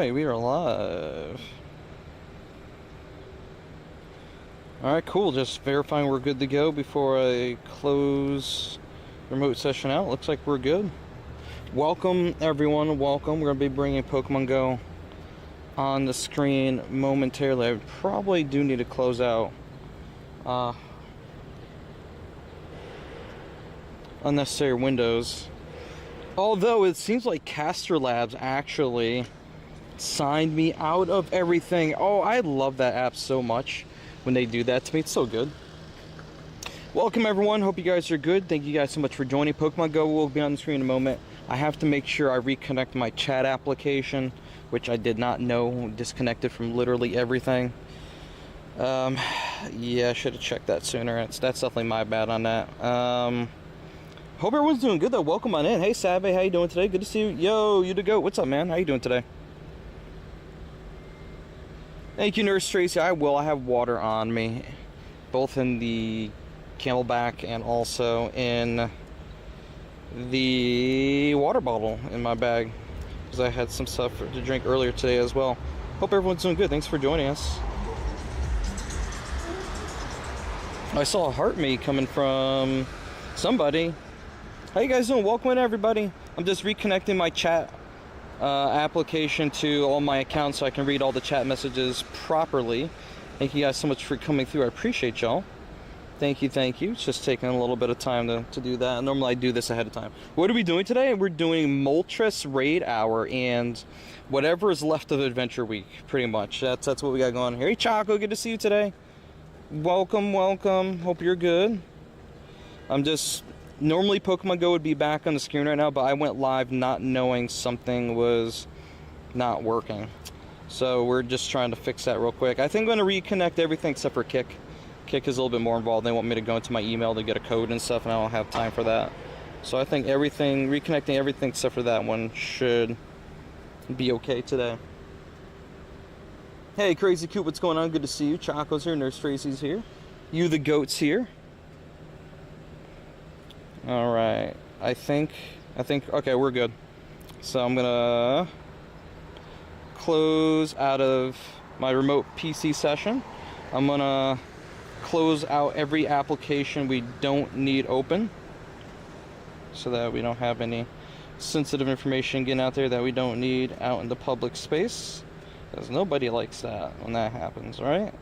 Alright, we are live. Alright, cool. Just verifying we're good to go before I close remote session out. Looks like we're good. Welcome, everyone. Welcome. We're going to be bringing Pokemon Go on the screen momentarily. I probably do need to close out unnecessary windows. Although it seems like Caster Labs actually signed me out of everything. Oh, I love that app so much when they do that to me. It's so good. Welcome, everyone. Hope you guys are good. Thank you guys so much for joining. Pokemon Go will be on the screen in a moment. I have to make sure I reconnect my chat application, which I did not know disconnected from literally everything. Yeah, I should have checked that sooner. That's definitely my bad on that. Hope everyone's doing good though. Welcome on in. Hey Sabe, how you doing today? Good to see you. Yo, you the goat. What's up, man? How you doing today? Thank you, Nurse Tracy. I will. I have water on me, both in the Camelback and also in the water bottle in my bag, because I had some stuff to drink earlier today as well. Hope everyone's doing good. Thanks for joining us. I saw a heart me coming from somebody. How you guys doing? Welcome in, everybody. I'm just reconnecting my chat application to all my accounts so I can read all the chat messages properly. Thank you guys so much for coming through. I appreciate y'all. Thank you, thank you. It's just taking a little bit of time to do that. Normally I do this ahead of time. What are we doing today? We're doing Moltres Raid Hour and whatever is left of Adventure Week, pretty much. That's what we got going on here. Hey Choco, good to see you today. Welcome, welcome. Hope you're good. I'm just... Normally Pokemon Go would be back on the screen right now, but I went live not knowing something was not working. So we're just trying to fix that real quick. I think I'm going to reconnect everything except for Kick. Kick is a little bit more involved. They want me to go into my email to get a code and stuff, and I don't have time for that. So I think reconnecting everything except for that one should be okay today. Hey, Crazy Coop, what's going on? Good to see you. Choco's here, Nurse Tracy's here. You the Goat's here. All right, I think, okay, we're good. So I'm gonna close out of my remote PC session. I'm gonna close out every application we don't need open, so that we don't have any sensitive information getting out there that we don't need out in the public space, because nobody likes that when that happens, right?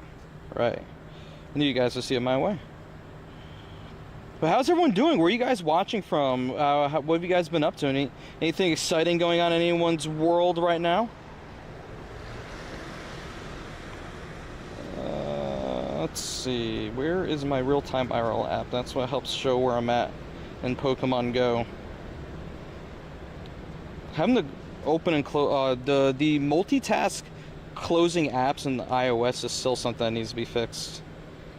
Right. I need you guys to see it my way. But how's everyone doing? Where are you guys watching from? What have you guys been up to? Anything exciting going on in anyone's world right now? Let's see. Where is my real-time IRL app? That's what helps show where I'm at in Pokemon Go. Having to open and close... the multitask closing apps in the iOS is still something that needs to be fixed.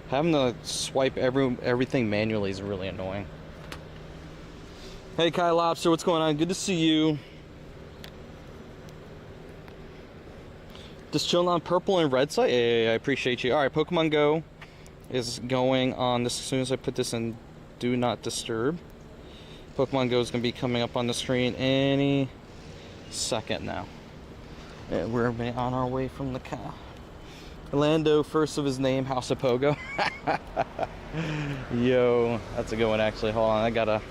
Having to swipe everything manually is really annoying. Hey Kai Lobster, what's going on? Good to see you. Just chilling on purple and red side. Hey, I appreciate you. Alright, Pokemon Go is going on this as soon as I put this in Do Not Disturb. Pokemon Go is going to be coming up on the screen any second now. And we're on our way from the car. Orlando, first of his name, House of Pogo. Yo, that's a good one actually. Hold on, I gotta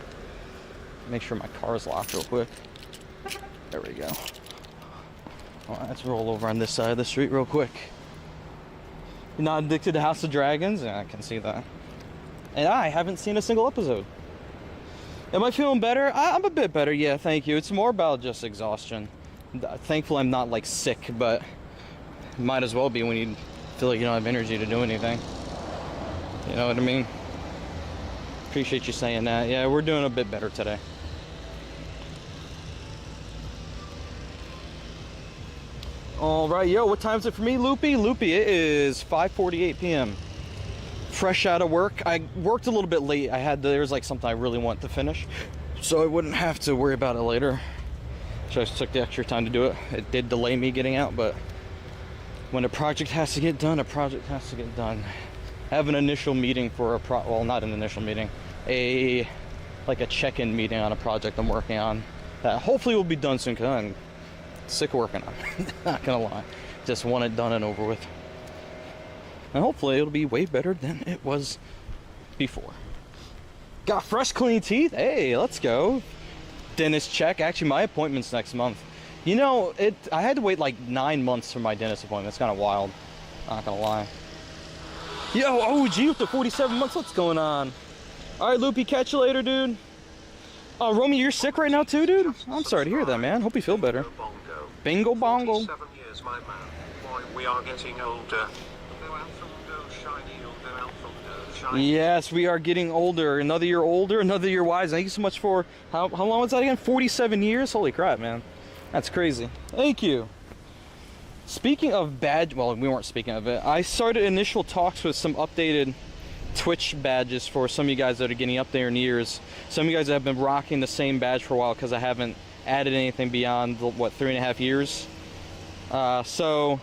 make sure my car's locked real quick. There we go. Well, let's roll over on this side of the street real quick. You're not addicted to House of Dragons? Yeah, I can see that. And I haven't seen a single episode. Am I feeling better? I'm a bit better, yeah, thank you. It's more about just exhaustion. Thankfully I'm not like sick, but might as well be when you feel like you don't have energy to do anything. You know what I mean? Appreciate you saying that. Yeah, we're doing a bit better today. All right, yo, what time is it for me, Loopy? Loopy, it is 5:48 p.m. Fresh out of work. I worked a little bit late. There was like something I really want to finish, so I wouldn't have to worry about it later. So I just took the extra time to do it. It did delay me getting out, but when a project has to get done, a project has to get done. I have an initial meeting for well, not an initial meeting, like a check-in meeting on a project I'm working on that hopefully will be done soon, because I'm Sick of working on it. Not gonna lie. Just want it done and over with. And hopefully it'll be way better than it was before. Got fresh, clean teeth. Hey, let's go. Dentist check. Actually, my appointment's next month. You know, I had to wait like 9 months for my dentist appointment. It's kind of wild. Not gonna lie. Yo, OG with the 47 months. What's going on? All right, Loopy, catch you later, dude. Oh, Romy, you're sick right now too, dude? I'm sorry to hear that, man. Hope you feel better. Bingo bongo. 7 years, my man. Boy, we are getting older. Yes, we are getting older. Another year older, another year wiser. Thank you so much for, how long was that again? 47 years? Holy crap, man. That's crazy. Thank you. Speaking of badge, well, we weren't speaking of it. I started initial talks with some updated Twitch badges for some of you guys that are getting up there in years. Some of you guys have been rocking the same badge for a while because I haven't added anything beyond, what, 3.5 years? So,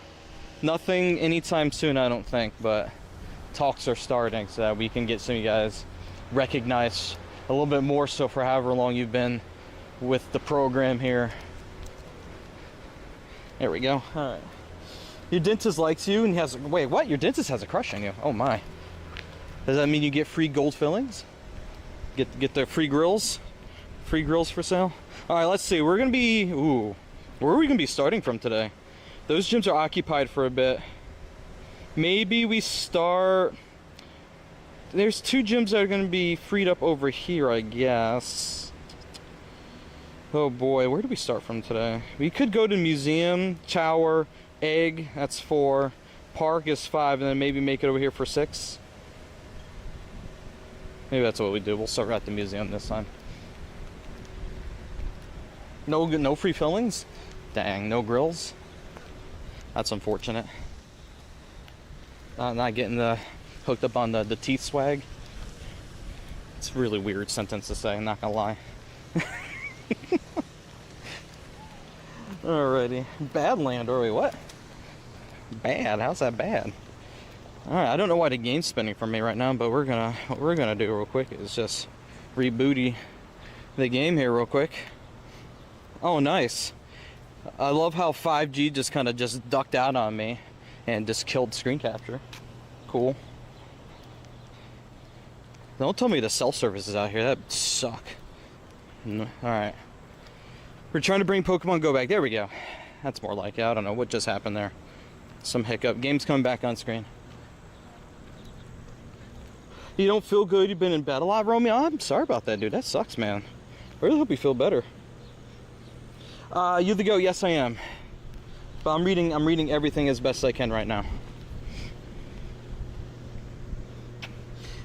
nothing anytime soon, I don't think, but talks are starting so that we can get some of you guys recognized a little bit more so for however long you've been with the program here. There we go. All right. Your dentist likes you and has, wait, what? Your dentist has a crush on you? Oh my. Does that mean you get free gold fillings? Get the free grills? Free grills for sale? All right, let's see. We're gonna be, ooh, where are we gonna be starting from today? Those gyms are occupied for a bit. Maybe we start, there's 2 gyms that are going to be freed up over here, I guess. Oh boy, where do we start from today? We could go to museum, tower, egg, that's 4. Park is 5, and then maybe make it over here for 6. Maybe that's what we do. We'll start at the museum this time. No free fillings? Dang, no grills? That's unfortunate. Not getting hooked up on the teeth swag. It's a really weird sentence to say, I'm not gonna lie. Alrighty. Badland, or wait, what? Bad? How's that bad? Alright, I don't know why the game's spinning for me right now, but what we're gonna do real quick is just rebooty the game here real quick. Oh, nice. I love how 5G just kind of just ducked out on me and just killed screen capture. Cool. Don't tell me the cell service is out here. That'd suck. Alright. We're trying to bring Pokemon Go back. There we go. That's more like it. I don't know what just happened there. Some hiccup. Game's coming back on screen. You don't feel good? You've been in bed a lot, Romeo? I'm sorry about that, dude. That sucks, man. I really hope you feel better. You the go? Yes, I am. But I'm reading everything as best I can right now.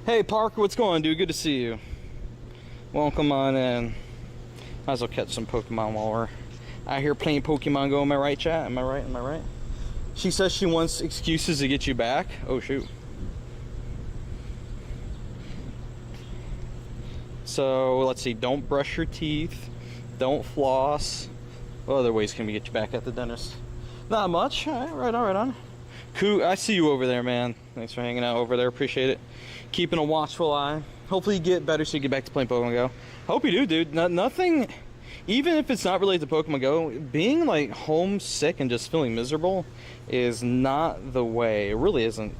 Hey Parker, what's going on, dude? Good to see you. Welcome on in. Might as well catch some Pokemon while we're out here playing Pokemon Go. Am I right, chat? Am I right? Am I right? She says she wants excuses to get you back. Oh shoot. So let's see. Don't brush your teeth. Don't floss. What other ways can we get you back at the dentist? Not much. All right on. Cool. I see you over there, man. Thanks for hanging out over there. Appreciate it. Keeping a watchful eye. Hopefully you get better so you get back to playing Pokemon Go. Hope you do, dude. Nothing, even if it's not related to Pokemon Go, being like homesick and just feeling miserable is not the way. It really isn't.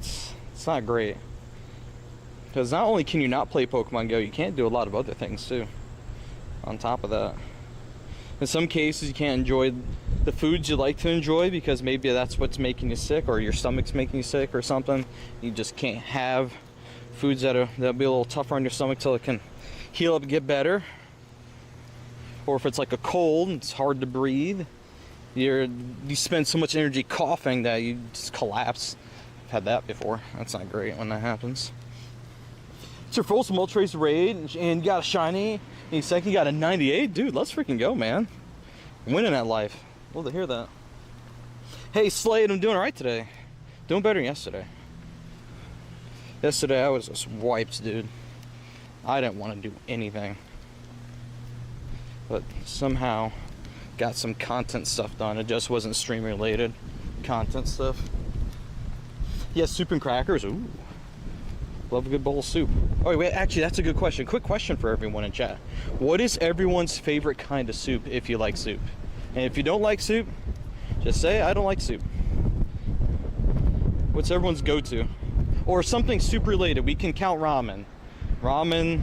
It's not great. Because not only can you not play Pokemon Go, you can't do a lot of other things too. On top of that. In some cases, you can't enjoy the foods you like to enjoy because maybe that's what's making you sick, or your stomach's making you sick or something. You just can't have foods that'll be a little tougher on your stomach till it can heal up and get better. Or if it's like a cold and it's hard to breathe, you spend so much energy coughing that you just collapse. I've had that before. That's not great when that happens. It's your first Moltres raid and you got a shiny, and you second you got a 98. Dude, let's freaking go, man. Winning that life. Love to hear that. Hey Slade, I'm doing alright today. Doing better than yesterday. Yesterday I was just wiped, dude. I didn't want to do anything. But somehow got some content stuff done. It just wasn't stream related content stuff. Yeah, soup and crackers. Ooh. Love a good bowl of soup. Oh wait, actually that's a good question. Quick question for everyone in chat. What is everyone's favorite kind of soup if you like soup? And if you don't like soup, Just say, I don't like soup. What's everyone's go-to? Or something soup related. We can count ramen. Ramen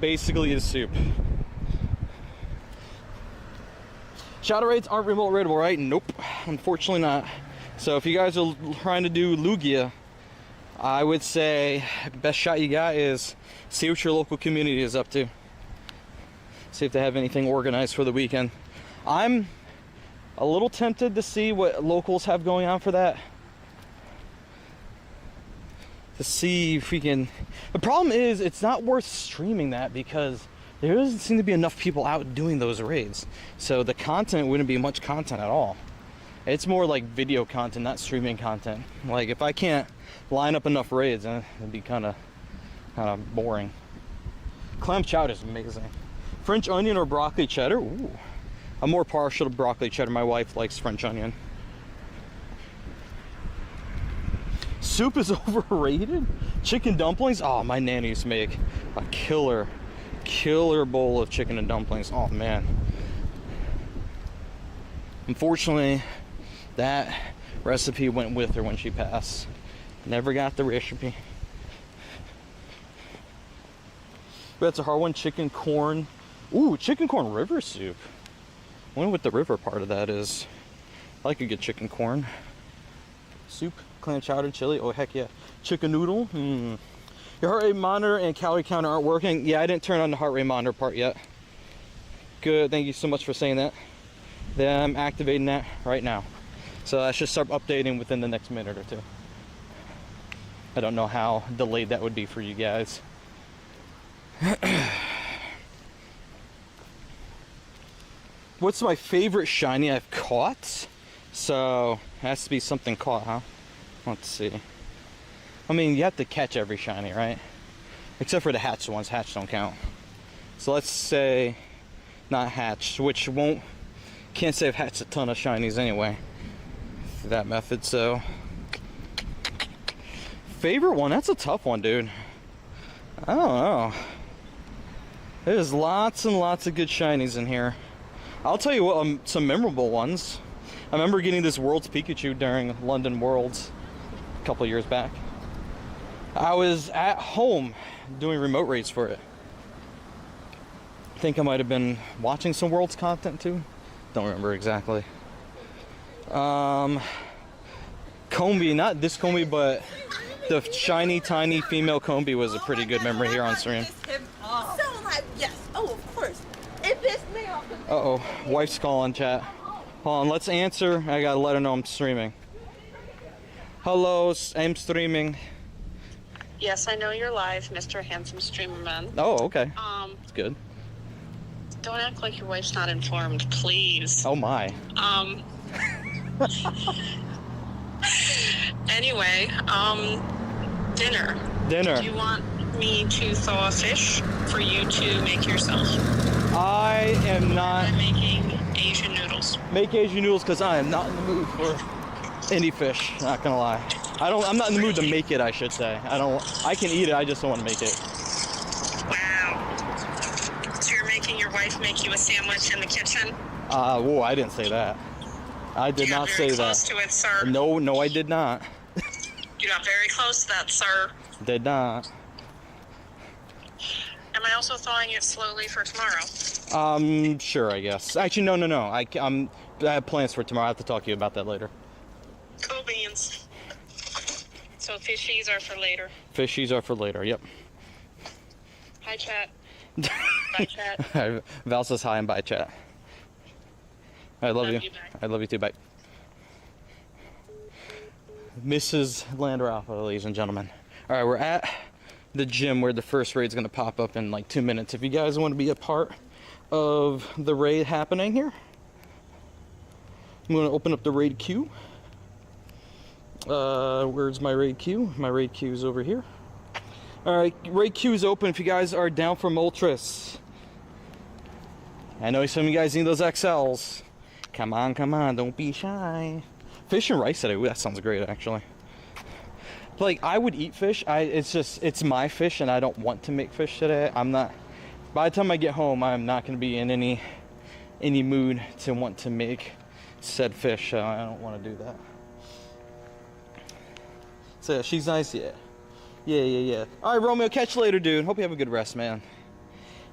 basically is soup. Shadow raids aren't remote raidable, right? Nope, unfortunately not. So if you guys are trying to do Lugia, I would say best shot you got is see what your local community is up to. See if they have anything organized for the weekend. I'm a little tempted to see what locals have going on for that. To see if we can... The problem is, it's not worth streaming that because there doesn't seem to be enough people out doing those raids. So the content wouldn't be much content at all. It's more like video content, not streaming content. Like if I can't line up enough raids, it'd be kind of boring. Clam chowder is amazing. French onion or broccoli cheddar? Ooh. I'm more partial to broccoli cheddar. My wife likes French onion. Soup is overrated? Chicken dumplings? Oh, my nanny used to make a killer bowl of chicken and dumplings. Oh man. Unfortunately, that recipe went with her when she passed. Never got the recipe. That's a hard one. Chicken corn. Ooh, chicken corn river soup. I wonder what the river part of that is. I like a good chicken corn soup. Clam chowder, chili. Oh heck yeah. Chicken noodle. Your heart rate monitor and calorie counter aren't working. Yeah, I didn't turn on the heart rate monitor part yet. Good. Thank you so much for saying that. Then I'm activating that right now. So I should start updating within the next minute or two. I don't know how delayed that would be for you guys. What's my favorite shiny I've caught? So it has to be something caught, huh? Let's see. I mean, you have to catch every shiny, right? Except for the hatched ones. Hatched don't count. So let's say not hatched, which can't say I've hatched a ton of shinies anyway through that method. So favorite one, that's a tough one, dude. I don't know. There's lots and lots of good shinies in here. I'll tell you what, some memorable ones. I remember getting this World's Pikachu during London Worlds a couple years back. I was at home doing remote raids for it. I think I might have been watching some Worlds content too. Don't remember exactly. Combi, not this Combi, but the shiny, tiny female Combi was a pretty good memory here on stream. Yes, oh, of course. It pissed me off. Uh-oh, wife's calling, chat. Hold on, let's answer. I gotta let her know I'm streaming. Hello, I'm streaming. Yes, I know you're live, Mr. Handsome Streamer Man. Oh, okay. That's good. Don't act like your wife's not informed, please. Oh my. Anyway, dinner. Dinner. Do you want me to thaw a fish for you to make yourself? I am not. I'm making Asian noodles. Make Asian noodles because I am not in the mood for any fish. Not gonna lie. I'm not in the mood to make it. I should say. I can eat it. I just don't want to make it. Wow. So you're making your wife make you a sandwich in the kitchen? Whoa! I didn't say that. I did not say that. You got very close to it, sir. No, I did not. You got very close to that, sir. Did not. Am I also thawing it slowly for tomorrow? Sure, I guess. Actually, no. I have plans for tomorrow. I have to talk to you about that later. Cool beans. So fishies are for later. Fishies are for later, yep. Hi, chat. Bye, chat. Val says hi and bye, chat. I love you. Bye. I love you too, bye. Mrs. Landraffa, ladies and gentlemen. Alright, we're at the gym where the first raid's going to pop up in like 2 minutes. If you guys want to be a part of the raid happening here, I'm going to open up the raid queue. Where's my raid queue? My raid queue is over here. Alright, raid queue is open if you guys are down for Moltres. I know some of you guys need those XLs. Come on, don't be shy. Fish and rice today, ooh, that sounds great actually. Like, I would eat fish, it's my fish and I don't want to make fish today. By the time I get home, I'm not going to be in any mood to want to make said fish, so I don't want to do that. So she's nice, yeah. Yeah. All right, Romeo, catch you later, dude. Hope you have a good rest, man.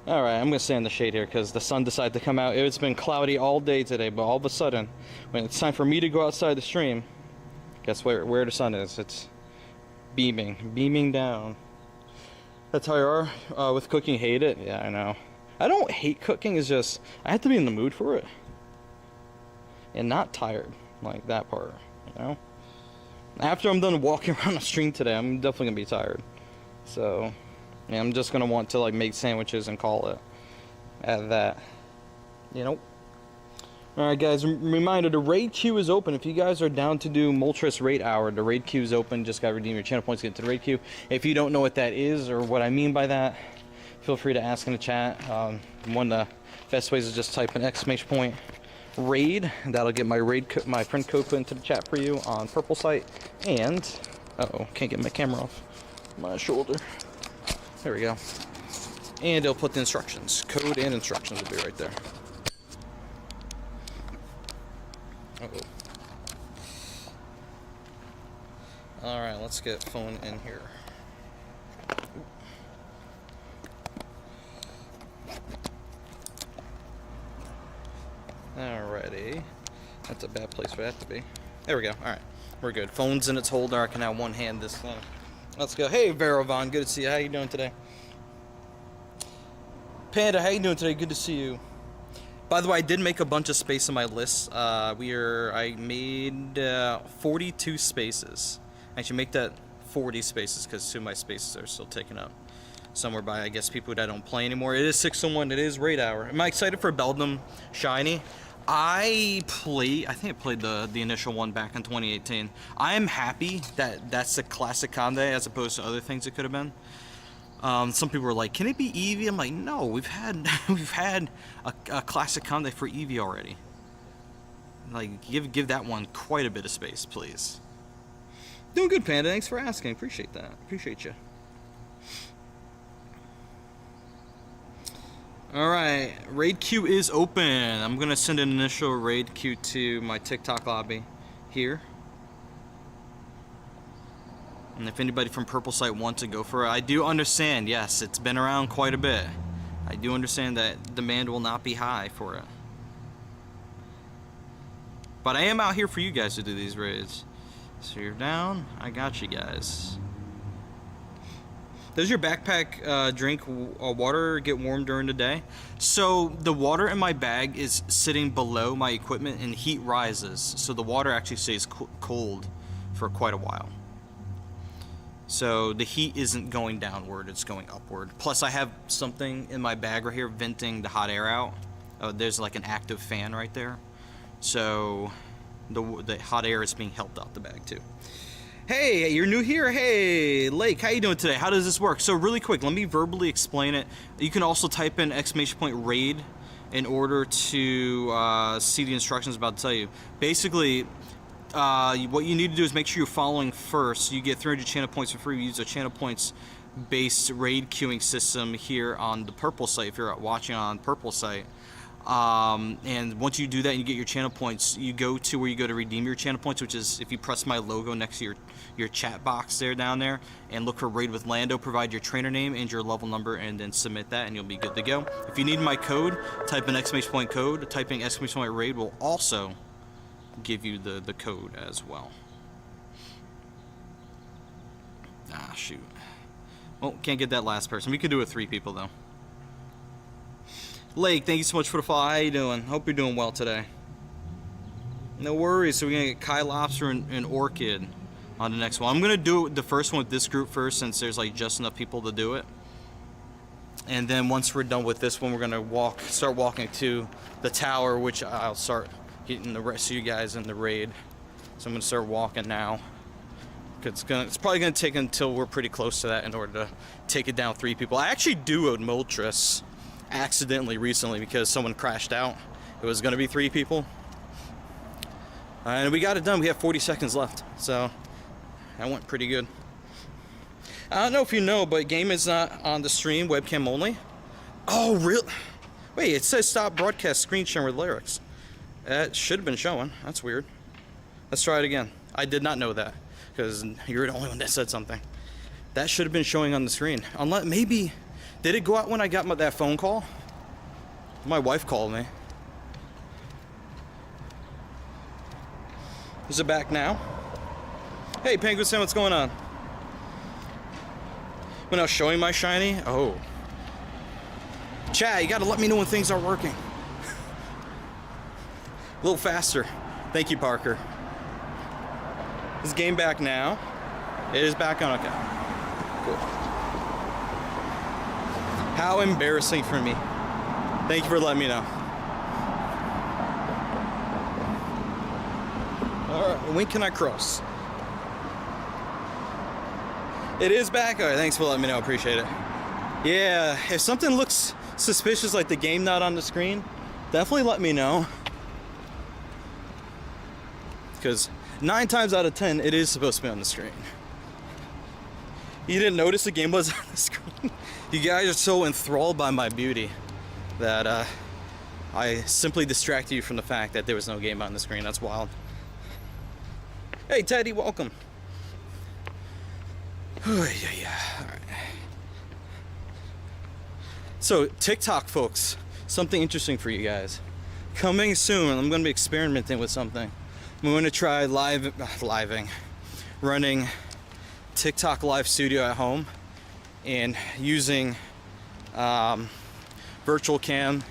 All right, I'm gonna stay in the shade here because the sun decided to come out. It's been cloudy all day today, but all of a sudden, when it's time for me to go outside the stream, guess where the sun is? It's beaming down. That's how you are with cooking. Hate it? Yeah, I know. I don't hate cooking. It's just I have to be in the mood for it and not tired, like that part, you know. After I'm done walking around the stream today, I'm definitely gonna be tired. So, yeah, I'm just gonna want to like make sandwiches and call it at that, you know. All right, guys. Reminder: the raid queue is open. If you guys are down to do Moltres raid hour, the raid queue is open. Just gotta redeem your channel points to get into the raid queue. If you don't know what that is or what I mean by that, feel free to ask in the chat. One of the best ways is just type an exclamation point raid. That'll get my friend code put into the chat for you on Purple site. And can't get my camera off my shoulder. There we go. And it'll put the instructions. Code and instructions will be right there. All right, let's get phone in here. Alrighty, that's a bad place for that to be. There we go. All right, we're good. Phone's in its holder. I can now one hand this thing. Let's go. Hey, Verovon, good to see you. How you doing today? Panda, how you doing today? Good to see you. By the way, I did make a bunch of space on my list. I made 42 spaces. I should make that 40 spaces because two of my spaces are still taken up. Somewhere by, I guess, people that don't play anymore. It is 6:01. It is raid hour. Am I excited for Beldum Shiny? I think I played the initial one back in 2018. I am happy that that's a classic Conde as opposed to other things it could have been. Some people were like, "Can it be Eevee?" I'm like, "No, we've had a classic Conde for Eevee already. Like, give that one quite a bit of space, please." Doing good, Panda. Thanks for asking. Appreciate that. Appreciate you. Alright, raid queue is open. I'm gonna send an initial raid queue to my TikTok lobby here. And if anybody from Purple site wants to go for it, I do understand, yes, it's been around quite a bit. I do understand that demand will not be high for it. But I am out here for you guys to do these raids. So you're down, I got you guys. Does your backpack drink water, get warm during the day? So the water in my bag is sitting below my equipment and heat rises. So the water actually stays cold for quite a while. So the heat isn't going downward, it's going upward. Plus I have something in my bag right here venting the hot air out. There's like an active fan right there. So the hot air is being helped out the bag too. Hey, you're new here? Hey, Lake, how you doing today? How does this work? So really quick, let me verbally explain it. You can also type in ! raid in order to see the instructions I'm about to tell you. Basically, what you need to do is make sure you're following first. You get 300 channel points for free. We use a channel points based raid queuing system here on the Purple site if you're watching on Purple site. And once you do that and you get your channel points, you go to where you go to redeem your channel points, which is if you press my logo next to your chat box there down there and look for raid with Lando, provide your trainer name and your level number and then submit that and you'll be good to go. If you need my code, type in ! code. Typing ! raid will also give you the code as well. Ah, shoot. Well, can't get that last person. We could do it with 3 people though. Lake, thank you so much for the follow. How you doing? Hope you're doing well today. No worries. So we're gonna get Kai Lobster and Orchid on the next one. I'm gonna do the first one with this group first, since there's like just enough people to do it. And then once we're done with this one, we're gonna start walking to the tower, which I'll start getting the rest of you guys in the raid. So I'm gonna start walking now. It's probably gonna take until we're pretty close to that in order to take it down 3 people. I actually duoed Moltres accidentally recently because someone crashed out. It was going to be 3 people and we got it done. We have 40 seconds left, so that went pretty good. I don't know if you know, but game is not on the stream, webcam only. Oh really? Wait, it says stop broadcast screen share with lyrics. That should have been showing. That's weird. Let's try it again. I did not know that, because you're the only one that said something. That should have been showing on the screen. Unless, maybe, did it go out when I got that phone call? My wife called me. Is it back now? Hey, Penguin Sam, what's going on? When I was showing my shiny? Oh. Chat, you gotta let me know when things are working. A little faster. Thank you, Parker. Is game back now? It is back on, okay. Cool. How embarrassing for me. Thank you for letting me know. Alright, when can I cross? It is back? Alright, thanks for letting me know, appreciate it. Yeah, if something looks suspicious like the game not on the screen, definitely let me know. Because 9 times out of 10, it is supposed to be on the screen. You didn't notice the game was on the screen? You guys are so enthralled by my beauty that I simply distracted you from the fact that there was no game on the screen. That's wild. Hey, Teddy, welcome. Oh, yeah. All right. So, TikTok, folks. Something interesting for you guys. Coming soon, I'm going to be experimenting with something. I'm going to try running TikTok Live Studio at home and using virtual cam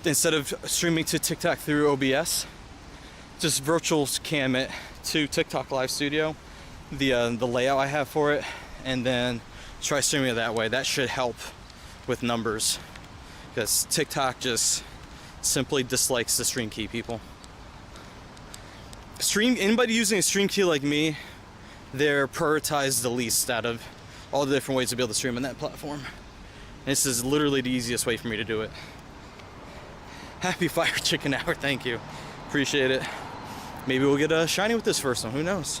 instead of streaming to TikTok through OBS. Just virtual cam it to TikTok Live Studio, the layout I have for it, and then try streaming it that way. That should help with numbers, because TikTok just simply dislikes the stream key, people. Anybody using a stream key like me, they're prioritized the least out of all the different ways to be able to stream on that platform. This is literally the easiest way for me to do it. Happy Fire Chicken Hour, thank you. Appreciate it. Maybe we'll get a shiny with this first one, who knows?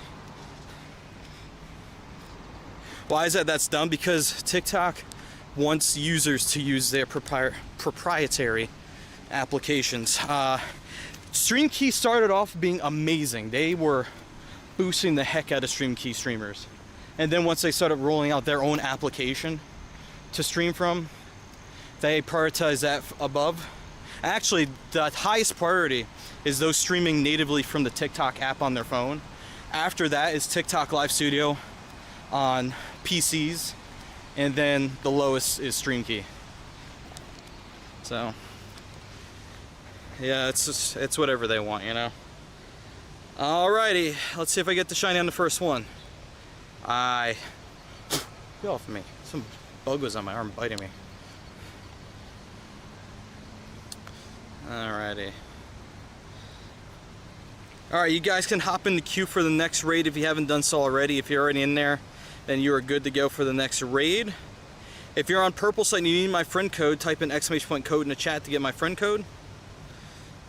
Why is that? That's dumb because TikTok wants users to use their proprietary applications. Stream Key started off being amazing. They were boosting the heck out of Stream Key streamers. And then once they started rolling out their own application to stream from, they prioritized that above. Actually, the highest priority is those streaming natively from the TikTok app on their phone. After that is TikTok Live Studio on PCs, and then the lowest is Stream Key. So yeah, it's whatever they want, you know. Alrighty, let's see if I get the shiny on the first one. Get off me. Some bug was on my arm biting me. Alrighty. Alright, you guys can hop in the queue for the next raid if you haven't done so already. If you're already in there, then you are good to go for the next raid. If you're on Purple Site and you need my friend code, type in ! code in the chat to get my friend code.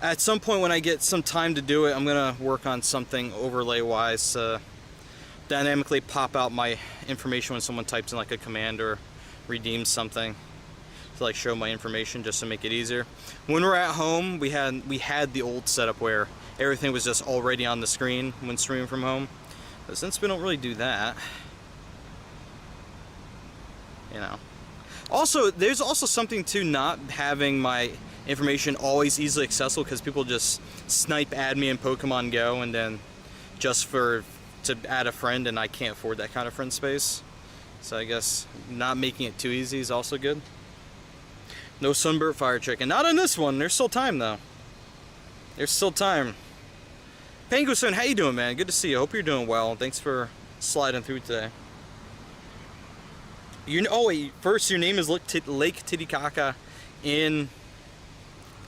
At some point when I get some time to do it, I'm going to work on something overlay-wise to dynamically pop out my information when someone types in like a command or redeems something, to like show my information just to make it easier. When we're at home, we had the old setup where everything was just already on the screen when streaming from home. But since we don't really do that, you know. Also, there's also something to not having my information always easily accessible, because people just snipe add me in Pokemon Go and then just to add a friend, and I can't afford that kind of friend space. So I guess not making it too easy is also good. No Sunburst Fire Chicken. Not on this one. There's still time though. There's still time. Penguin, how you doing, man? Good to see you. Hope you're doing well. Thanks for sliding through today. Oh wait, first your name is Lake Titicaca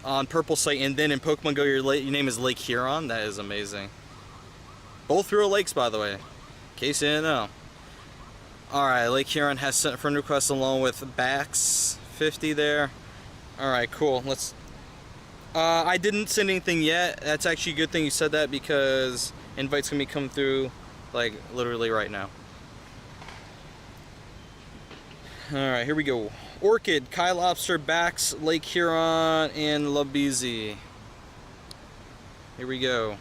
on Purple Site, and then in Pokemon Go your name is Lake Huron. That is amazing. Both real lakes, by the way, in case you didn't know. Alright, Lake Huron has sent a friend request along with Bax 50 there. Alright, cool. Let's I didn't send anything yet. That's actually a good thing you said that, because invites gonna be coming through like literally right now. Alright, here we go. Orchid, Kai Lobster, Bax, Lake Huron, and Labizi. Here we go.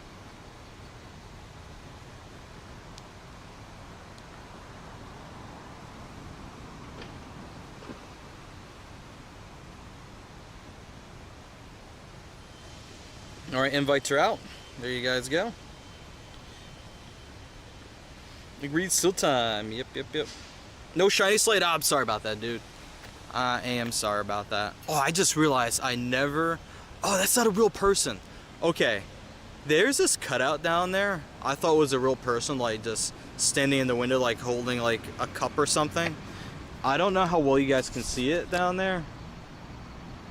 Alright, invites are out. There you guys go. Agreed, still time. Yep. No shiny slate. Oh, I'm sorry about that, dude. I am sorry about that. Oh, I just realized I never... Oh, that's not a real person. Okay. There's this cutout down there. I thought it was a real person, like just standing in the window, like holding like a cup or something. I don't know how well you guys can see it down there,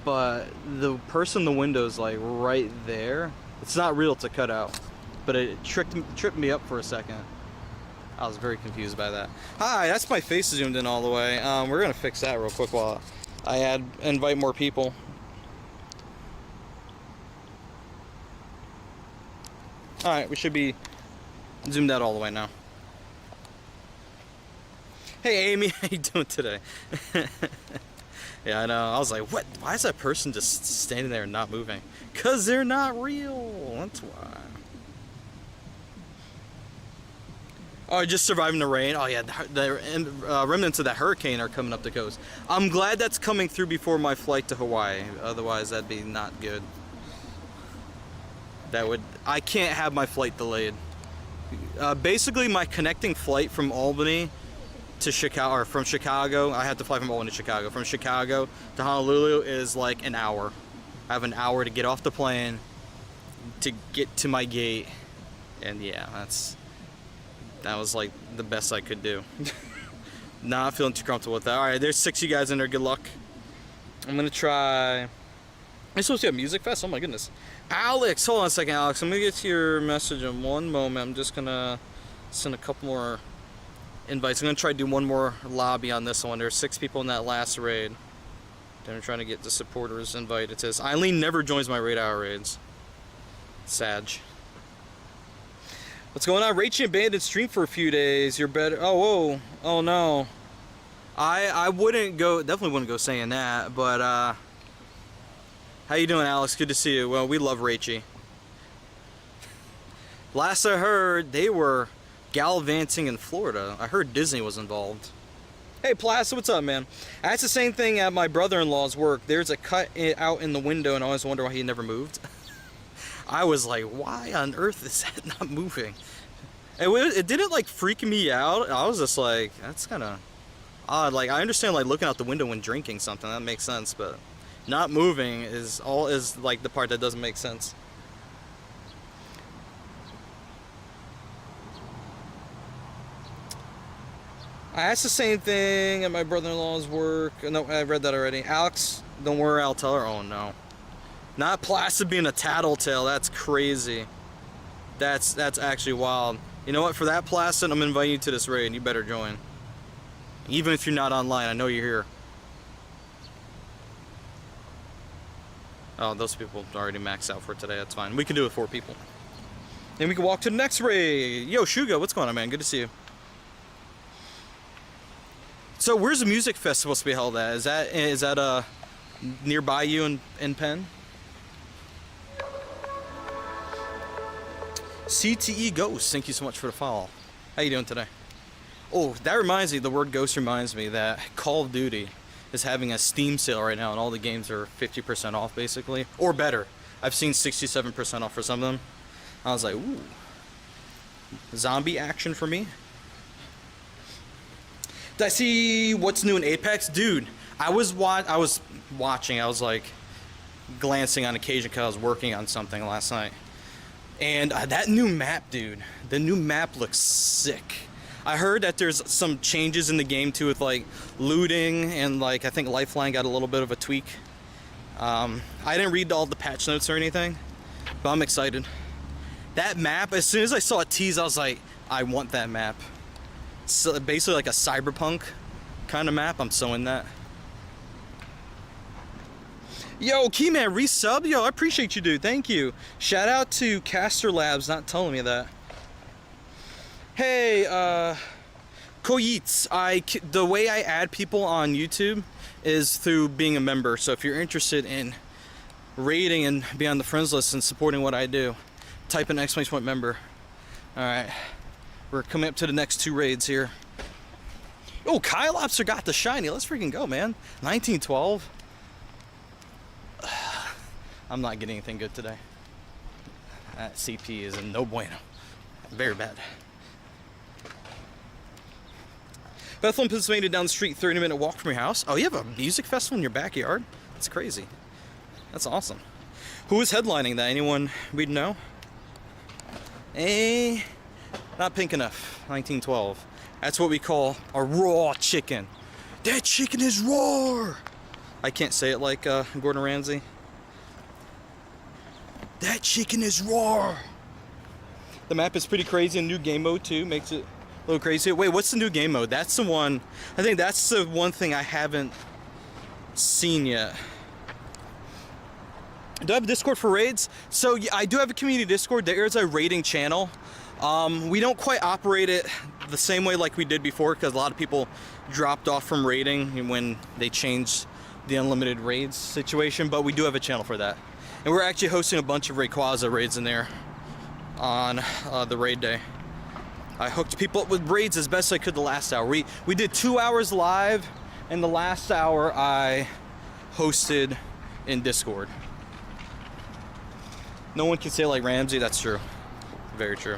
but the person in the window is like right there. It's not real, it's a cutout, but it tripped me up for a second. I was very confused by that. Hi, that's my face zoomed in all the way. We're gonna fix that real quick while I invite more people. All right, we should be zoomed out all the way now. Hey, Amy, how you doing today? Yeah, I know. I was like, what? Why is that person just standing there and not moving? 'Cause they're not real. That's why. Oh, just surviving the rain. Oh yeah, the remnants of that hurricane are coming up the coast. I'm glad that's coming through before my flight to Hawaii. Otherwise, that'd be not good. I can't have my flight delayed. Basically, my connecting flight from Albany to Chicago, or from Chicago, I have to fly from Albany to Chicago. From Chicago to Honolulu is like an hour. I have an hour to get off the plane, to get to my gate, and yeah, that was like the best I could do. Not feeling too comfortable with that. All right, there's 6 of you guys in there. Good luck. I'm gonna try. I'm supposed to have Music Fest. Oh my goodness. Alex, hold on a second, Alex. I'm gonna get to your message in one moment. I'm just gonna send a couple more invites. I'm gonna try to do one more lobby on this one. There's 6 people in that last raid. Then I'm trying to get the supporters invited. It says Eileen never joins my raid hour raids. Sag. What's going on? Rachel abandoned stream for a few days. You're better. Oh, whoa. Oh no. I wouldn't go. Definitely wouldn't go saying that. But how you doing, Alex? Good to see you. Well, we love Rachie. Last I heard, they were gallivanting in Florida. I heard Disney was involved. Hey, Placid, what's up, man? That's the same thing at my brother-in-law's work. There's a cut out in the window, and I always wonder why he never moved. I was like, why on earth is that not moving? It didn't like freak me out. I was just like, that's kind of odd. Like, I understand like looking out the window when drinking something, that makes sense, but not moving is like the part that doesn't make sense. I asked the same thing at my brother-in-law's work. No, I read that already. Alex, don't worry, I'll tell her. Oh no. Not Placid being a tattletale, that's crazy. That's actually wild. You know what, for that, Placid, I'm inviting you to this raid. You better join. Even if you're not online, I know you're here. Oh, those people already maxed out for today, that's fine. We can do it 4 people. And we can walk to the next raid. Yo, Shugo, what's going on, man? Good to see you. So where's the Music Fest supposed to be held at? Is that nearby you in Penn? CTE Ghost, thank you so much for the follow. How you doing today? Oh, that reminds me, the word ghost reminds me that Call of Duty is having a Steam sale right now, and all the games are 50% off basically, or better. I've seen 67% off for some of them. I was like, ooh, zombie action for me. Did I see what's new in Apex? Dude, I was watching, I was like glancing on occasion because I was working on something last night. And that new map, dude, the new map looks sick. I heard that there's some changes in the game too with like looting and like I think Lifeline got a little bit of a tweak. I didn't read all the patch notes or anything, but I'm excited. That map, as soon as I saw a tease, I was like, I want that map. So basically like a cyberpunk kind of map. I'm so in that. Yo, Keyman, resub. Yo, I appreciate you, dude. Thank you. Shout out to Caster Labs not telling me that. Hey, Koyitz, the way I add people on YouTube is through being a member. So if you're interested in rating and be on the friends list and supporting what I do, Type in exclamation point member. All right, we're coming up to the next 2 raids here. Oh, Kyle Lobster got the shiny. Let's freaking go, man. 1912. I'm not getting anything good today. That CP is a no bueno. Very bad. Bethlehem, Pennsylvania, down the street, 30-minute walk from your house. Oh, you have a music festival in your backyard? That's crazy. That's awesome. Who is headlining that? Anyone we'd know? Not pink enough. 1912. That's what we call a raw chicken. That chicken is raw. I can't say it like Gordon Ramsay. That chicken is raw. The map is pretty crazy. A new game mode too makes it a little crazy. Wait, what's the new game mode? That's the one. I think that's the one thing I haven't seen yet. Do I have a Discord for raids? So yeah, I do have a community Discord. There is a raiding channel. We don't quite operate it the same way like we did before because a lot of people dropped off from raiding when they changed the unlimited raids situation, but we do have a channel for that. And we're actually hosting a bunch of Rayquaza raids in there on the raid day. I hooked people up with raids as best I could the last hour. We did 2 hours live, and the last hour I hosted in Discord. No one can say like Ramsey, that's true. Very true.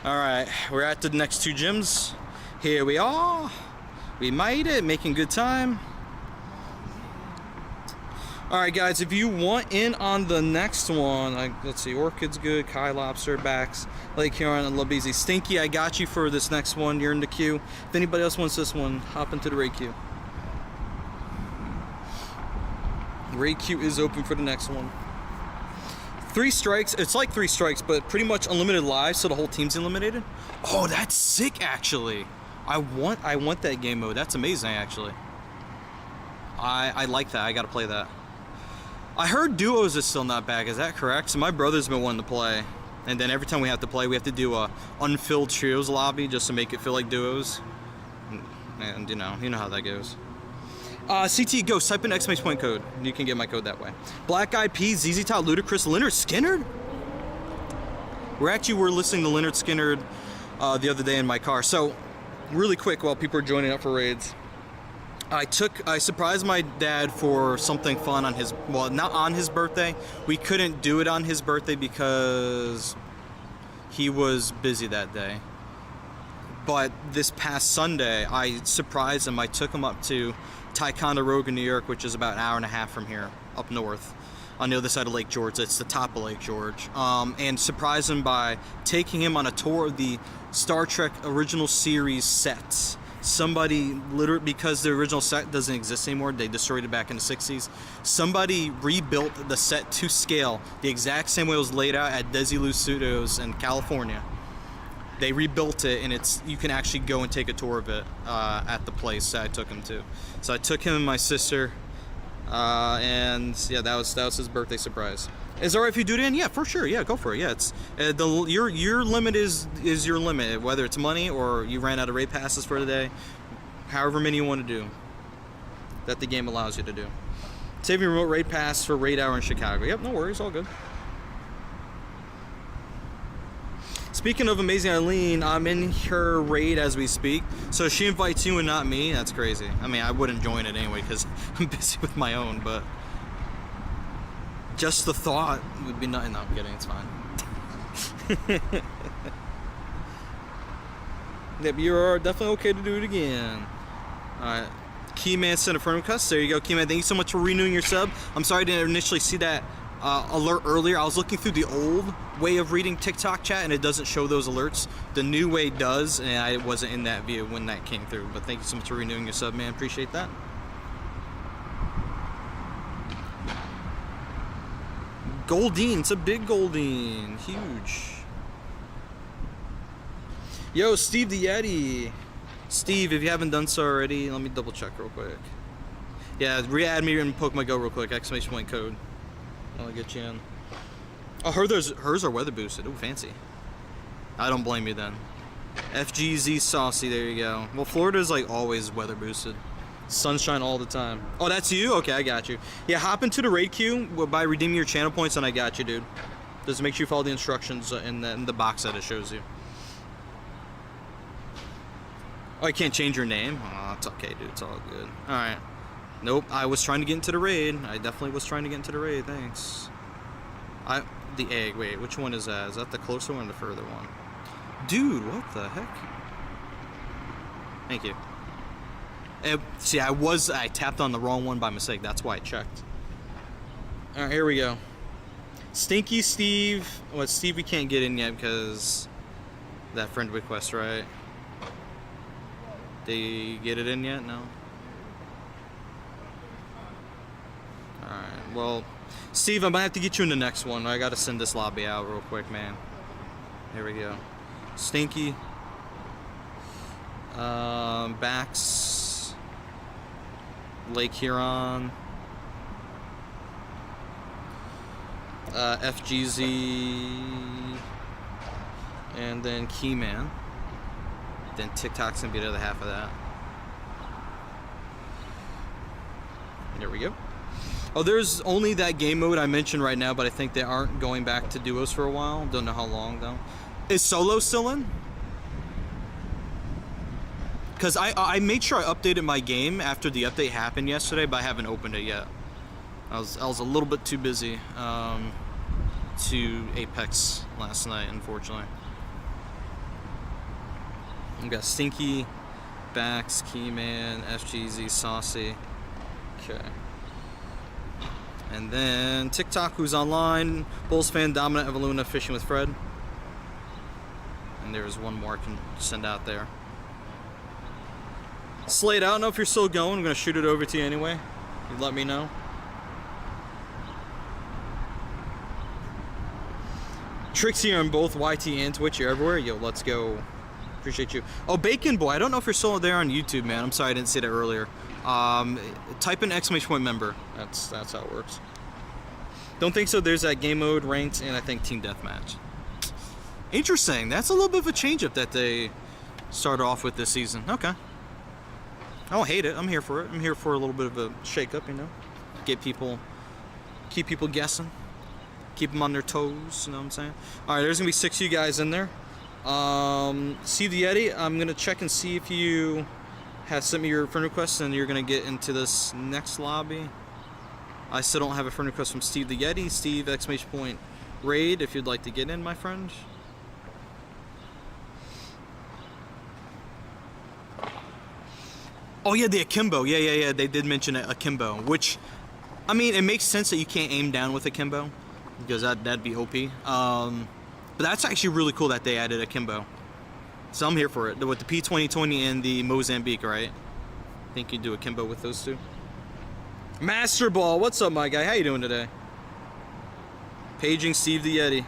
All right, we're at the next 2 gyms. Here we are. We made it, making good time. All right, guys, if you want in on the next one, let's see, Orchid's good, Kai Lobster, Backs, Lake Huron, and Labeezy. Stinky, I got you for this next one. You're in the queue. If anybody else wants this one, hop into the raid queue. Raid queue is open for the next one. 3 strikes, it's like 3 strikes, but pretty much unlimited lives, so the whole team's eliminated. Oh, that's sick, actually. I want that game mode. That's amazing, actually. I like that. I gotta play that. I heard duos is still not back. Is that correct? So my brother's been wanting to play, and then every time we have to play, we have to do a unfilled trios lobby just to make it feel like duos. And you know how that goes. CT Ghost, type in exclamation point code. You can get my code that way. Black Eyed Peas, ZZ Top, Ludacris, Leonard Skinner. We're listening to Leonard Skinner the other day in my car. So, really quick, while people are joining up for raids, I surprised my dad for something fun on his, well, not on his birthday. We couldn't do it on his birthday because he was busy that day. But this past Sunday, I surprised him. I took him up to Ticonderoga, New York, which is about an hour and a half from here, up north, on the other side of Lake George. It's the top of Lake George. And surprised him by taking him on a tour of the Star Trek original series sets. Somebody, literally, because the original set doesn't exist anymore, they destroyed it back in the 60s. Somebody rebuilt the set to scale, the exact same way it was laid out at Desilu Studios in California. They rebuilt it, and you can actually go and take a tour of it at the place that I took him to. So I took him and my sister, and yeah, that was his birthday surprise. Is it alright if you do it in? Yeah, for sure. Yeah, go for it. Yeah, it's your limit is your limit, whether it's money or you ran out of raid passes for the day. However many you want to do, that the game allows you to do. Save your remote raid pass for raid hour in Chicago. Yep, no worries, all good. Speaking of Amazing Eileen, I'm in her raid as we speak. So she invites you and not me. That's crazy. I mean, I wouldn't join it anyway because I'm busy with my own, but just the thought would be nothing. No, I'm kidding. It's fine. Yep, you're definitely okay to do it again. Alright. Keyman sent a friend request. There you go, Keyman. Thank you so much for renewing your sub. I'm sorry I didn't initially see that alert earlier. I was looking through the old way of reading TikTok chat and it doesn't show those alerts. The new way does, and I wasn't in that view when that came through. But thank you so much for renewing your sub, man. Appreciate that. Goldine, it's a big Goldine. Huge. Yo, Steve the Yeti. Steve, if you haven't done so already, let me double check real quick. Yeah, re-add me in Pokemon Go real quick. Exclamation point code. I'll get you in. Oh, hers are weather boosted. Ooh, fancy. I don't blame you then. FGZ Saucy, there you go. Well, Florida's like always weather boosted. Sunshine all the time. Oh, that's you? Okay, I got you. Yeah, hop into the raid queue by redeeming your channel points and I got you, dude. Just make sure you follow the instructions in the box that it shows you. Oh, I can't change your name? Oh, it's okay, dude. It's all good. Alright. Nope, I was trying to get into the raid. I definitely was trying to get into the raid. Thanks. The egg. Wait, which one is that? Is that the closer one or the further one? Dude, what the heck? Thank you. See, I tapped on the wrong one by mistake. That's why I checked. Alright, here we go. Stinky Steve. Well, Steve we can't get in yet because that friend request, right? Did you get it in yet? No? Alright, well, Steve, I might have to get you in the next one. I gotta send this lobby out real quick, man. Here we go. Stinky. Bax. Lake Huron. FGZ. And then Keyman. Then TikTok's gonna be the other half of that. There we go. Oh, there's only that game mode I mentioned right now, but I think they aren't going back to duos for a while. Don't know how long though. Is solo still in? Because I made sure I updated my game after the update happened yesterday, but I haven't opened it yet. I was a little bit too busy to Apex last night, unfortunately. We got Stinky, Bax, Keyman, FGZ, Saucy. Okay. And then TikTok, who's online. Bulls fan, Dominant, Evaluna, Fishing with Fred. And there's one more I can send out there. Slade, I don't know if you're still going. I'm going to shoot it over to you anyway. You let me know. Trixie on both YT and Twitch. You're everywhere. Yo, let's go. Appreciate you. Oh, Bacon Boy. I don't know if you're still there on YouTube, man. I'm sorry I didn't say that earlier. Type in ! member. That's how it works. Don't think so. There's that game mode, ranked, and I think team deathmatch. Interesting. That's a little bit of a change up that they started off with this season. Okay. I don't hate it. I'm here for it. I'm here for a little bit of a shake up, you know. Keep people guessing. Keep them on their toes. You know what I'm saying? All right. There's gonna be 6 of you guys in there. Steve the Yeti. I'm gonna check and see if you have sent me your friend request, and you're gonna get into this next lobby. I still don't have a friend request from Steve the Yeti. Steve ! Raid if you'd like to get in, my friend. Oh yeah, the akimbo. Yeah. They did mention akimbo, which, I mean, it makes sense that you can't aim down with akimbo because that'd be OP. But that's actually really cool that they added akimbo. So I'm here for it. With the P2020 and the Mozambique, right? I think you do akimbo with those two. Master Ball, what's up, my guy? How you doing today? Paging Steve the Yeti.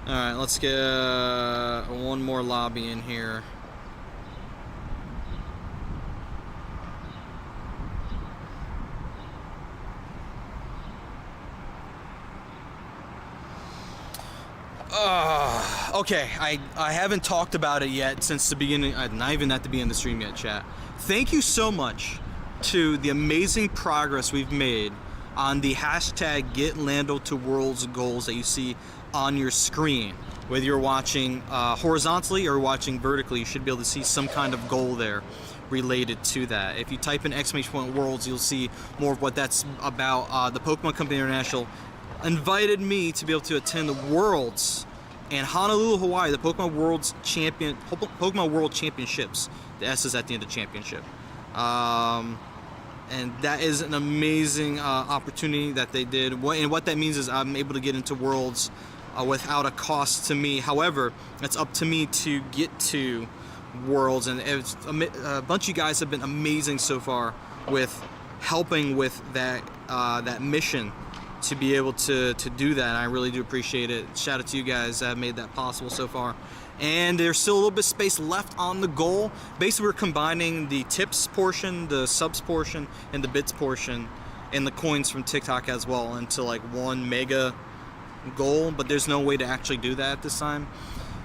Alright, let's get one more lobby in here. Okay, I haven't talked about it yet since the beginning, not even at the beginning of the stream yet, chat. Thank you so much to the amazing progress we've made on the hashtag Get Lando to Worlds goals that you see on your screen. Whether you're watching horizontally or watching vertically, you should be able to see some kind of goal there related to that. If you type in !worlds, you'll see more of what that's about. The Pokemon Company International invited me to be able to attend the Worlds in Honolulu, Hawaii, the Pokemon World Championships. The S is at the end of championship. And that is an amazing opportunity that they did. And what that means is I'm able to get into Worlds without a cost to me. However, it's up to me to get to Worlds, and it's a bunch of you guys have been amazing so far with helping with that that mission to be able to do that. I really do appreciate it. Shout out to you guys that have made that possible so far. And there's still a little bit of space left on the goal. Basically, we're combining the tips portion, the subs portion, and the bits portion, and the coins from TikTok as well into like one mega goal, but there's no way to actually do that at this time.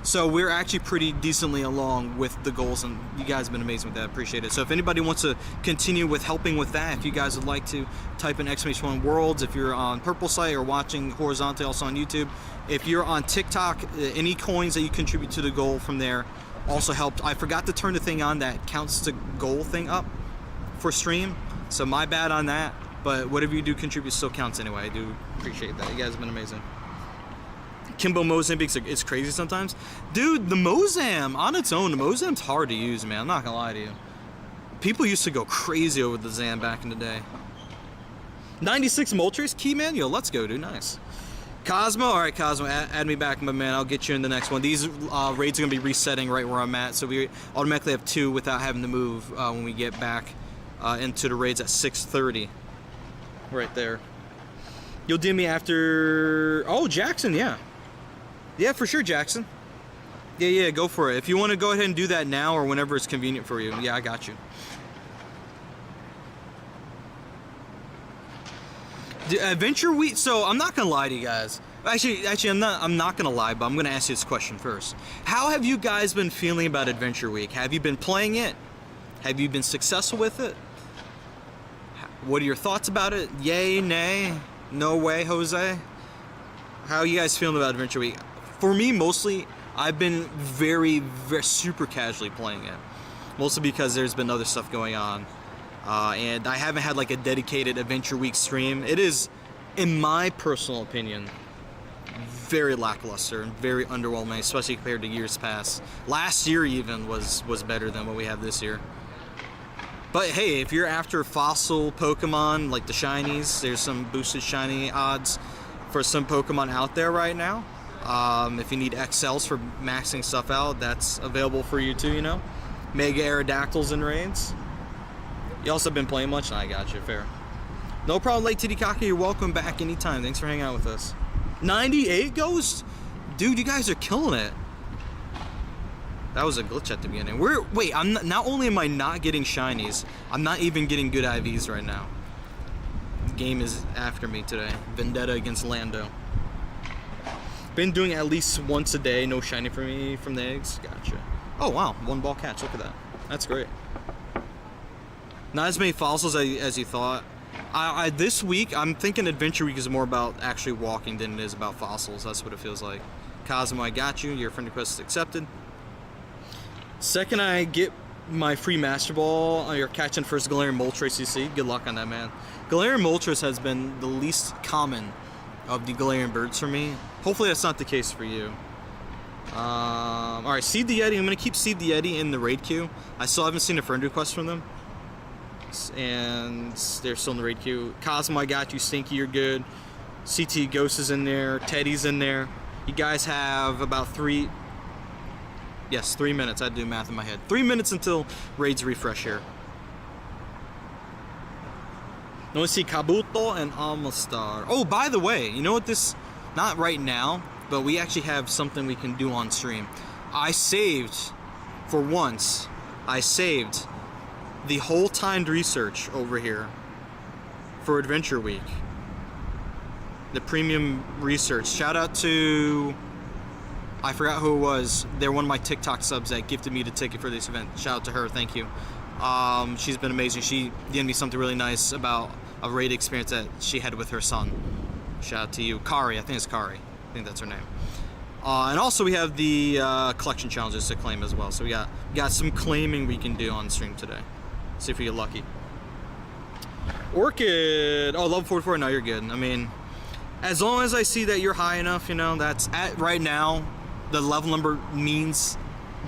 So we're actually pretty decently along with the goals, and you guys have been amazing with that. Appreciate it. So if anybody wants to continue with helping with that, if you guys would like to type in !1 Worlds, if you're on Purple Site or watching horizontally also on YouTube, if you're on TikTok, any coins that you contribute to the goal from there also helped. I forgot to turn the thing on that counts to goal thing up for stream, so my bad on that. But whatever you do contribute still counts anyway. I do appreciate that. You guys have been amazing. Kimbo Mozambique, it's crazy sometimes. Dude, the Mozam, on its own, the Mozam's hard to use, man. I'm not gonna lie to you. People used to go crazy over the Zam back in the day. 96 Moltres, key man? Yo, let's go, dude, nice. Cosmo, alright Cosmo, add me back, my man. I'll get you in the next one. These raids are gonna be resetting right where I'm at, so we automatically have 2 without having to move when we get back into the raids at 6:30. Right there. You'll DM me after... Oh, Jackson, yeah. Yeah, for sure, Jackson. Yeah, go for it. If you want to go ahead and do that now or whenever it's convenient for you. Yeah, I got you. Adventure Week. So I'm not gonna lie to you guys. Actually, I'm not gonna lie, but I'm gonna ask you this question first. How have you guys been feeling about Adventure Week? Have you been playing it? Have you been successful with it? What are your thoughts about it? Yay, nay, no way, Jose? How are you guys feeling about Adventure Week? For me, mostly, I've been very super casually playing it. Mostly because there's been other stuff going on. And I haven't had like a dedicated Adventure Week stream. It is, in my personal opinion, very lackluster and very underwhelming, especially compared to years past. Last year even was better than what we have this year. But hey, if you're after fossil Pokemon, like the shinies, there's some boosted shiny odds for some Pokemon out there right now. If you need XLs for maxing stuff out, that's available for you too, you know? Mega Aerodactyls and raids. You also been playing much? I got you, fair. No problem, Late Titicaca, you're welcome back anytime. Thanks for hanging out with us. 98 Ghost? Dude, you guys are killing it. That was a glitch at the beginning. Wait, not only am I not getting shinies, I'm not even getting good IVs right now. The game is after me today. Vendetta against Lando. Been doing at least once a day, no shiny for me from the eggs. Gotcha. Oh wow, 1 ball catch, look at that. That's great. Not as many fossils as you thought. This week, I'm thinking Adventure Week is more about actually walking than it is about fossils. That's what it feels like. Cosmo, I got you. Your friend request is accepted. Second I get my free Master Ball, you're catching first Galarian Moltres CC. Good luck on that, man. Galarian Moltres has been the least common of the Galarian birds for me. Hopefully that's not the case for you. Alright, Seed the Yeti. I'm going to keep Seed the Yeti in the raid queue. I still haven't seen a friend request from them. And they're still in the raid queue. Cosmo, I got you. Stinky, you're good. CT Ghost is in there. Teddy's in there. You guys have about 3 minutes. I had to do math in my head. 3 minutes until raids refresh here. Now we see Kabuto and Almastar. Oh, by the way, you know what this... Not right now, but we actually have something we can do on stream. I saved, for once, the whole timed research over here for Adventure Week. The premium research. Shout out to... I forgot who it was. They're one of my TikTok subs that gifted me the ticket for this event. Shout out to her, thank you. She's been amazing. She gave me something really nice about a raid experience that she had with her son. Shout out to you. Kari, I think it's Kari. I think that's her name. And also we have the collection challenges to claim as well. So we got some claiming we can do on stream today. See if we get lucky. Orchid! Oh, level 44, no, you're good. I mean, as long as I see that you're high enough, you know, that's at right now, the level number means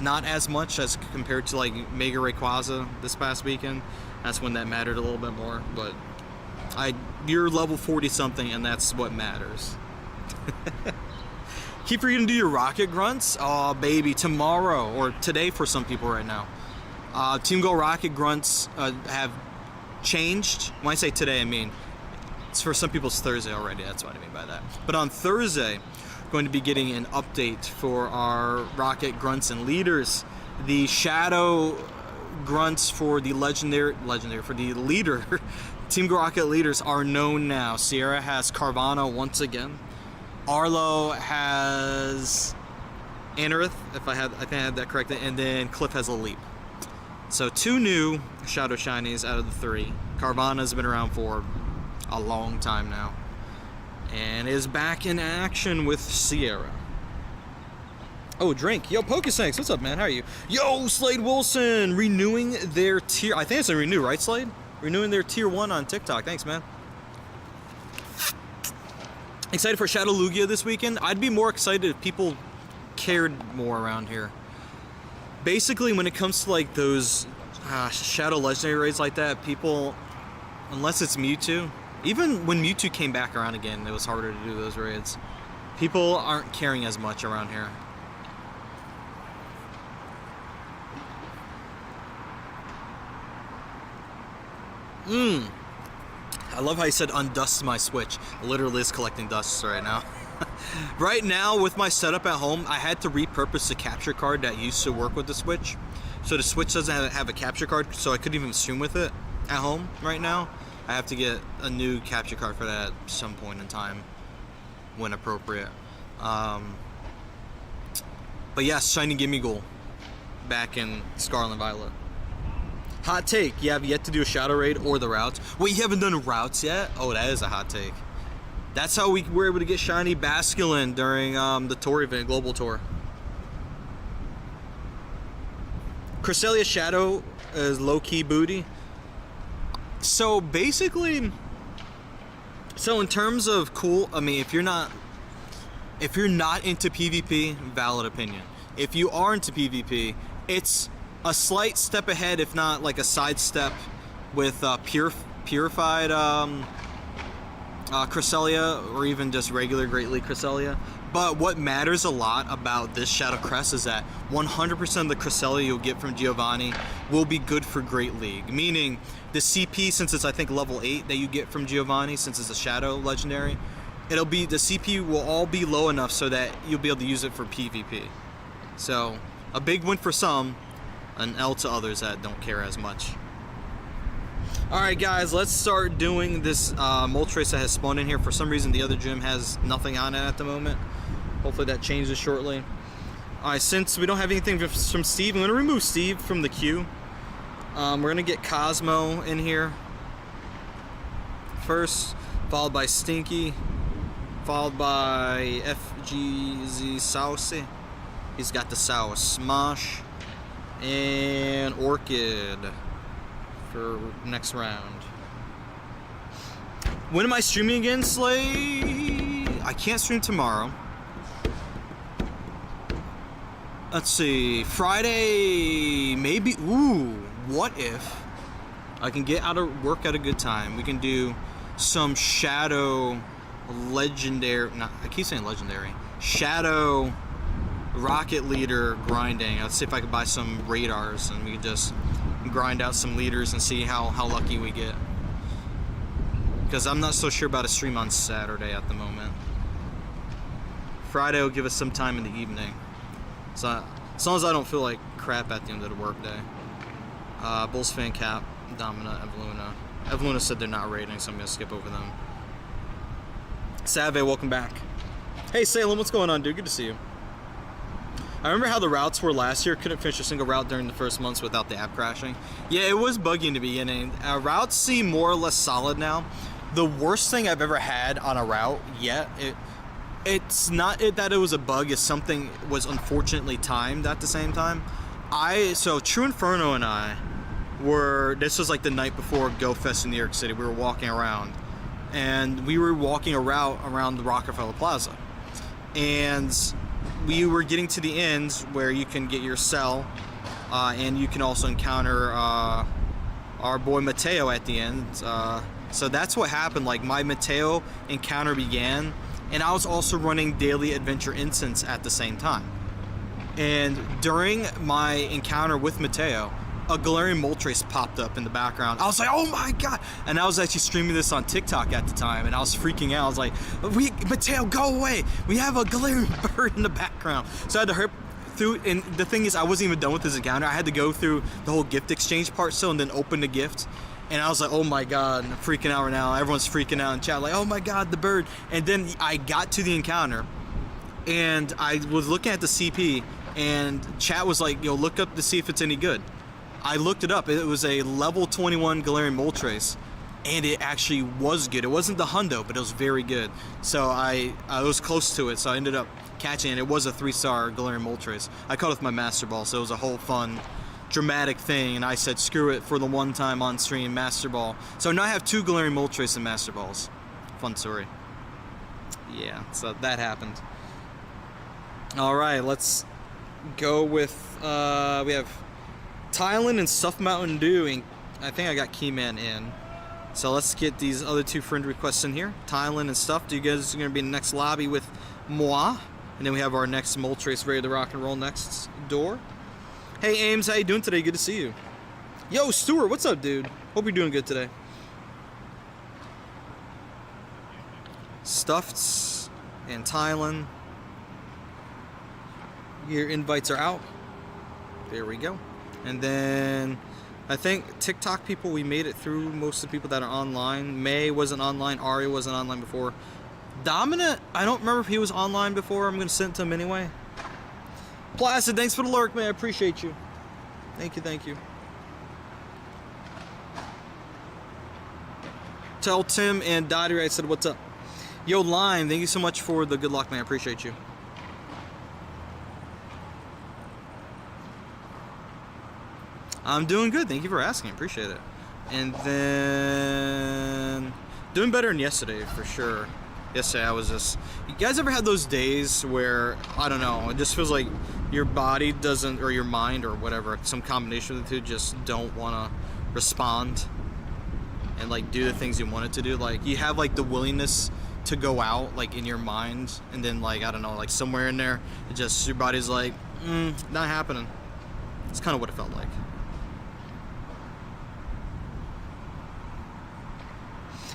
not as much as compared to like Mega Rayquaza this past weekend. That's when that mattered a little bit more, but you're level 40 something and that's what matters. Keep forgetting to do your rocket grunts. Oh baby, tomorrow or today for some people right now. Team Go Rocket grunts have changed. When I say today, I mean it's for some people it's Thursday already. That's what I mean by that. But on Thursday, we're going to be getting an update for our rocket grunts and leaders. The shadow grunts for the legendary for the leader Team Go Rocket leaders are known now. Sierra has Carvana once again. Arlo has Anorith, I think I had that correct, and then Cliff has a Leap. So 2 new Shadow Shinies out of the 3. Carvana's been around for a long time now, and is back in action with Sierra. Oh, drink. Yo, Pokesenks, what's up, man? How are you? Yo, Slade Wilson, renewing their tier. I think it's a renew, right, Slade? Renewing their tier 1 on TikTok. Thanks, man. Excited for Shadow Lugia this weekend? I'd be more excited if people cared more around here. Basically, when it comes to like those Shadow Legendary raids like that, people, unless it's Mewtwo, even when Mewtwo came back around again, it was harder to do those raids. People aren't caring as much around here. I love how you said undust my Switch. It literally is collecting dust right now. Right now, with my setup at home, I had to repurpose the capture card that used to work with the Switch. So the Switch doesn't have a capture card, so I couldn't even stream with it at home right now. I have to get a new capture card for that at some point in time, when appropriate. But yeah, Shiny Gimmighoul back in Scarlet and Violet. Hot take, you have yet to do a Shadow Raid or the routes. Wait, you haven't done routes yet? Oh, that is a hot take. That's how we were able to get Shiny Basculin during the tour event, Global Tour. Cresselia Shadow is low-key booty. So basically, so in terms of cool, I mean, if you're not into PvP, valid opinion. If you are into PvP, it's a slight step ahead, if not like a sidestep, with purified Cresselia, or even just regular Great League Cresselia. But what matters a lot about this Shadow Crest is that 100% of the Cresselia you'll get from Giovanni will be good for Great League. Meaning, the CP, since it's I think level 8 that you get from Giovanni, since it's a Shadow Legendary, the CP will all be low enough so that you'll be able to use it for PvP. So, a big win for some, an L to others that don't care as much. Alright guys, let's start doing this Moltres that has spawned in here. For some reason the other gym has nothing on it at the moment. Hopefully that changes shortly. Alright, since we don't have anything from Steve, I'm going to remove Steve from the queue. We're going to get Cosmo in here first, followed by Stinky, followed by FGZ Sauce. He's got the Sauce Smosh, and Orchid for next round. When am I streaming again, Slay? I can't stream tomorrow. Let's see, Friday, maybe. Ooh, what if I can get out of work at a good time? We can do some Shadow Legendary, I keep saying Legendary, Shadow Rocket Leader grinding. Let's see if I can buy some radars and we can just grind out some leaders and see how lucky we get. Because I'm not so sure about a stream on Saturday at the moment. Friday will give us some time in the evening. So as long as I don't feel like crap at the end of the workday. Bulls Fan Cap, Domina, Eveluna. Eveluna said they're not rating, so I'm gonna skip over them. Save, welcome back. Hey Salem, what's going on, dude? Good to see you. I remember how the routes were last year. Couldn't finish a single route during the first months without the app crashing. Yeah, it was buggy in the beginning. Routes seem more or less solid now. The worst thing I've ever had on a route yet, it's not that it was a bug, it's something was unfortunately timed at the same time. So True Inferno and I this was like the night before Go Fest in New York City. We were walking around, and we were walking a route around the Rockefeller Plaza. And we were getting to the end where you can get your cell, and you can also encounter our boy Mateo at the end. So that's what happened. Like, my Mateo encounter began, and I was also running Daily Adventure Instance at the same time. And during my encounter with Mateo, a Galarian Moltres popped up in the background. I was like, oh my god! And I was actually streaming this on TikTok at the time, and I was freaking out. I was like, Mateo, go away! We have a Galarian bird in the background. So I had to hurry through, and the thing is, I wasn't even done with this encounter. I had to go through the whole gift exchange part still, and then open the gift. And I was like, oh my god, I'm freaking out right now. Everyone's freaking out in chat, like, oh my god, the bird. And then I got to the encounter, and I was looking at the CP, and chat was like, yo, look up to see if it's any good. I looked it up. It was a level 21 Galarian Moltres, and it actually was good. It wasn't the hundo, but it was very good. So I was close to it, so I ended up catching it. It was a 3-star Galarian Moltres. I caught it with my Master Ball, so it was a whole fun, dramatic thing, and I said, screw it, for the one time on stream, Master Ball. So now I have 2 Galarian Moltres and Master Balls. Fun story. Yeah, so that happened. Alright, let's go with, we have Thailand and Stuff Mountain Dew, and I think I got Keyman in. So let's get these other 2 friend requests in here. Thailand and Stuff, you guys are going to be in the next lobby with moi. And then we have our next Moltres ready to rock and roll next door. Hey Ames, how you doing today? Good to see you. Yo, Stuart, what's up, dude? Hope you're doing good today. Stuffed and Thailand. Your invites are out. There we go. And then I think TikTok people, we made it through most of the people that are online. May wasn't online. Ari wasn't online before. Dominant, I don't remember if he was online before. I'm going to send it to him anyway. Placid, thanks for the lurk, man. I appreciate you. Thank you, thank you. Tell Tim and Dottie I said what's up. Yo, Lime, thank you so much for the good luck, man. I appreciate you. I'm doing good. Thank you for asking. Appreciate it. And then doing better than yesterday for sure. Yesterday I was just... You guys ever had those days where, I don't know, it just feels like your body doesn't, or your mind or whatever, some combination of the two, just don't want to respond and like do the things you want it to do? Like you have like the willingness to go out like in your mind, and then like, I don't know, like somewhere in there, it just, your body's like, not happening. It's kind of what it felt like.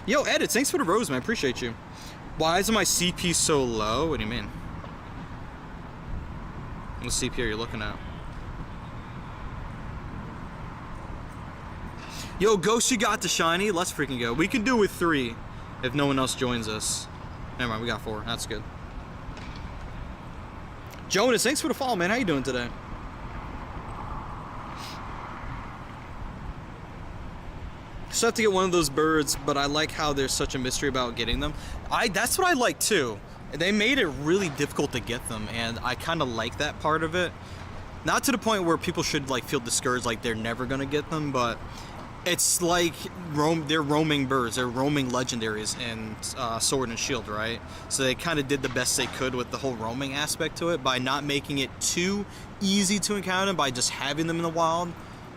Yo, Edits, thanks for the rose, man. I appreciate you. Why is my CP so low? What do you mean? What CP are you looking at? Yo, Ghost, you got the shiny? Let's freaking go. We can do with 3 if no one else joins us. Never mind, we got 4. That's good. Jonas, thanks for the follow, man. How you doing today? Still have to get one of those birds, but I like how there's such a mystery about getting them. That's what I like too. They made it really difficult to get them, and I kind of like that part of it. Not to the point where people should like feel discouraged, like they're never gonna get them, but it's like they're roaming birds, they're roaming legendaries in Sword and Shield, right? So they kind of did the best they could with the whole roaming aspect to it by not making it too easy to encounter them by just having them in the wild.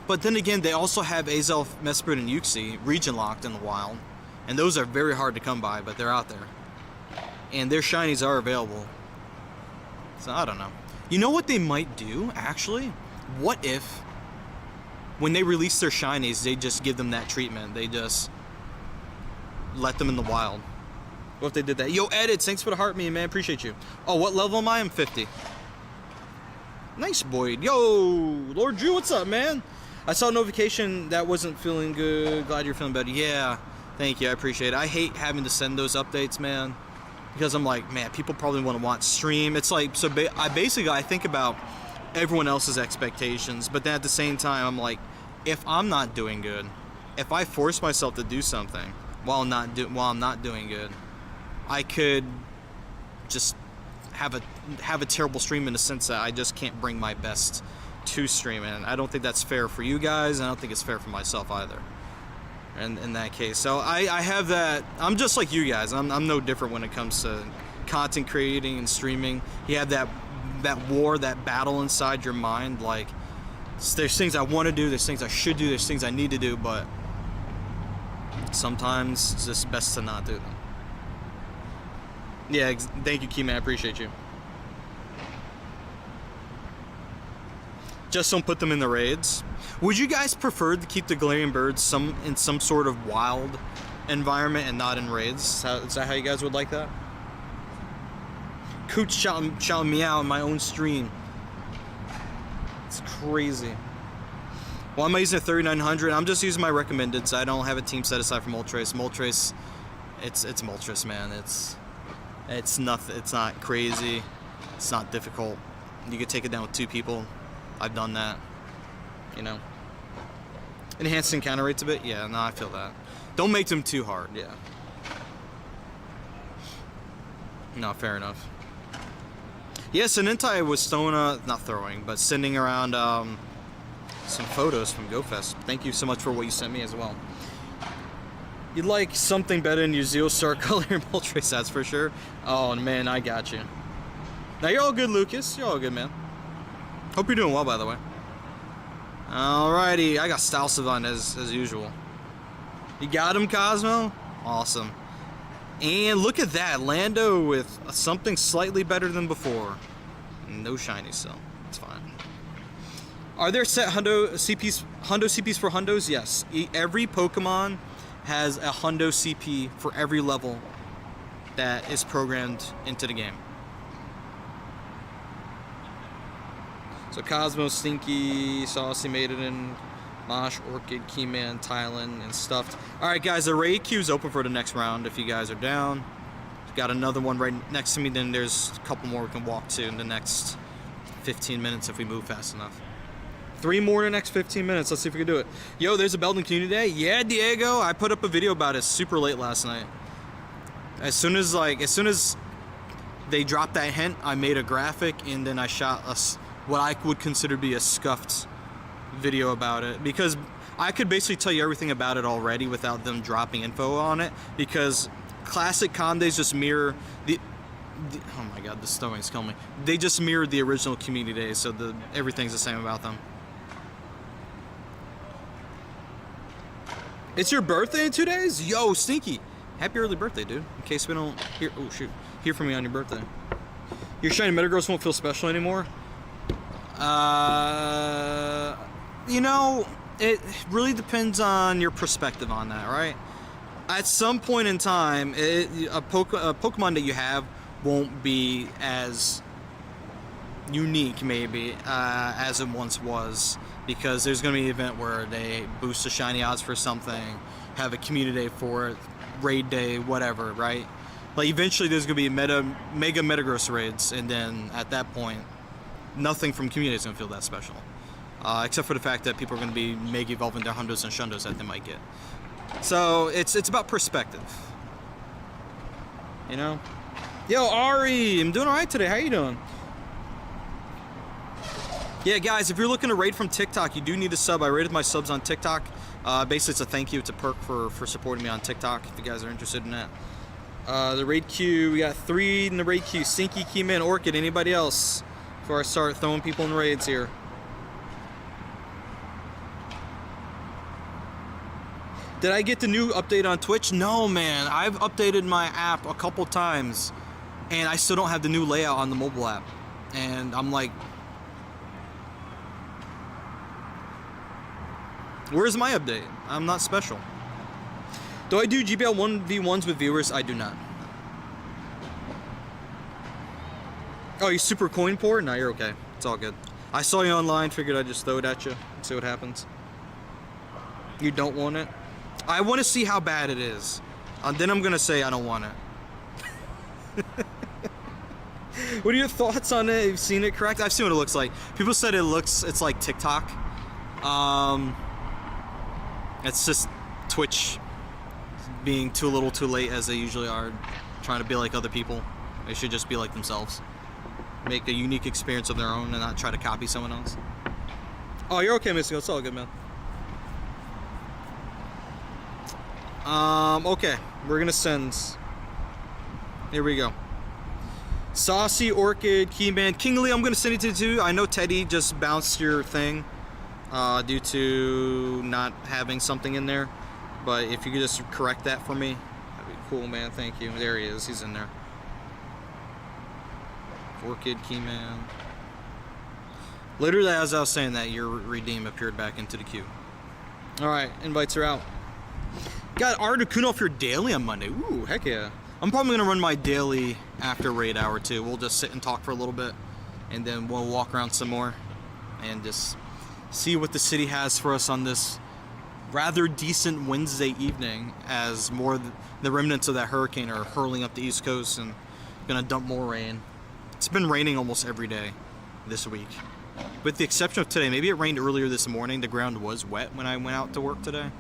But then again, they also have Azelf, Mesprit, and Uxie region locked in the wild. And those are very hard to come by, but they're out there. And their shinies are available. So I don't know. You know what they might do, actually? What if, when they release their shinies, they just give them that treatment? They just let them in the wild. What if they did that? Yo, Edits, thanks for the heart, man. Appreciate you. Oh, what level am I? I'm 50. Nice, Boyd. Yo, Lord Drew, what's up, man? I saw a notification that wasn't feeling good. Glad you're feeling better. Yeah, thank you. I appreciate it. I hate having to send those updates, man, because I'm like, man, people probably want to watch stream. It's like, so I think about everyone else's expectations, but then at the same time, I'm like, if I'm not doing good, if I force myself to do something while I'm not doing good, I could just have a terrible stream in the sense that I just can't bring my best to stream, and I don't think that's fair for you guys, and I don't think it's fair for myself either. And in that case, so I have that. I'm just like you guys. I'm no different when it comes to content creating and streaming. You have that war, that battle inside your mind. Like, there's things I want to do, there's things I should do, there's things I need to do, but sometimes it's just best to not do them. Yeah, thank you, Keyman. I appreciate you. Just don't put them in the raids. Would you guys prefer to keep the Galarian birds in some sort of wild environment and not in raids? Is that how you guys would like that? Cooch shouting me out in my own stream. It's crazy. Well, I'm using a 3900. I'm just using my recommended, so I don't have a team set aside for Moltres. Moltres, it's Moltres, man. It's nothing. It's not crazy. It's not difficult. You could take it down with 2 people. I've done that. You know. Enhanced encounter rates a bit? Yeah, no, I feel that. Don't make them too hard, yeah. No, fair enough. Yeah, Senintai was sending around some photos from GoFest. Thank you so much for what you sent me as well. You'd like something better than your Zero Star color and Moltres, that's for sure. Oh man, I got you. Now you're all good, Lucas. You're all good, man. Hope you're doing well, by the way. Alrighty, I got Style Savant as usual. You got him, Cosmo? Awesome. And look at that, Lando with something slightly better than before. No shiny still. It's fine. Are there set Hundo CPs for Hundos? Yes. Every Pokemon has a Hundo CP for every level that is programmed into the game. So Cosmo, Stinky, Saucy Maiden, Mosh, Orchid, Keyman, Tylan, and Stuffed. Alright guys, the raid queue is open for the next round if you guys are down. Got another one right next to me, then there's a couple more we can walk to in the next 15 minutes if we move fast enough. 3 more in the next 15 minutes, let's see if we can do it. Yo, there's a Belden Community Day. Yeah, Diego, I put up a video about it super late last night. As soon as they dropped that hint, I made a graphic and then I shot what I would consider to be a scuffed video about it, because I could basically tell you everything about it already without them dropping info on it, because classic con days just mirror the oh my god, the stomach's killing me. They just mirrored the original Community Days, so everything's the same about them. It's your birthday in 2 days? Yo, Stinky, happy early birthday, dude. In case we don't hear from you on your birthday. Your shiny Metagross won't feel special anymore. You know, it really depends on your perspective on that, right? At some point in time, a Pokemon that you have won't be as unique, maybe, as it once was, because there's going to be an event where they boost the shiny odds for something, have a community day for it, raid day, whatever, right? Like, eventually there's going to be mega Metagross raids, and then at that point, nothing from community is going to feel that special. Except for the fact that people are going to be mega evolving their Hundos and Shundos that they might get. So it's about perspective. You know? Yo, Ari, I'm doing alright today. How you doing? Yeah, guys, if you're looking to raid from TikTok, you do need a sub. I rated my subs on TikTok. Basically, it's a thank you. It's a perk for supporting me on TikTok, if you guys are interested in that. The raid queue, we got 3 in the raid queue. Stinky, Keyman, Orchid. Anybody else? Before I start throwing people in raids here. Did I get the new update on Twitch? No, man. I've updated my app a couple times, and I still don't have the new layout on the mobile app. And I'm like, where's my update? I'm not special. Do I do GBL 1v1s with viewers? I do not. Oh, you super coin poor? No, you're okay. It's all good. I saw you online, figured I'd just throw it at you and see what happens. You don't want it? I want to see how bad it is. Then I'm going to say I don't want it. What are your thoughts on it? You've seen it, correct? I've seen what it looks like. People said it's like TikTok. It's just Twitch being too little too late, as they usually are, trying to be like other people. They should just be like themselves. Make a unique experience of their own and not try to copy someone else. Oh, you're okay, Mystical. It's all good, man. Okay. We're gonna send... Here we go. Saucy, Orchid, Keyman, Kingly, I'm gonna send it to you too. I know Teddy just bounced your thing due to not having something in there. But if you could just correct that for me, that'd be cool, man. Thank you. There he is. He's in there. Orchid, Keyman. Literally, as I was saying that, your redeem appeared back into the queue. Alright, invites are out. Got Articuno for your daily on Monday. Ooh, heck yeah. I'm probably going to run my daily after raid hour too. We'll just sit and talk for a little bit, and then we'll walk around some more and just see what the city has for us on this rather decent Wednesday evening, as more the remnants of that hurricane are hurling up the East Coast and going to dump more rain. It's been raining almost every day this week. With the exception of today. Maybe it rained earlier this morning. The ground was wet when I went out to work today.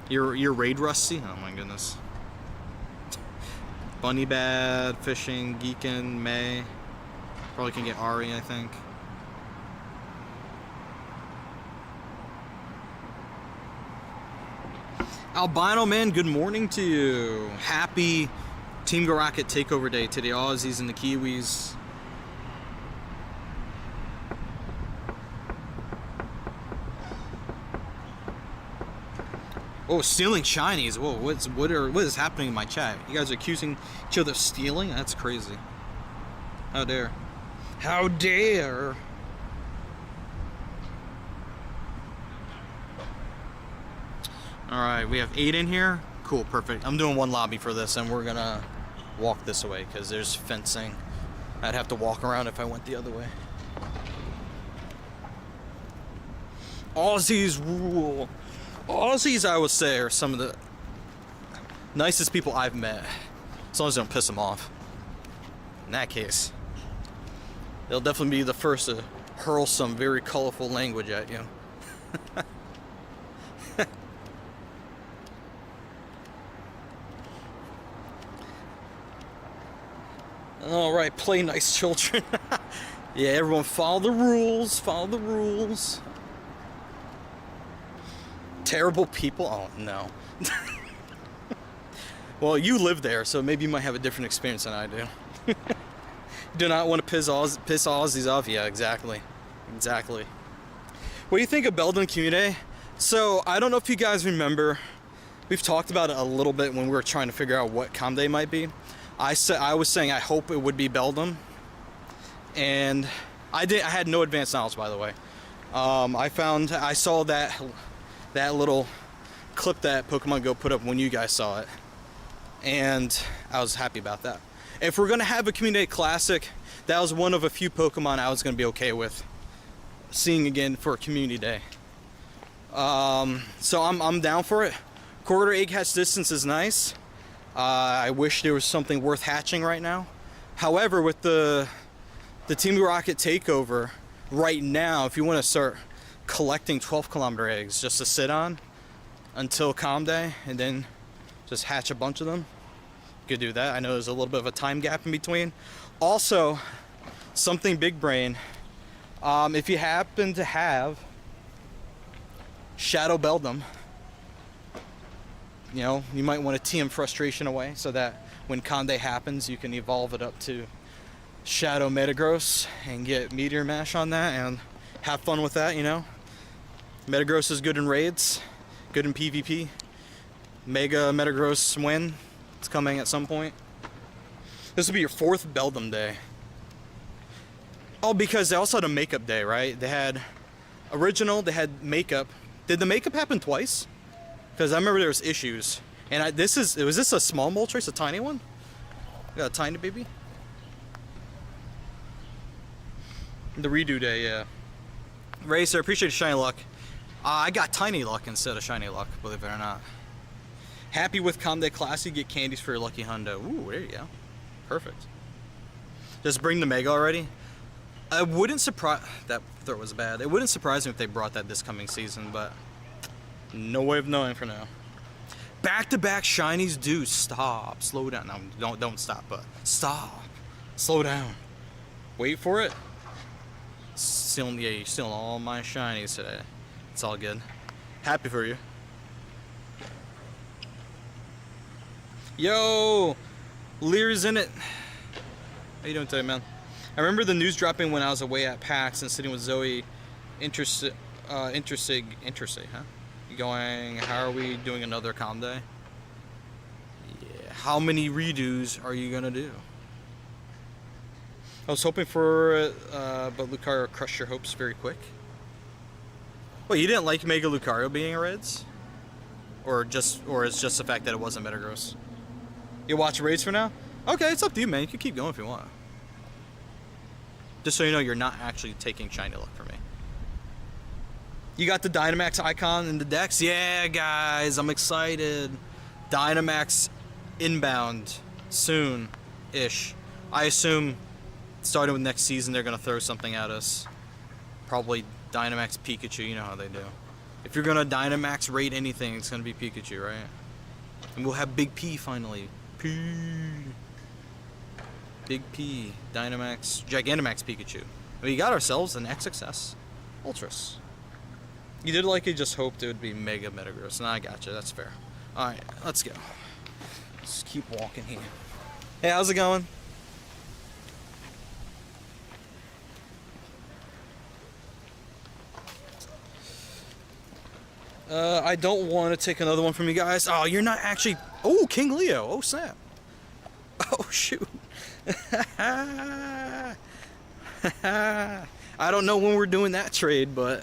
Your raid rusty? Oh my goodness. Bunny Bad, Fishing, Geekin, May. Probably can get Ari, I think. Albino Man, good morning to you. Happy Team Go Rocket Takeover Day to the Aussies and the Kiwis. Oh, stealing shinies. Whoa, what is happening in my chat? You guys are accusing each other of stealing? That's crazy. How dare. How dare. Alright, we have 8 in here. Cool, perfect. I'm doing one lobby for this, and we're gonna walk this way, because there's fencing. I'd have to walk around if I went the other way. Aussies rule. Aussies, I would say, are some of the nicest people I've met. As long as they don't piss them off. In that case, they'll definitely be the first to hurl some very colorful language at you. Alright, play nice, children. Yeah, everyone follow the rules. Follow the rules. Terrible people? Oh, no. Well, you live there, so maybe you might have a different experience than I do. Do not want to piss Aussies off? Yeah, exactly. Exactly. What do you think of Belden Community? So, I don't know if you guys remember, we've talked about it a little bit when we were trying to figure out what Com Day might be. I was saying I hope it would be Beldum, and I had no advanced knowledge, by the way. I saw that little clip that Pokemon Go put up when you guys saw it, and I was happy about that. If we're gonna have a Community Classic, that was one of a few Pokemon I was gonna be okay with seeing again for a Community Day. So I'm down for it. Quarter egg hatch distance is nice. I wish there was something worth hatching right now. However, with the Team Rocket takeover right now, if you want to start collecting 12-kilometer eggs just to sit on until Com Day and then just hatch a bunch of them, you could do that. I know there's a little bit of a time gap in between. Also, something big brain, if you happen to have Shadow Beldum, you know, you might want to TM Frustration away so that when Com Day happens, you can evolve it up to Shadow Metagross and get Meteor Mash on that and have fun with that, you know. Metagross is good in raids, good in PvP. Mega Metagross win. It's coming at some point. This will be your 4th Beldum Day. Oh, because they also had a makeup day, right? They had original, they had makeup. Did the makeup happen twice? Because I remember there was issues. And was this a small Moltres, a tiny one? Got a tiny baby? The redo day, yeah. Racer, appreciate shiny luck. I got tiny luck instead of shiny luck, believe it or not. Happy with Com Day Classic, get candies for your lucky hundo. Ooh, there you go. Perfect. Just bring the Mega already. I wouldn't surprise, that throw was bad. It wouldn't surprise me if they brought that this coming season, but no way of knowing for now. Back-to-back shinies, dude, stop. Slow down. No, don't stop, but stop. Slow down. Wait for it. You're stealing all my shinies today. It's all good. Happy for you. Yo, Lear's in it. How you doing today, man? I remember the news dropping when I was away at PAX and sitting with Zoe. Interesting, huh? Going, how are we doing another Com Day? Yeah. How many redos are you gonna do? I was hoping for it, but Lucario crushed your hopes very quick. Well, you didn't like Mega Lucario being a Reds? Or it's just the fact that it wasn't Metagross? You watch raids for now? Okay, it's up to you, man. You can keep going if you want. Just so you know, you're not actually taking shiny luck from me. You got the Dynamax icon in the decks? Yeah, guys, I'm excited. Dynamax inbound soon-ish. I assume starting with next season they're gonna throw something at us. Probably Dynamax Pikachu, you know how they do. If you're gonna Dynamax rate anything, it's gonna be Pikachu, right? And we'll have Big P finally. P. Big P. Dynamax. Gigantamax Pikachu. We got ourselves an XXS Moltres. You did like it, just hoped it would be Mega Metagross. Nah, I gotcha, that's fair. Alright, let's go. Let's keep walking here. Hey, how's it going? I don't want to take another one from you guys. Oh, you're not actually... Oh, King Leo. Oh, snap. Oh, shoot. I don't know when we're doing that trade, but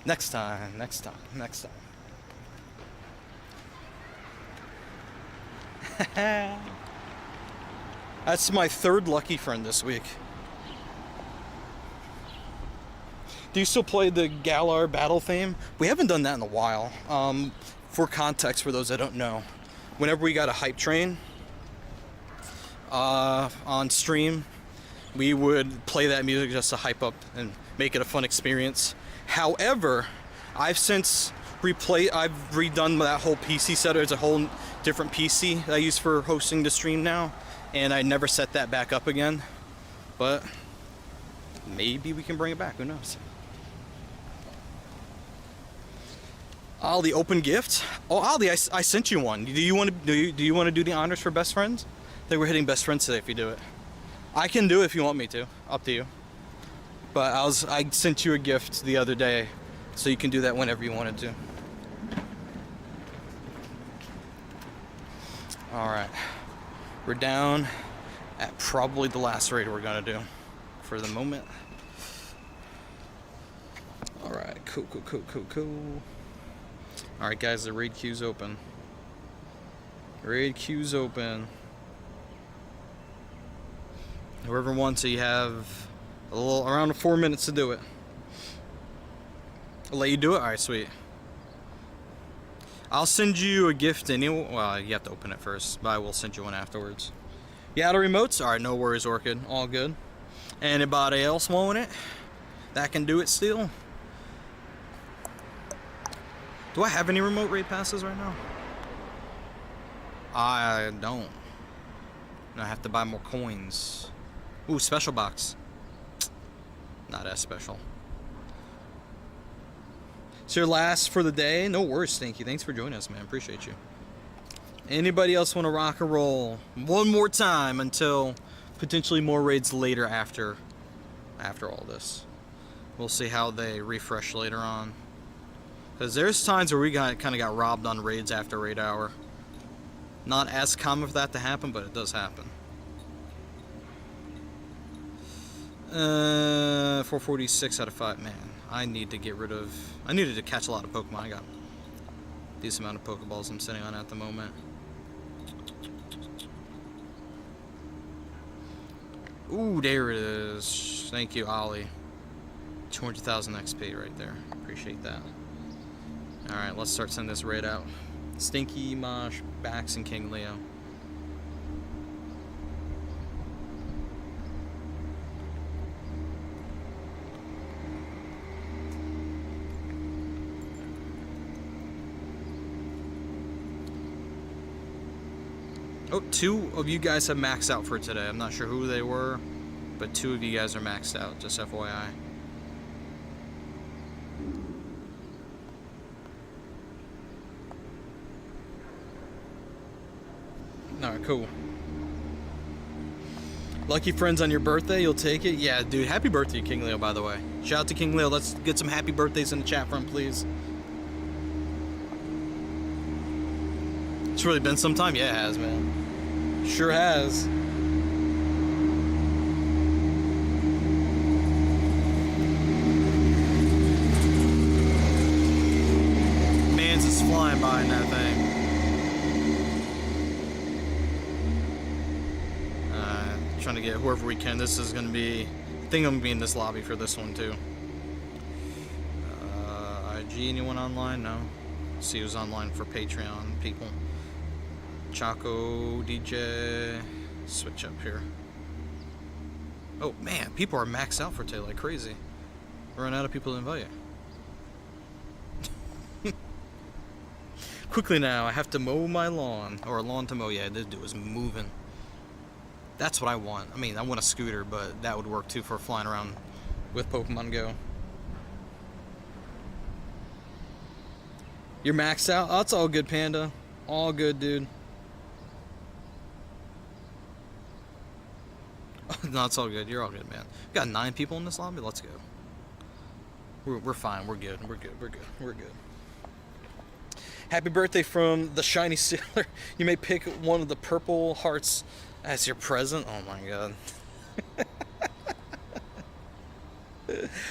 next time, next time, next time. That's my third lucky friend this week. Do you still play the Galar Battle Theme? We haven't done that in a while. For context, for those that don't know, whenever we got a hype train on stream, we would play that music just to hype up and make it a fun experience. However, I've since I've redone that whole PC setup. It's a whole different PC that I use for hosting the stream now, and I never set that back up again. But maybe we can bring it back. Who knows? Ollie, open gift. Oh, Ollie, I sent you one. Do you want to do the honors for best friends? I think we're hitting best friends today. If you do it, I can do it if you want me to. Up to you. But I sent you a gift the other day, so you can do that whenever you wanted to. All right, we're down at probably the last raid we're gonna do for the moment. All right, cool. All right, guys, the raid queue's open. Raid queue's open. Whoever wants it, you have around 4 minutes to do it. I'll let you do it? Alright, sweet. I'll send you a gift anyway. Well, you have to open it first, but I will send you one afterwards. You out of remotes? Alright, no worries, Orchid. All good. Anybody else want it? That can do it still? Do I have any remote raid passes right now? I don't. I have to buy more coins. Ooh, special box. Not as special. It's your last for the day? No worries, Stinky. Thanks for joining us, man. Appreciate you. Anybody else want to rock and roll one more time until potentially more raids later after all this? We'll see how they refresh later on. Because there's times where we kind of got robbed on raids after raid hour. Not as common for that to happen, but it does happen. 446 out of 5. Man, I need to get rid of... I needed to catch a lot of Pokemon. I got a decent amount of Pokeballs I'm sitting on at the moment. Ooh, there it is. Thank you, Ollie. 200,000 XP right there. Appreciate that. Alright, let's start sending this raid out. Stinky, Mosh, Bax, and King Leo. Oh, 2 of you guys have maxed out for today. I'm not sure who they were, but 2 of you guys are maxed out, just FYI. Alright, cool. Lucky friends on your birthday, you'll take it? Yeah, dude, happy birthday, King Leo, by the way. Shout out to King Leo. Let's get some happy birthdays in the chat front, please. It's really been some time. Yeah, it has, man. Sure has. Man's is flying by in that thing. Trying to get whoever we can. This is going to be... I think I'm going to be in this lobby for this one, too. IG, anyone online? No. See who's online for Patreon people. Choco DJ. Switch up here. Oh man, people are maxed out for today like crazy. We're running out of people to invite. Quickly now, I have to mow my lawn. Or a lawn to mow. Yeah, this dude is moving. That's what I want. I mean, I want a scooter, but that would work too for flying around with Pokemon Go. You're maxed out? Oh, it's all good, Panda. All good, dude. No, it's all good. You're all good, man. We got 9 people in this lobby. Let's go. We're fine. We're good. We're good. We're good. We're good. Happy birthday from the Shiny Sailor. You may pick one of the purple hearts as your present. Oh my god.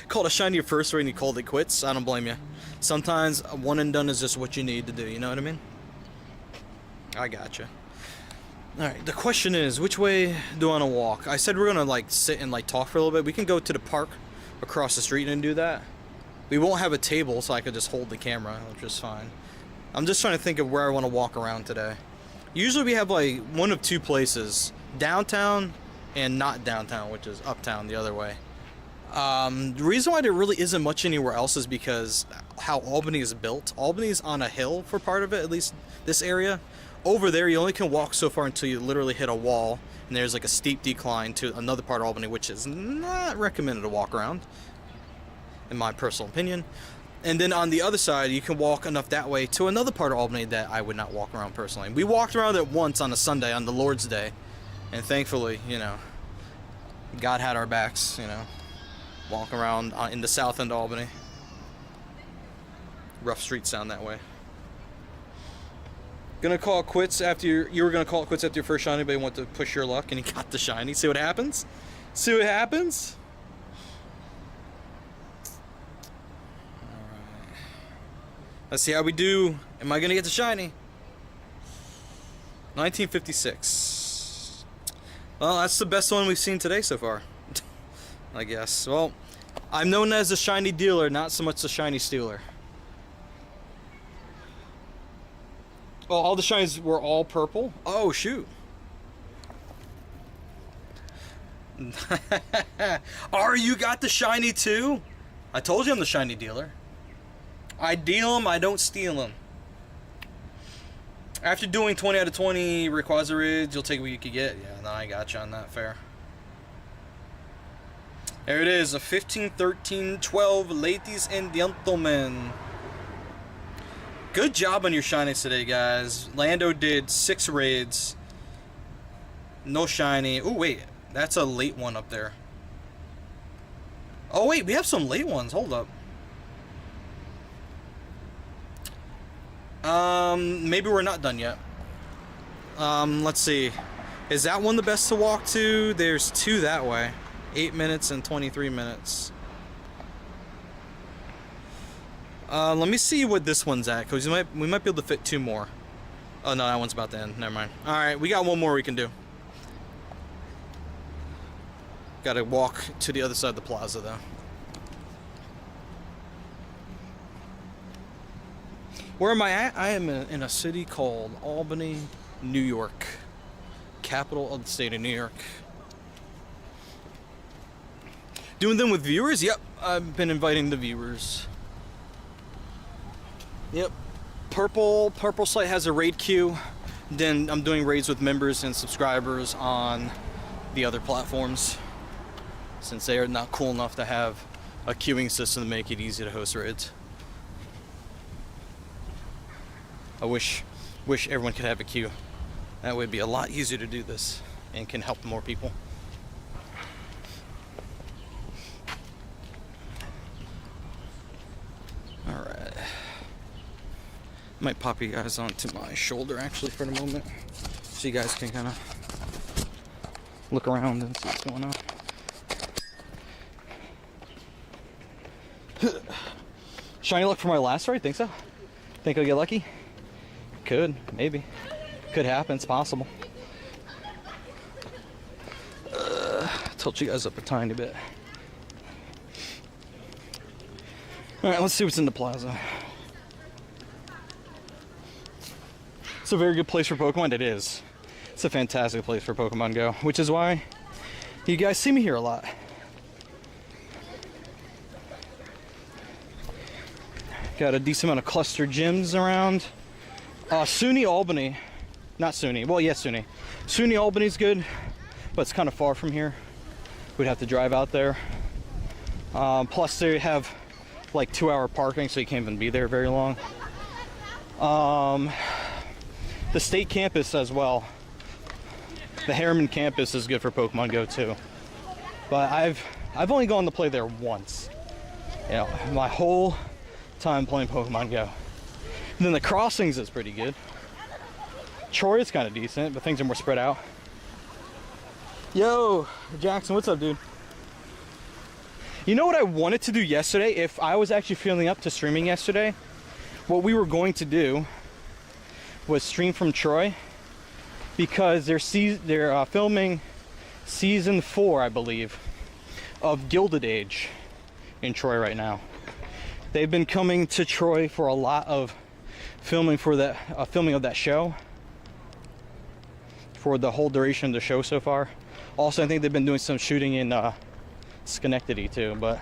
Called a shiny your first raid and you called it quits. I don't blame you. Sometimes one and done is just what you need to do. You know what I mean? I gotcha. Alright, the question is, which way do I want to walk? I said we're going to like sit and like talk for a little bit. We can go to the park across the street and do that. We won't have a table, so I could just hold the camera, which is fine. I'm just trying to think of where I want to walk around today. Usually we have like one of 2 places. Downtown and not downtown, which is uptown the other way. The reason why there really isn't much anywhere else is because how Albany is built. Albany's on a hill for part of it, at least this area. Over there, you only can walk so far until you literally hit a wall, and there's like a steep decline to another part of Albany, which is not recommended to walk around, in my personal opinion. And then on the other side, you can walk enough that way to another part of Albany that I would not walk around personally. We walked around it once on a Sunday, on the Lord's Day, and thankfully, you know, God had our backs, you know, walking around in the south end of Albany. Rough streets down that way. Gonna call it quits after you were gonna call it quits after your first shiny, but you want to push your luck and you got the shiny. See what happens? See what happens? Alright. Let's see how we do. Am I gonna get the shiny? 1956. Well, that's the best one we've seen today so far. I guess. Well, I'm known as the shiny dealer, not so much the shiny stealer. Oh, all the shinies were all purple? Oh, shoot. You got the shiny too? I told you I'm the shiny dealer. I deal them, I don't steal them. After doing 20 out of 20 Rayquaza raids, you'll take what you could get. Yeah, no, I got you on that. Fair. There it is, a 15, 13, 12, ladies and gentlemen. Good job on your shinies today, guys. Lando did 6 raids. No shiny. Oh, wait. That's a late one up there. Oh, wait. We have some late ones. Hold up. Maybe we're not done yet. Let's see. Is that one the best to walk to? There's 2 that way. 8 minutes and 23 minutes. Let me see what this one's at, because we might be able to fit 2 more. Oh no, that one's about to end. Never mind. Alright, we got 1 more we can do. Gotta walk to the other side of the plaza, though. Where am I at? I am in a city called Albany, New York. Capital of the state of New York. Doing them with viewers? Yep, I've been inviting the viewers. Yep, purple site has a raid queue. Then I'm doing raids with members and subscribers on the other platforms, since they are not cool enough to have a queuing system to make it easy to host raids. I wish everyone could have a queue. That would be a lot easier to do this and can help more people. Alright. Might pop you guys onto my shoulder actually for the moment, so you guys can kind of look around and see what's going on. Shiny luck for my last raid? Think so? Think I'll get lucky? Could, maybe. Could happen, it's possible. Tilt you guys up a tiny bit. Alright, let's see what's in the plaza. a very good place for Pokemon. It is. It's a fantastic place for Pokemon Go, which is why you guys see me here a lot. Got a decent amount of cluster gyms around. SUNY Albany, not SUNY, well, yes, SUNY. SUNY Albany's good, but it's kind of far from here. We'd have to drive out there. Plus they have like 2-hour parking, so you can't even be there very long. The state campus as well. The Harriman campus is good for Pokemon Go too. But I've only gone to play there once. You know, my whole time playing Pokemon Go. And then the Crossings is pretty good. Troy is kind of decent, but things are more spread out. Yo, Jackson, what's up, dude? You know what I wanted to do yesterday? If I was actually feeling up to streaming yesterday, what we were going to do was stream from Troy, because they're filming season 4, I believe, of Gilded Age in Troy right now. They've been coming to Troy for a lot of filming for that filming of that show for the whole duration of the show so far. Also, I think they've been doing some shooting in Schenectady too, but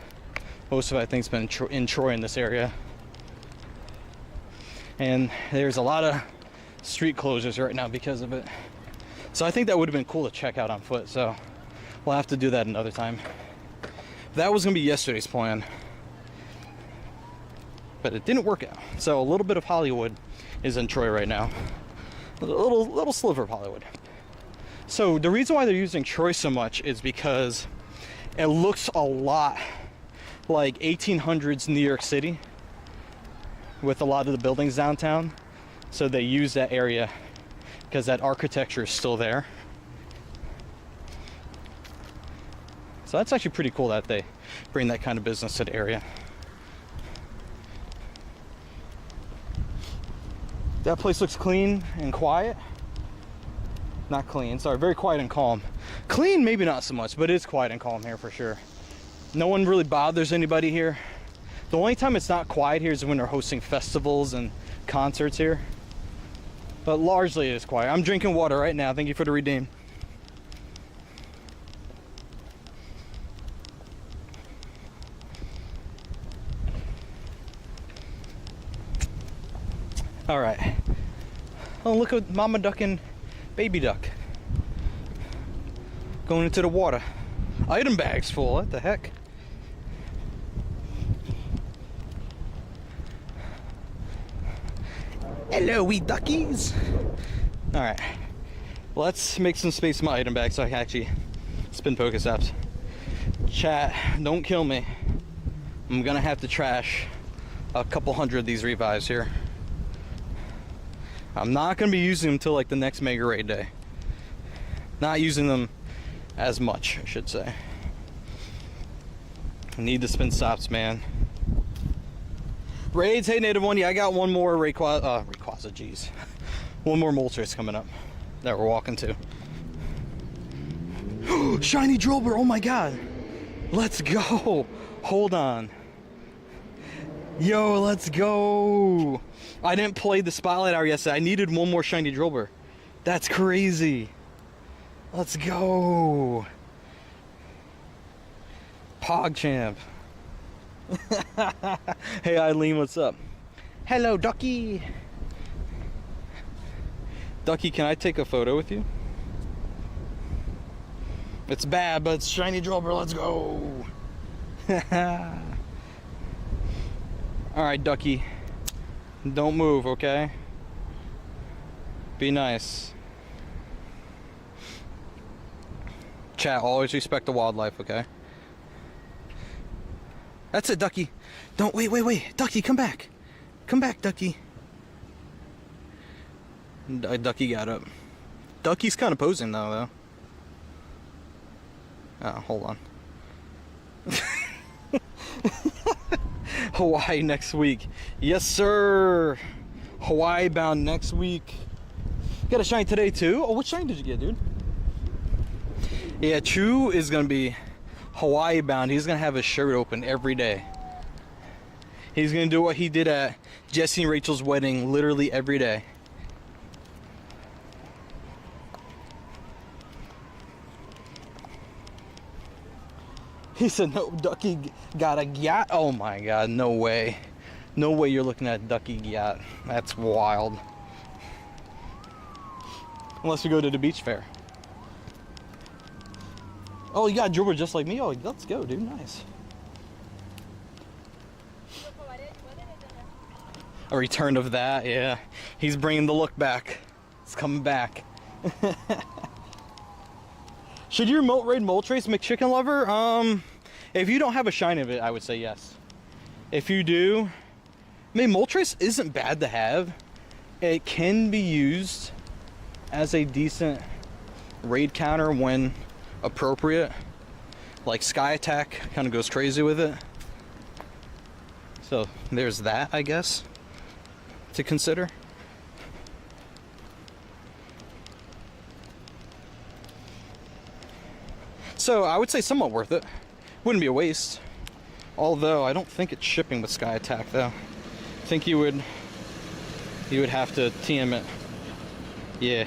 most of it I think has been in Troy in this area. And there's a lot of street closures right now because of it. So I think that would have been cool to check out on foot, so we'll have to do that another time. That was gonna be yesterday's plan, but it didn't work out. So a little bit of Hollywood is in Troy right now. A little sliver of Hollywood. So the reason why they're using Troy so much is because it looks a lot like 1800s New York City with a lot of the buildings downtown. So they use that area because that architecture is still there. So that's actually pretty cool that they bring that kind of business to the area. That place looks clean and quiet. Not clean, sorry, very quiet and calm. Clean, maybe not so much, but it's quiet and calm here for sure. No one really bothers anybody here. The only time it's not quiet here is when they're hosting festivals and concerts here. But largely it is quiet. I'm drinking water right now. Thank you for the redeem. All right. Oh, look at Mama Duck and Baby Duck going into the water. Item bags full. What the heck? Hello, wee duckies. All right. Let's make some space in my item bag so I can actually spin Pokestops. Chat, don't kill me. I'm gonna have to trash a couple hundred of these revives here. I'm not gonna be using them until like the next Mega Raid day. Not using them as much, I should say. I need to spin stops, man. Raids, hey Native One, yeah, I got one more Rayquaza, jeez. One more Moltres coming up that we're walking to. Shiny Drillbur, oh my god. Let's go. Hold on. Yo, let's go. I didn't play the Spotlight Hour yesterday. I needed one more Shiny Drillbur. That's crazy. Let's go. PogChamp. Hey Eileen, what's up? Hello, Ducky. Ducky, can I take a photo with you? It's bad, but it's Shiny Drillbur. Let's go. Alright, Ducky. Don't move, okay? Be nice. Chat, always respect the wildlife, okay? That's it, Ducky. Don't, wait. Ducky, come back. Come back, Ducky. Ducky got up. Ducky's kind of posing though. Oh, hold on. Hawaii next week. Yes, sir. Hawaii bound next week. Got a shine today too? Oh, what shine did you get, dude? Yeah, Chew is gonna be Hawaii bound. He's gonna have his shirt open every day. He's gonna do what he did at Jesse and Rachel's wedding literally every day. He said, no, Ducky got a yacht. Oh my God, no way. No way you're looking at a Ducky yacht. That's wild. Unless we go to the beach fair. Oh, you got a dribble just like me? Oh, let's go, dude. Nice. A return of that, yeah. He's bringing the look back. It's coming back. Should your raid Moltres McChicken lover? If you don't have a shine of it, I would say yes. If you do, I mean, Moltres isn't bad to have. It can be used as a decent raid counter when appropriate. Like Sky Attack kind of goes crazy with it. So there's that, I guess, to consider. So I would say somewhat worth it. Wouldn't be a waste. Although I don't think it's shipping with Sky Attack though. I think you would have to TM it. Yeah.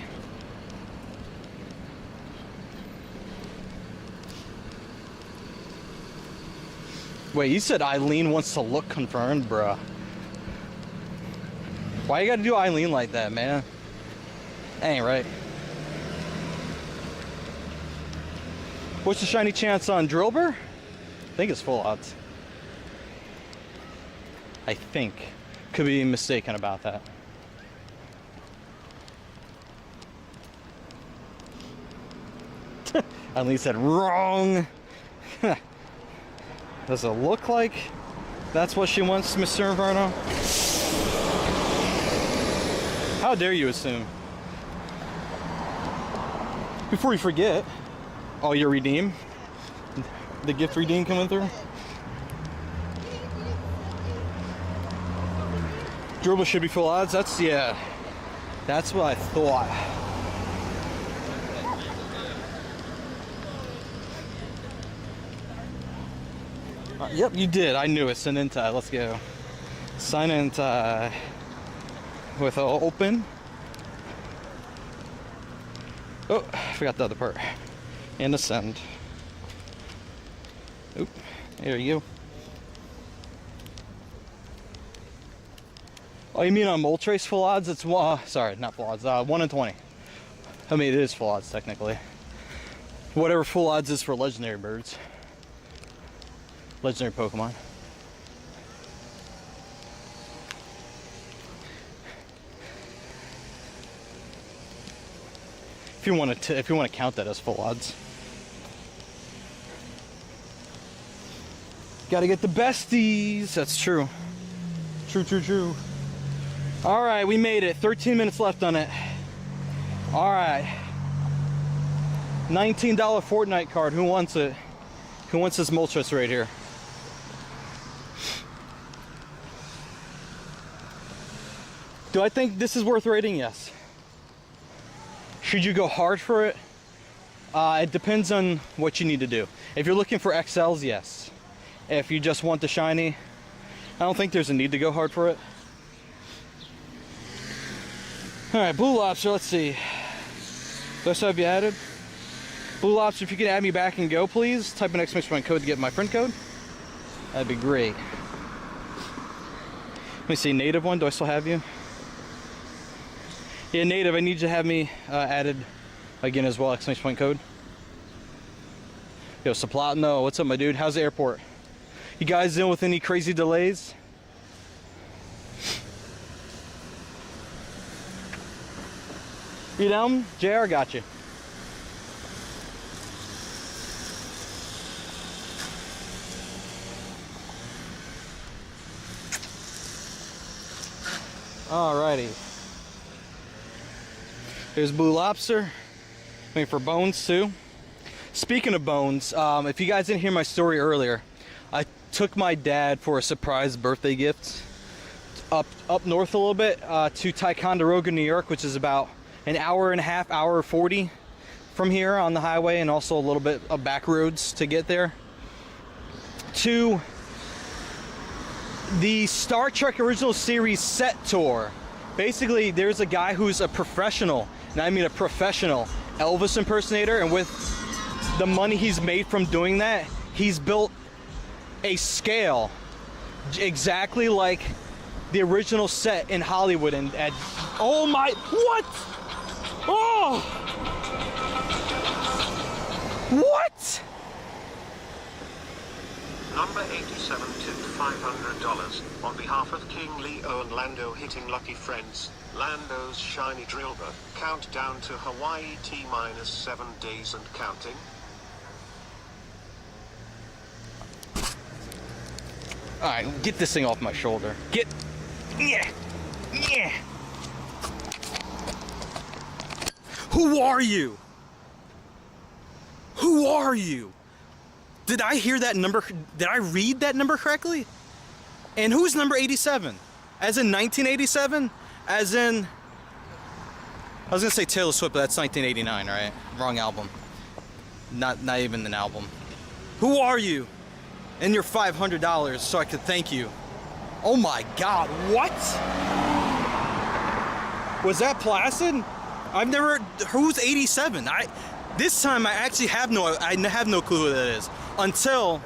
Wait, you said Eileen wants to look confirmed, bruh. Why you gotta do Eileen like that, man? That ain't right. What's the shiny chance on Drillbur? I think it's full odds. I think. Could be mistaken about that. Eileen said wrong. Does it look like that's what she wants, Mr. Inferno? How dare you assume? Before you forget, all your redeem, the gift redeem coming through. Dribble should be full odds. That's, yeah, that's what I thought. Yep, you did. I knew it. Sinentai. Let's go. Sinentai with an open. Oh, I forgot the other part. And a send. Oop. There you go. Oh, you mean on Moltres full odds? It's sorry, not full odds. 1 in 20. I mean, it is full odds technically. Whatever full odds is for legendary birds. Legendary Pokemon. If you want to count that as full odds. Got to get the besties. That's true. True. All right, we made it. 13 minutes left on it. All right. $19 Fortnite card. Who wants it? Who wants this Moltres right here? Do I think this is worth rating? Yes. Should you go hard for it? It depends on what you need to do. If you're looking for XLs, yes. If you just want the shiny, I don't think there's a need to go hard for it. All right, Blue Lobster, let's see. Do I still have you added? Blue Lobster, if you could add me back and go, please. Type in exclamation point code to get my friend code. That'd be great. Let me see, Native one, do I still have you? Yeah, Native, I need you to have me added again as well, exclamation point code. Yo, Supply, no, what's up, my dude? How's the airport? You guys dealing with any crazy delays? You down? JR got you. Alrighty. There's Blue Lobster. Waiting for Bones too. Speaking of Bones, if you guys didn't hear my story earlier, I took my dad for a surprise birthday gift up north a little bit to Ticonderoga, New York, which is about an hour and a half, hour 40 from here on the highway, and also a little bit of back roads to get there. To the Star Trek Original Series set tour. Basically, there's a guy who's a professional, and I mean a professional Elvis impersonator, and with the money he's made from doing that, he's built a scale exactly like the original set in Hollywood. And oh my, what? Oh! What? Number 87 tipped $500 on behalf of King Leo and Lando hitting lucky friends. Lando's shiny drill bit. Countdown to Hawaii T-minus 7 days and counting. Alright, get this thing off my shoulder. Get. Yeah. Yeah. Who are you? Who are you? Did I hear that number? Did I read that number correctly? And who's number 87? As in 1987? As in, I was gonna say Taylor Swift, but that's 1989, right? Wrong album. Not even an album. Who are you? And your $500 so I could thank you. Oh my God, what? Was that Placid? I've never, who's 87? This time I actually have no clue who that is. Until,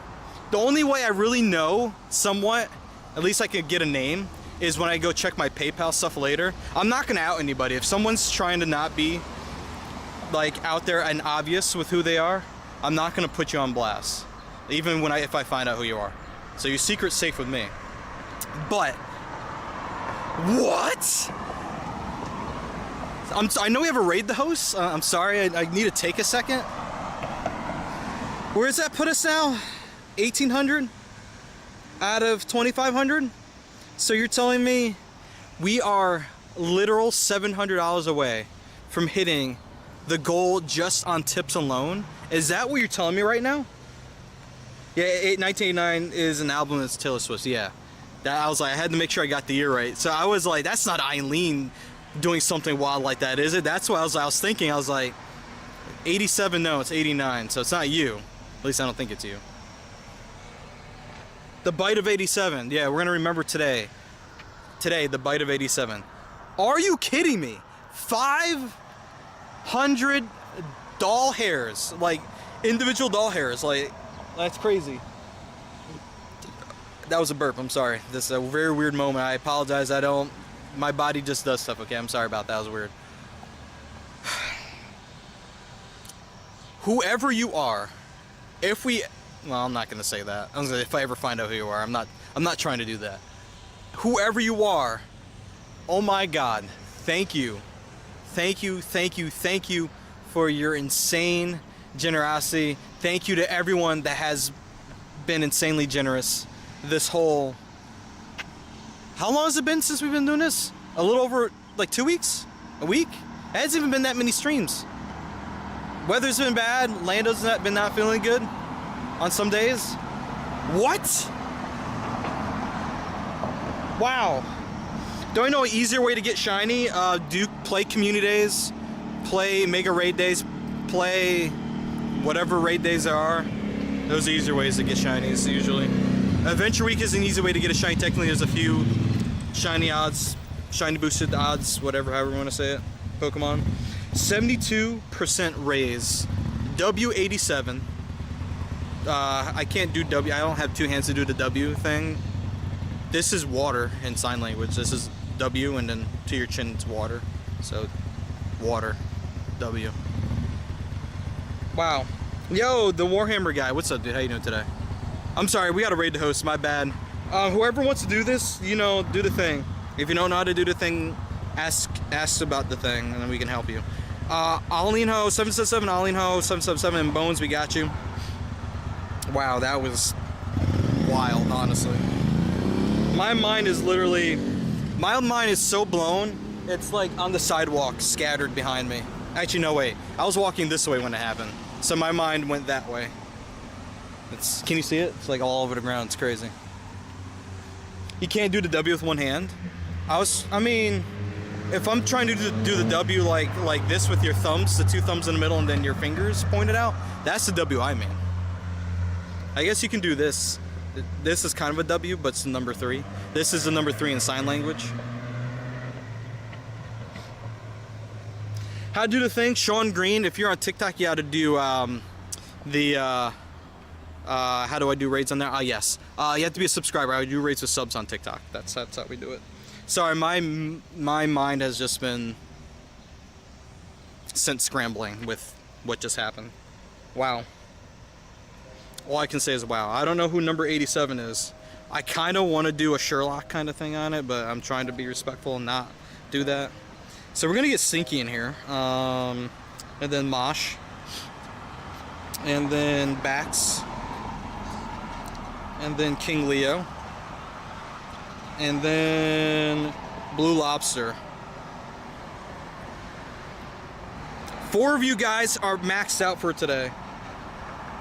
the only way I really know somewhat, at least I could get a name, is when I go check my PayPal stuff later. I'm not gonna out anybody. If someone's trying to not be like out there and obvious with who they are, I'm not gonna put you on blast. Even if I find out who you are. So your secret's safe with me. But, what? I know we have a raid to host. I'm sorry, I need to take a second. Where does that put us now? 1,800 out of 2,500? So you're telling me we are literal $700 away from hitting the goal just on tips alone? Is that what you're telling me right now? Yeah, 1989 is an album that's Taylor Swift, yeah. I was like, I had to make sure I got the year right. So I was like, that's not Eileen doing something wild like that, is it? That's what I was thinking. I was like, 87, no, it's 89, so it's not you. At least I don't think it's you. The bite of 87, yeah, we're gonna remember today. Today, the bite of 87. Are you kidding me? 500 doll hairs, like individual doll hairs, like, that's crazy. That was a burp, I'm sorry. This is a very weird moment. I apologize, my body just does stuff, okay? I'm sorry about that, that was weird. Whoever you are, well, I'm not gonna say that. I'm gonna say if I ever find out who you are, I'm not trying to do that. Whoever you are, oh my God, thank you. Thank you, thank you, thank you for your insane generosity. Thank you to everyone that has been insanely generous this whole, how long has it been since we've been doing this? A little over like 2 weeks? A week? It hasn't even been that many streams. Weather's been bad, Lando's been not feeling good on some days. What? Wow. Do I know an easier way to get shiny? Play community days, play mega raid days, play whatever raid days there are. Those are easier ways to get shinies usually. Adventure week is an easy way to get a shiny. Technically there's a few shiny odds, shiny boosted odds, whatever, however you want to say it. Pokemon. 72% raise. W87. I can't do W. I don't have two hands to do the W thing. This is water in sign language. This is W, and then to your chin it's water. So, water. W. Wow. Yo, the Warhammer guy. What's up, dude? How you doing today? I'm sorry, we got a raid to host. My bad. Whoever wants to do this, do the thing. If you don't know how to do the thing, ask about the thing, and then we can help you. Alinho 777, Alinho 777, and Bones, we got you. Wow, that was wild, honestly. My mind is so blown, it's like on the sidewalk, scattered behind me. Actually, no, wait. I was walking this way when it happened, so my mind went that way. Can you see it? It's like all over the ground, it's crazy. You can't do the W with one hand. If I'm trying to do the W like this with your thumbs, the two thumbs in the middle and then your fingers pointed out, that's the W I mean. I guess you can do this. This is kind of a W, but it's number 3. This is the number 3 in sign language. How to do the thing, Sean Green, if you're on TikTok, you ought to do How do I do raids on there? Yes. You have to be a subscriber. I do raids with subs on TikTok. That's how we do it. Sorry, my mind has just been sent scrambling with what just happened. Wow. All I can say is wow. I don't know who number 87 is. I kind of want to do a Sherlock kind of thing on it, but I'm trying to be respectful and not do that. So we're gonna get Stinky in here, and then Mosh, and then Bats, and then King Leo, and then Blue Lobster. 4 of you guys are maxed out for today.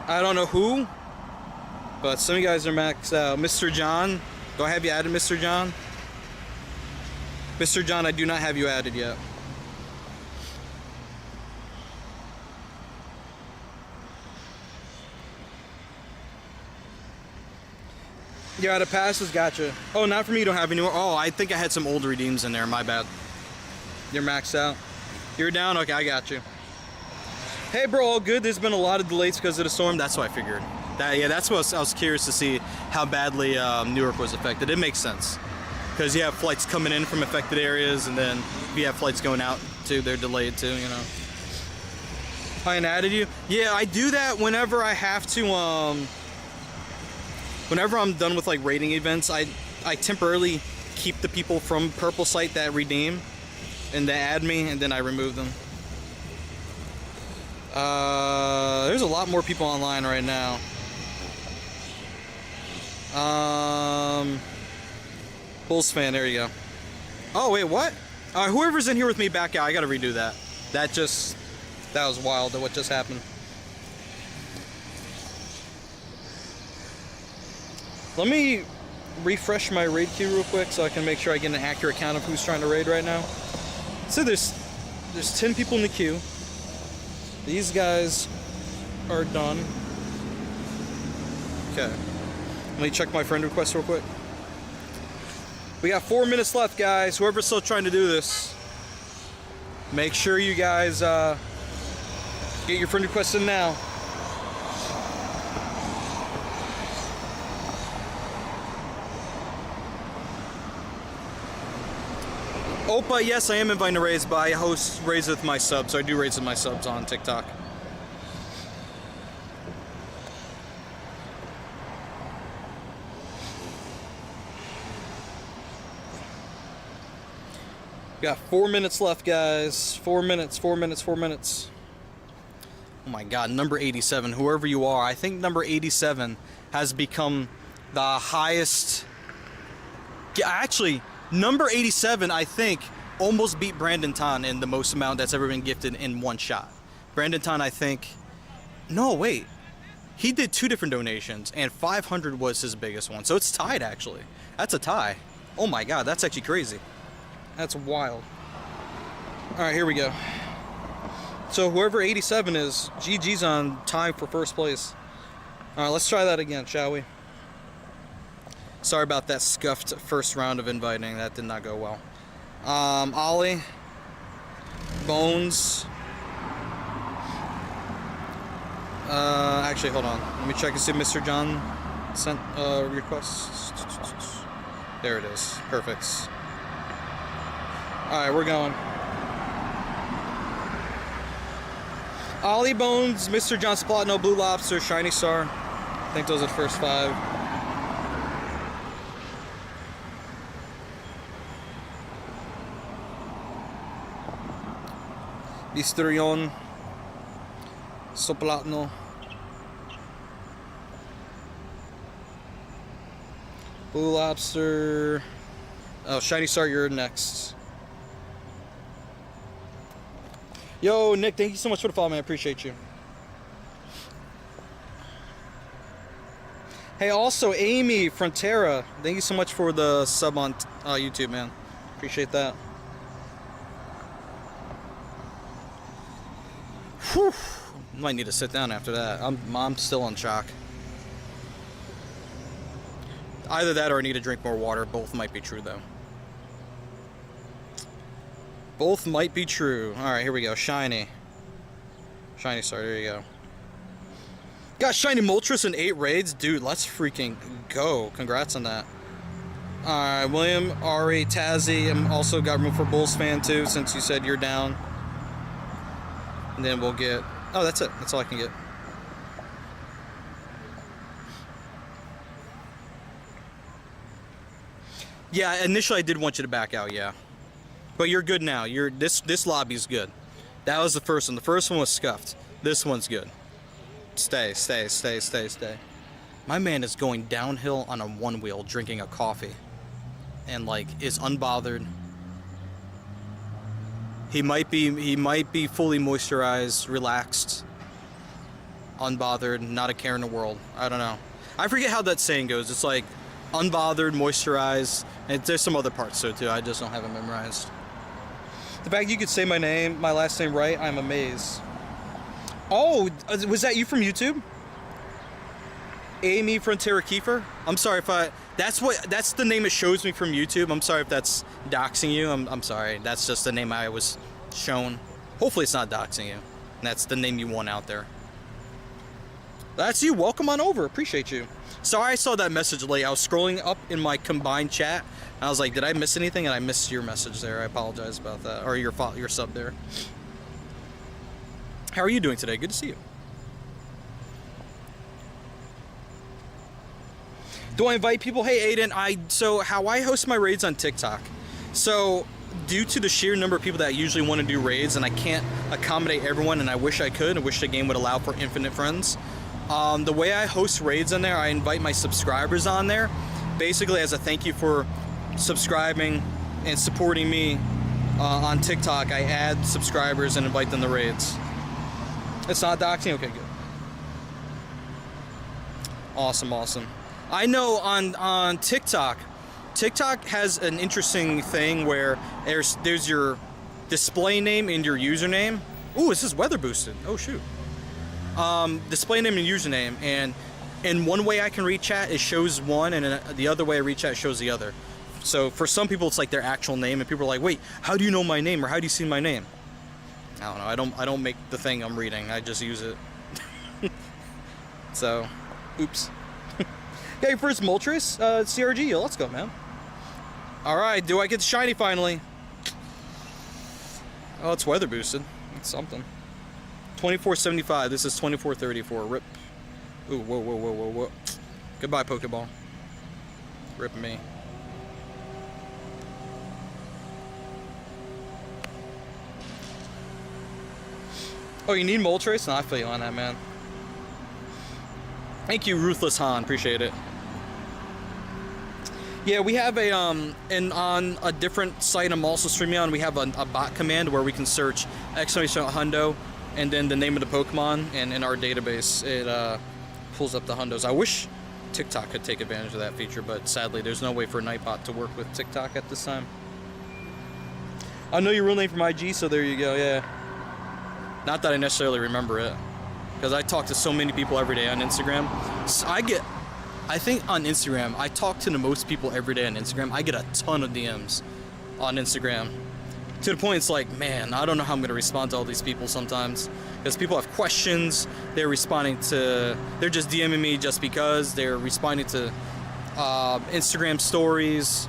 I don't know who, but some of you guys are maxed out. Mr. John, do I have you added, Mr. John? Mr. John, I do not have you added yet. You're out of passes? Gotcha. Oh, not for me, you don't have any more. Oh, I think I had some old redeems in there, my bad. You're maxed out. You're down? Okay, I got you. Hey bro, all good. There's been a lot of delays because of the storm. That's what I figured. That's what I was curious to see how badly Newark was affected. It makes sense. Because you have flights coming in from affected areas, and then if you have flights going out too, they're delayed too, you know. I added you? Yeah, I do that whenever I have to, whenever I'm done with like raiding events, I temporarily keep the people from Purple Site that redeem, and they add me, and then I remove them. There's a lot more people online right now. Bulls fan, there you go. Oh wait, what? Whoever's in here with me back out, I gotta redo that. That was wild, what just happened. Let me refresh my raid queue real quick so I can make sure I get an accurate count of who's trying to raid right now. So there's 10 people in the queue. These guys are done. Okay. Let me check my friend request real quick. We got 4 minutes left, guys. Whoever's still trying to do this, make sure you guys get your friend requests in now. Opa, yes, I am inviting to raids, but I host raids with my subs, so I do raids with my subs on TikTok. Got 4 minutes left, guys. 4 minutes, 4 minutes, 4 minutes. Oh my god, number 87, whoever you are, I think number 87 has become the highest. Actually, number 87, I think, almost beat Brandon Tan in the most amount that's ever been gifted in one shot. Brandon Tan, I think. No, wait. He did 2 different donations, and 500 was his biggest one. So it's tied, actually. That's a tie. Oh my god, that's actually crazy. That's wild. Alright, here we go. So whoever 87 is, GG's on time for first place. Alright, let's try that again, shall we? Sorry about that scuffed first round of inviting. That did not go well. Ollie. Bones. Actually, hold on. Let me check and see if Mr. John sent a request. There it is. Perfect. Alright, we're going. Ollie Bones, Mr. John Splotno, Blue Lobster, Shiny Star. I think those are the first 5. Bisterion, Soplatno, Blue Lobster. Oh, Shiny Star, you're next. Yo, Nick, thank you so much for the follow, man. I appreciate you. Hey, also, Amy Frontera, thank you so much for the sub on YouTube, man. Appreciate that. Whew. Might need to sit down after that. I'm still on shock. Either that or I need to drink more water. Both might be true, though. Both might be true. Alright, here we go. Shiny. Shiny Star, there you go. Got shiny Moltres in 8 raids, dude. Let's freaking go! Congrats on that. Alright, William, Ari, Tazzy, I'm also got room for Bulls fan too, since you said you're down. And then we'll get... Oh, that's it. That's all I can get. Yeah, initially I did want you to back out, yeah. But you're good now. This lobby's good. That was the first one. The first one was scuffed. This one's good. Stay. My man is going downhill on a one wheel drinking a coffee. And like is unbothered. He might be fully moisturized, relaxed, unbothered, not a care in the world. I don't know. I forget how that saying goes. It's like unbothered, moisturized, and there's some other parts to it too. I just don't have it memorized. The fact you could say my last name right, I'm amazed. Oh, was that you from YouTube? Amy Frontera Kiefer? I'm sorry if that's the name it shows me from YouTube. I'm sorry if that's doxing you. I'm sorry. That's just the name I was shown. Hopefully it's not doxing you. And that's the name you want out there. That's you. Welcome on over. Appreciate you. Sorry I saw that message late. I was scrolling up in my combined chat. And I was like, did I miss anything? And I missed your message there. I apologize about that. Or your sub there. How are you doing today? Good to see you. Do I invite people? Hey, Aiden, so how I host my raids on TikTok. So due to the sheer number of people that usually want to do raids, and I can't accommodate everyone, and I wish I could, I wish the game would allow for infinite friends. The way I host raids on there, I invite my subscribers on there, basically as a thank you for subscribing and supporting me on TikTok. I add subscribers and invite them to raids. It's not doxing? Okay, good. Awesome. I know on TikTok has an interesting thing where there's your display name and your username. Ooh, this is weather boosted. Oh shoot. Display name and username, and in one way I can read chat, it shows one, and the other way I read chat shows the other. So for some people it's like their actual name, and people are like, wait, how do you know my name, or how do you see my name? I don't know. I don't make the thing I'm reading. I just use it. So, oops. Okay, first Moltres, CRG. Let's go, man. All right, do I get shiny finally? Oh, it's weather boosted. It's something. 2475. This is 2434. Rip. Ooh, whoa. Goodbye, Pokeball. Rip me. Oh, you need Moltres? No, I feel you on that, man. Thank you, Ruthless Han. Appreciate it. Yeah, we have on a different site I'm also streaming on, we have a bot command where we can search !hundo and then the name of the Pokemon, and in our database it pulls up the hundos. I wish TikTok could take advantage of that feature, but sadly there's no way for Nightbot to work with TikTok at this time. I know your real name from IG, so there you go, yeah. Not that I necessarily remember it, because I talk to so many people every day on Instagram. So I think on Instagram, I talk to the most people every day on Instagram. I get a ton of DMs on Instagram. To the point it's like, man, I don't know how I'm going to respond to all these people sometimes. Because people have questions, they're just DMing me just because, they're responding to Instagram stories,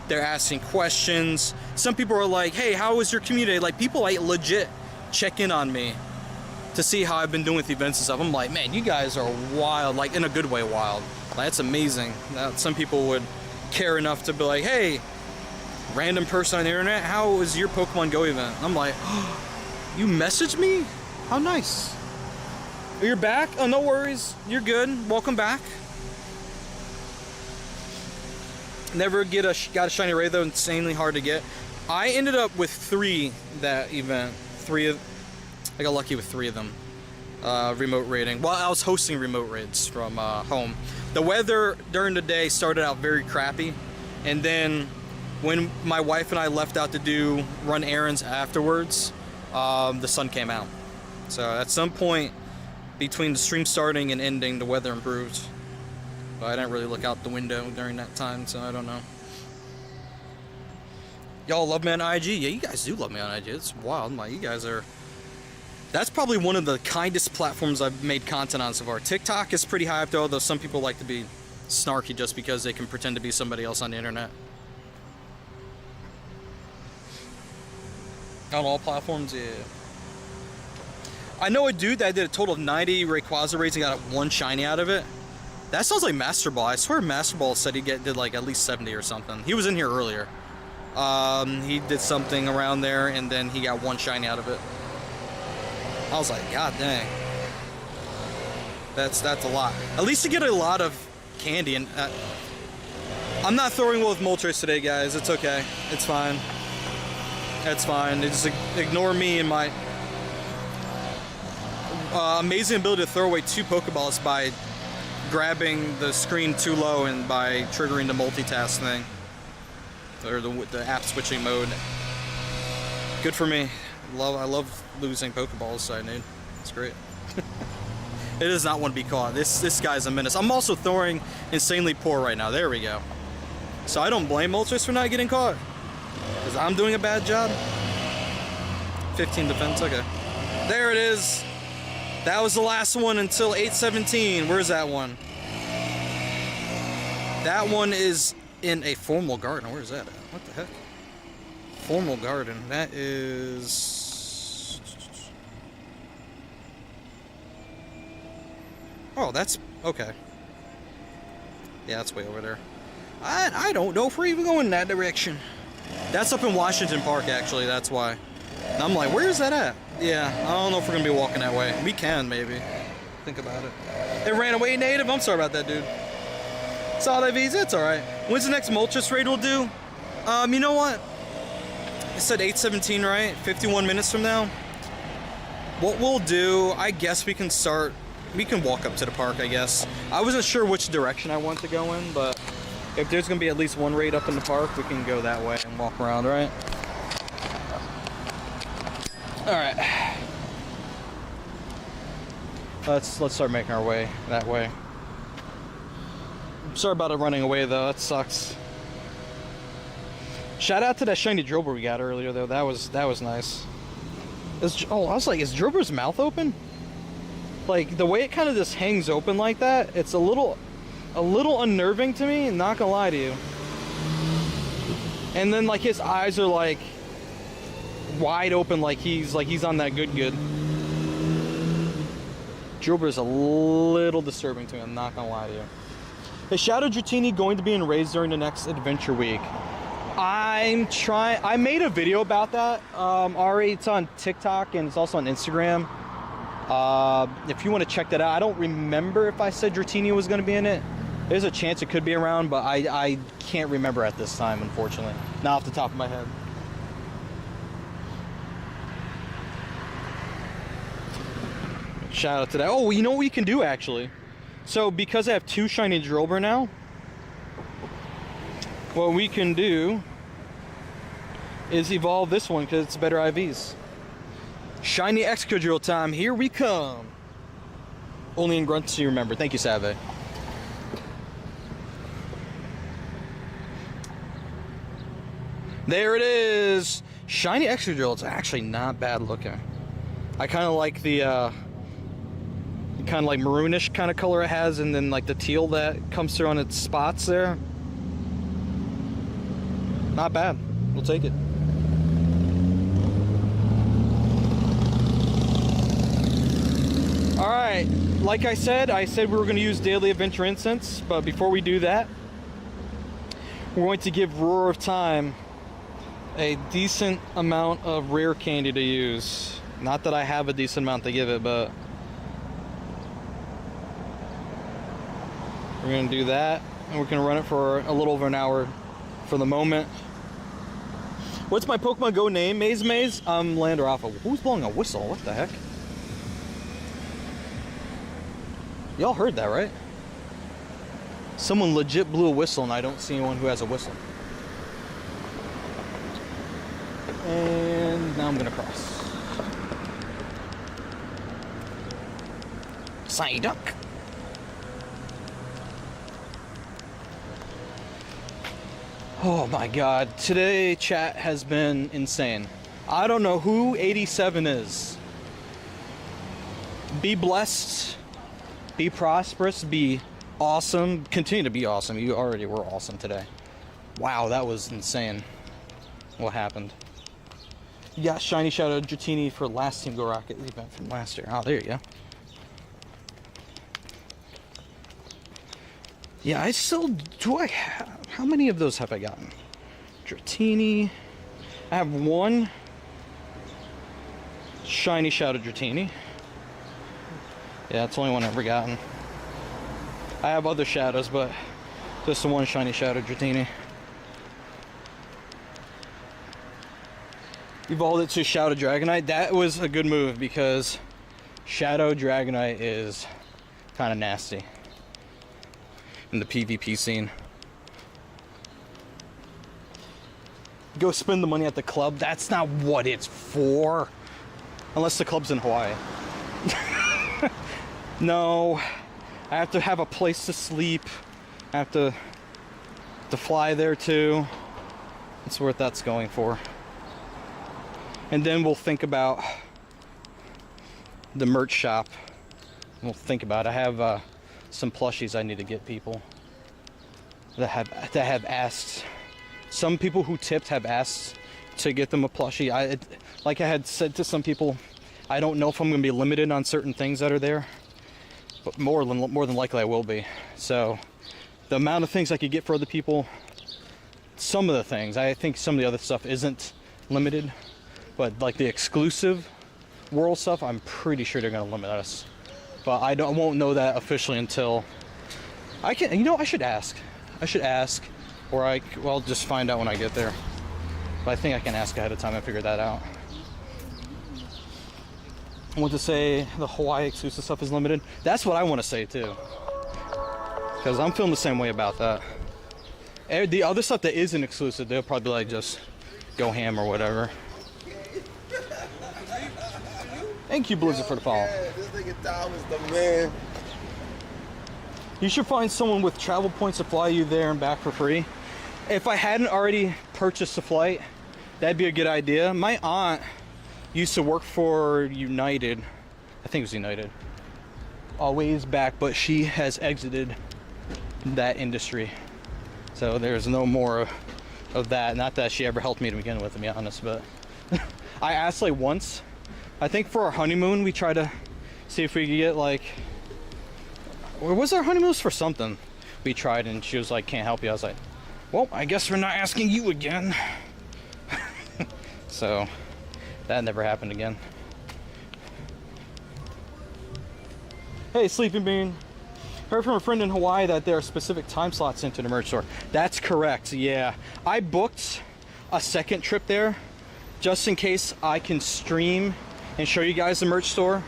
they're asking questions. Some people are like, hey, how was your community? Like, people like legit check in on me to see how I've been doing with events and stuff. I'm like, man, you guys are wild, like in a good way wild. Like, that's amazing. Some people would care enough to be like, hey, random person on the internet, how was your Pokemon Go event? I'm like, oh, you messaged me? How nice. Oh, you're back? Oh, no worries. You're good. Welcome back. Never got a shiny ray though, insanely hard to get. I ended up with 3 that event. I got lucky with 3 of them. Remote raiding. Well, I was hosting remote raids from home. The weather during the day started out very crappy, and then when my wife and I left out to run errands afterwards, the sun came out. So at some point between the stream starting and ending, the weather improved. But I didn't really look out the window during that time, so I don't know. Y'all love me on IG? Yeah, you guys do love me on IG. It's wild. You guys are That's probably one of the kindest platforms I've made content on so far. TikTok is pretty high up there, although some people like to be snarky just because they can pretend to be somebody else on the internet. On all platforms, yeah. I know a dude that did a total of 90 Rayquaza raids and got 1 shiny out of it. That sounds like Master Ball. I swear Master Ball said he did like at least 70 or something. He was in here earlier. He did something around there and then he got 1 shiny out of it. I was like, God dang. That's a lot. At least you get a lot of candy. And I'm not throwing well with Moltres today, guys. It's okay. It's fine. It's fine. Just ignore me and my amazing ability to throw away 2 Pokeballs by grabbing the screen too low and by triggering the multitask thing. Or the app switching mode. Good for me. I love losing Pokeballs, side dude. It's great. It does not want to be caught. This guy's a menace. I'm also throwing insanely poor right now. There we go. So I don't blame Moltres for not getting caught. Because I'm doing a bad job. 15 defense, okay. There it is. That was the last one until 8:17. Where's that one? That one is in a formal garden. Where is that at? What the heck? Formal garden. That is... Oh, that's... Okay. Yeah, that's way over there. I don't know if we're even going in that direction. That's up in Washington Park, actually. That's why. And I'm like, where is that at? Yeah, I don't know if we're going to be walking that way. We can, maybe. Think about it. It ran away, native. I'm sorry about that, dude. Solid IVs, it's alright. When's the next Moltres raid we'll do? You know what? I said 8:17, right? 51 minutes from now. What we'll do, I guess we can walk up to the park, I guess. I wasn't sure which direction I want to go in, but if there's going to be at least one raid up in the park, we can go that way and walk around, right? Alright. Let's start making our way that way. Sorry about it running away though, that sucks. Shout out to that shiny Drillbur we got earlier though, that was nice. Oh, I was like, is Drillbur's mouth open? Like, the way it kind of just hangs open like that, it's a little unnerving to me, not gonna lie to you. And then like his eyes are like wide open, like he's on that good. Drillbur's a little disturbing to me, I'm not gonna lie to you. Is Shadow Dratini going to be in raids during the next adventure week? I made a video about that. Ari, it's on TikTok and it's also on Instagram. If you want to check that out, I don't remember if I said Dratini was going to be in it. There's a chance it could be around, but I can't remember at this time, unfortunately. Not off the top of my head. Shout out to that. Oh, you know what we can do actually? So because I have 2 shiny Drillbur now, what we can do is evolve this one because it's better IVs. Shiny Excadrill time, here we come. Only in grunts you remember. Thank you, Save. There it is. Shiny Excadrill, it's actually not bad looking. I kind of like the kind of like maroonish kind of color it has, and then like the teal that comes through on its spots there. Not bad. We'll take it. Alright, like I said we were going to use Daily Adventure Incense, but before we do that, we're going to give Roar of Time a decent amount of rare candy to use. Not that I have a decent amount to give it, but we're going to do that, and we're going to run it for a little over an hour for the moment. What's my Pokemon Go name? Maze? Lander Alpha. Who's blowing a whistle? What the heck? Y'all heard that, right? Someone legit blew a whistle, and I don't see anyone who has a whistle. And now I'm gonna cross. Psyduck. Oh my god, today chat has been insane. I don't know who 87 is. Be blessed, be prosperous, be awesome. Continue to be awesome. You already were awesome today. Wow, that was insane. What happened? You got Shiny Shadow Dratini for last Team Go Rocket event from last year. Oh, there you go. Yeah, I still... Do I have... How many of those have I gotten? Dratini. I have one Shiny Shadow Dratini. Yeah, that's the only one I've ever gotten. I have other shadows, but just the one Shiny Shadow Dratini. Evolved it to Shadow Dragonite. That was a good move because Shadow Dragonite is kind of nasty in the PvP scene. Go spend the money at the club. That's not what it's for. Unless the club's in Hawaii. No. I have to have a place to sleep. I have to fly there too. That's what that's going for. And then we'll think about the merch shop. We'll think about it. I have some plushies I need to get people that have asked. Some people who tipped have asked to get them a plushie. Like I had said to some people, I don't know if I'm going to be limited on certain things that are there, but more than likely I will be. So the amount of things I could get for other people, some of the things, I think some of the other stuff isn't limited. But like the exclusive world stuff, I'm pretty sure they're gonna limit us. But I won't know that officially until I can. You know, I should ask. Or I'll just find out when I get there. But I think I can ask ahead of time and figure that out. I want to say the Hawaii exclusive stuff is limited. That's what I want to say too. Because I'm feeling the same way about that. The other stuff that isn't exclusive, they'll probably like just go ham or whatever. Thank you, Blizzard, for the follow. Yeah, this nigga Tom is the man. You should find someone with travel points to fly you there and back for free. If I hadn't already purchased a flight, that'd be a good idea. My aunt used to work for United. I think it was United. A ways back, but she has exited that industry. So there's no more of that. Not that she ever helped me to begin with, to be honest, but I asked like once. I think for our honeymoon, we tried to see if we could get like, or was our honeymoon for something? We tried and she was like, can't help you. I was like, well, I guess we're not asking you again. So that never happened again. Hey, Sleeping Bean. Heard from a friend in Hawaii that there are specific time slots into the merch store. That's correct, yeah. I booked a second trip there just in case I can stream and show you guys the merch store.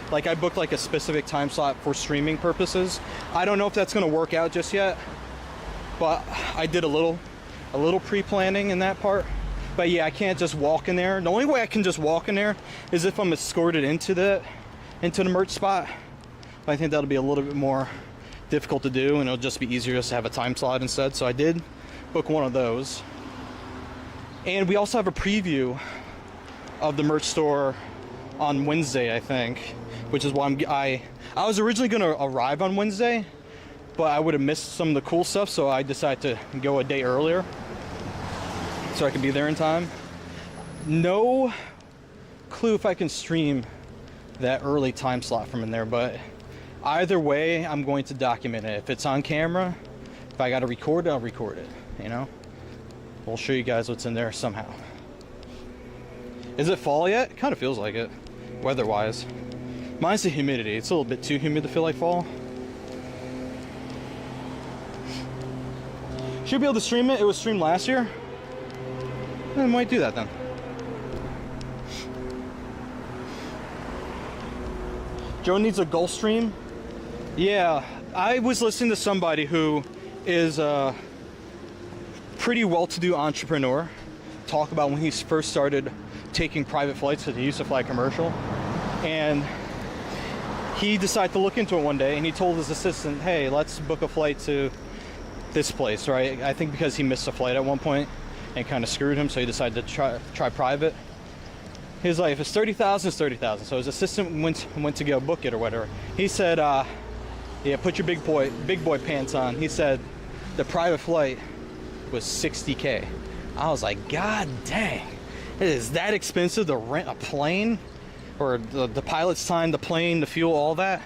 Like I booked like a specific time slot for streaming purposes. I don't know if that's gonna work out just yet, but I did a little pre-planning in that part. But yeah, I can't just walk in there. The only way I can just walk in there is if I'm escorted into the merch spot. But I think that'll be a little bit more difficult to do, and it'll just be easier just to have a time slot instead. So I did book one of those. And we also have a preview of the merch store on Wednesday, I think, which is why I was originally going to arrive on Wednesday, but I would have missed some of the cool stuff, so I decided to go a day earlier so I could be there in time. No clue if I can stream that early time slot from in there, but either way, I'm going to document it. If it's on camera, if I got to record it, I'll record it, you know? We'll show you guys what's in there somehow. Is it fall yet? It kind of feels like it, weather-wise. Mine's the humidity. It's a little bit too humid to feel like fall. Should be able to stream it. It was streamed last year. I might do that then. Joe needs a Gulf stream. Yeah, I was listening to somebody who is a pretty well-to-do entrepreneur talk about when he first started taking private flights, because he used to fly commercial, and he decided to look into it one day, and he told his assistant, hey, let's book a flight to this place, right? I think because he missed a flight at one point and kind of screwed him, so he decided to try private. He's like, if it's 30,000, it's 30,000. So his assistant went to go book it or whatever. He said, yeah, put your big boy pants on. He said the private flight was 60K. I was like, God dang, it is that expensive to rent a plane, or the pilot's time, the plane, the fuel, all that?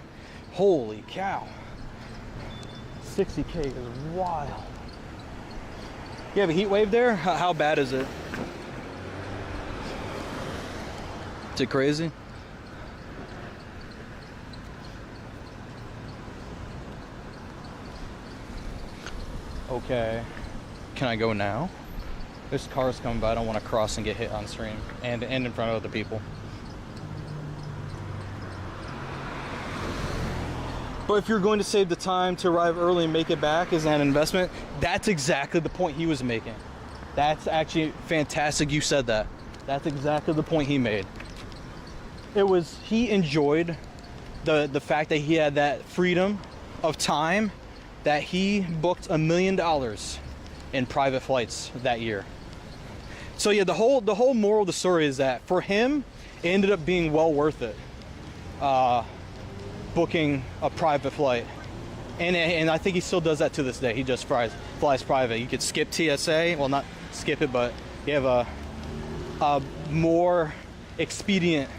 Holy cow. 60K is wild. You have a heat wave there? How bad is it? Is it crazy? Okay. Can I go now? This car's coming by. I don't want to cross and get hit on stream and in front of other people. But if you're going to save the time to arrive early and make it back as an investment, that's exactly the point he was making. That's actually fantastic you said that. That's exactly the point he made. He enjoyed the fact that he had that freedom of time, that he booked $1 million in private flights that year. So yeah, the whole moral of the story is that for him, it ended up being well worth it. Booking a private flight, and I think he still does that to this day. He just flies private. You could skip TSA, well, not skip it, but you have a more expedient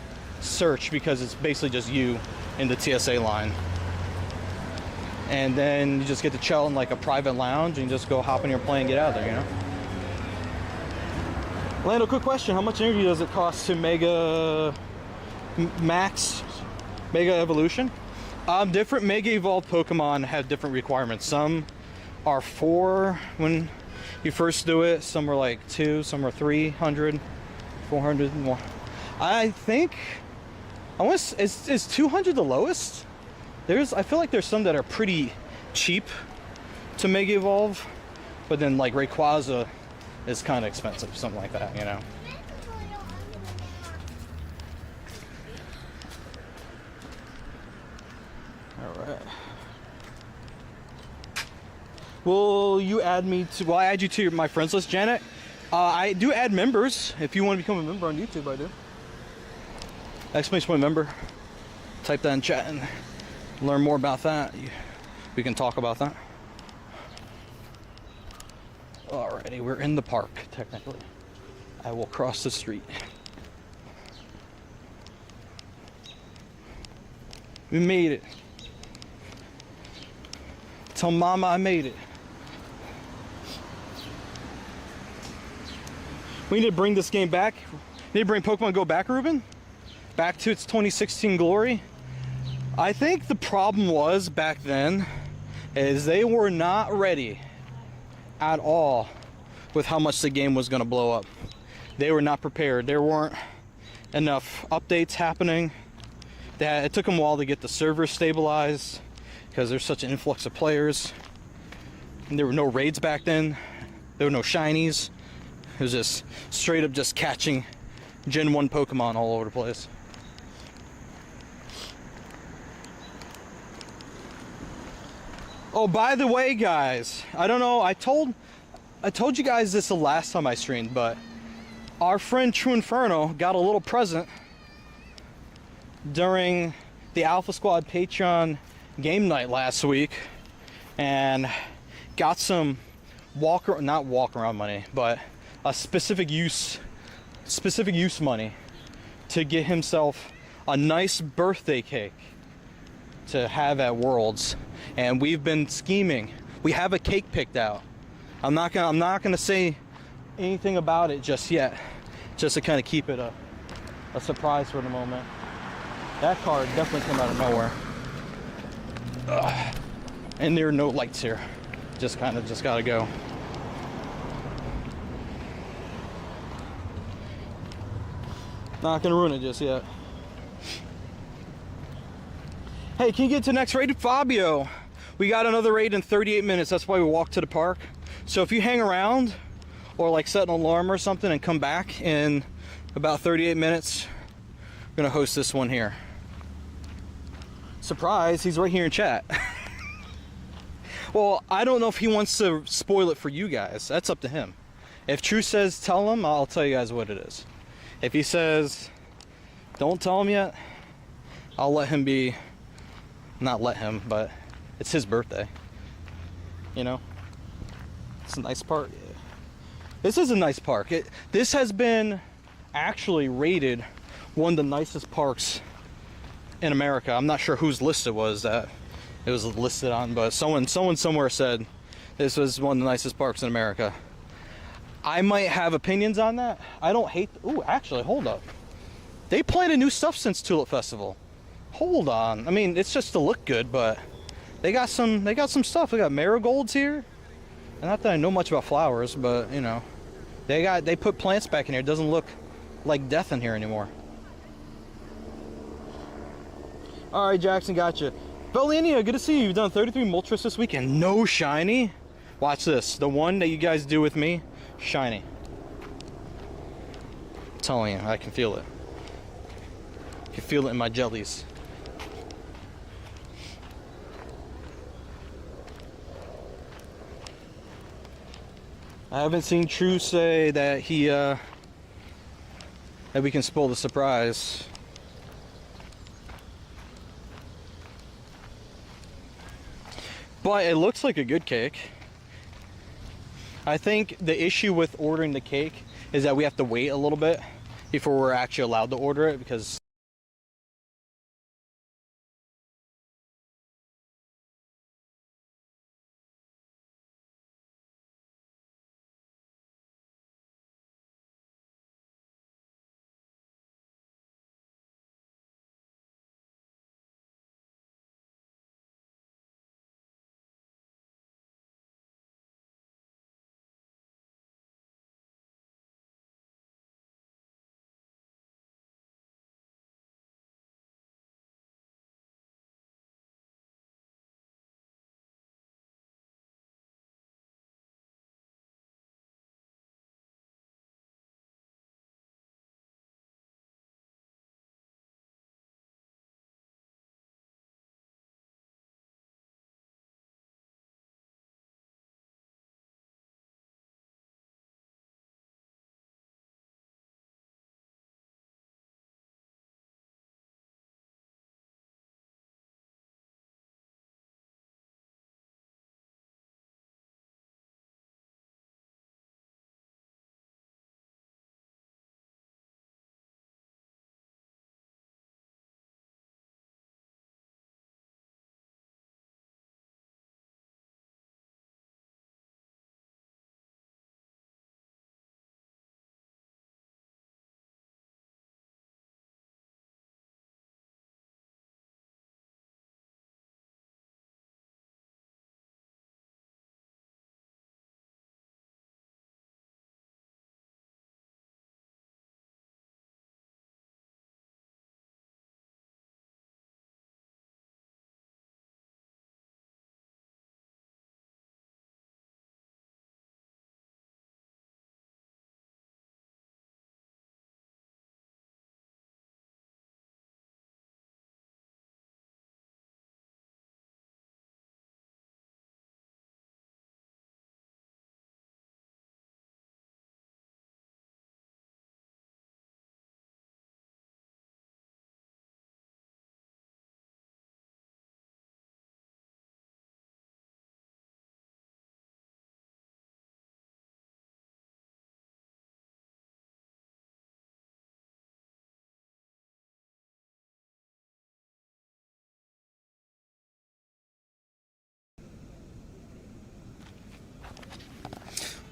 search because it's basically just you in the TSA line, and then you just get to chill in like a private lounge and just go hop in your plane and get out of there, you know. Lando, quick question: how much energy does it cost to Mega Evolution? Different Mega Evolved Pokemon have different requirements. Some are 4 when you first do it. Some are like 2. Some are 300, 400 more. I think is 200 the lowest? I feel like there's some that are pretty cheap to Mega Evolve, but then like Rayquaza is kind of expensive, something like that, you know. Alright. Will you add me to... Well, I add you to my friends list, Janet. I do add members. If you want to become a member on YouTube, I do. Exclamation point member. Type that in chat and learn more about that. We can talk about that. Alrighty, we're in the park, technically. I will cross the street. We made it. Tell Mama I made it. We need to bring this game back. We need to bring Pokemon Go back, Ruben. Back to its 2016 glory. I think the problem was back then is they were not ready at all with how much the game was going to blow up. They were not prepared. There weren't enough updates happening. It took them a while to get the servers stabilized because there's such an influx of players. And there were no raids back then. There were no shinies. It was just straight up just catching Gen 1 Pokemon all over the place. Oh, by the way, guys, I don't know, I told you guys this the last time I streamed, but our friend True Inferno got a little present during the Alpha Squad Patreon game night last week, and got some not walk around money, but a specific use money to get himself a nice birthday cake to have at Worlds. And we've been scheming. We have a cake picked out. I'm not gonna say anything about it just yet, just to kind of keep it a surprise for the moment. That car definitely came out of nowhere. Ugh. And there are no lights here. Just gotta go. Not gonna ruin it just yet. Hey, can you get to the next raid? Fabio, we got another raid in 38 minutes. That's why we walked to the park. So if you hang around or like set an alarm or something and come back in about 38 minutes, we're gonna host this one here. Surprise, he's right here in chat. Well, I don't know if he wants to spoil it for you guys. That's up to him. If True says tell him, I'll tell you guys what it is. If he says Don't tell him yet. I'll let him be. Not let him, but it's his birthday. You know? It's a nice park. This is a nice park. This has been actually rated one of the nicest parks in America. I'm not sure whose list it was that it was listed on, but someone somewhere said this was one of the nicest parks in America. I might have opinions on that. I don't hate. Ooh, actually, hold up. They planted new stuff since Tulip Festival. Hold on. I mean, it's just to look good, but they got some stuff. They got marigolds here. And not that I know much about flowers, but you know, they put plants back in here. It doesn't look like death in here anymore. All right, Jackson, gotcha. Belinia, good to see you. You've done 33 Moltres this weekend. No shiny. Watch this. The one that you guys do with me, shiny. I'm telling you, I can feel it. I can feel it in my jellies. I haven't seen True say that he that we can spoil the surprise. But it looks like a good cake. I think the issue with ordering the cake is that we have to wait a little bit before we're actually allowed to order it, because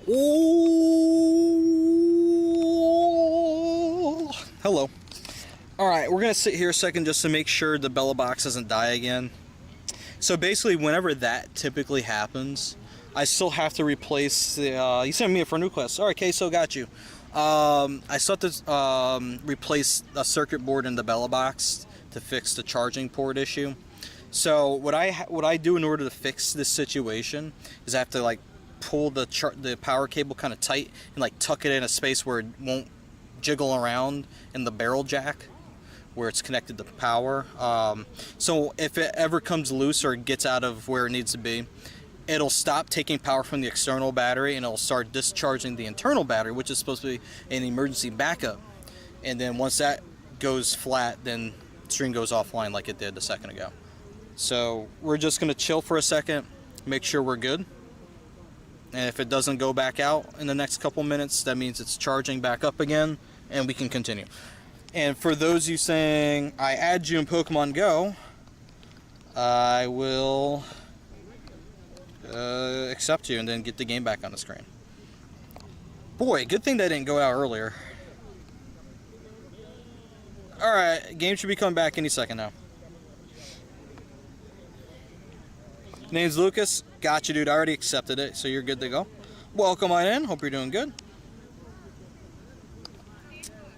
oh, hello. All right, we're gonna sit here a second just to make sure the Bella box doesn't die again. So basically, whenever that typically happens, I still have to replace the. You sent me a friend request. All right, Queso, got you. I still have to replace a circuit board in the Bella box to fix the charging port issue. So what I do in order to fix this situation is I have to like pull the power cable kind of tight and like tuck it in a space where it won't jiggle around in the barrel jack where it's connected to power. So if it ever comes loose or gets out of where it needs to be, it'll stop taking power from the external battery and it'll start discharging the internal battery, which is supposed to be an emergency backup. And then once that goes flat, then stream goes offline like it did a second ago. So we're just gonna chill for a second, make sure we're good. And if it doesn't go back out in the next couple minutes, that means it's charging back up again, and we can continue. And for those of you saying, I add you in Pokemon Go, I will accept you and then get the game back on the screen. Boy, good thing that didn't go out earlier. Alright, game should be coming back any second now. Name's Lucas. Gotcha, dude. I already accepted it, so you're good to go. Welcome on in. Hope you're doing good.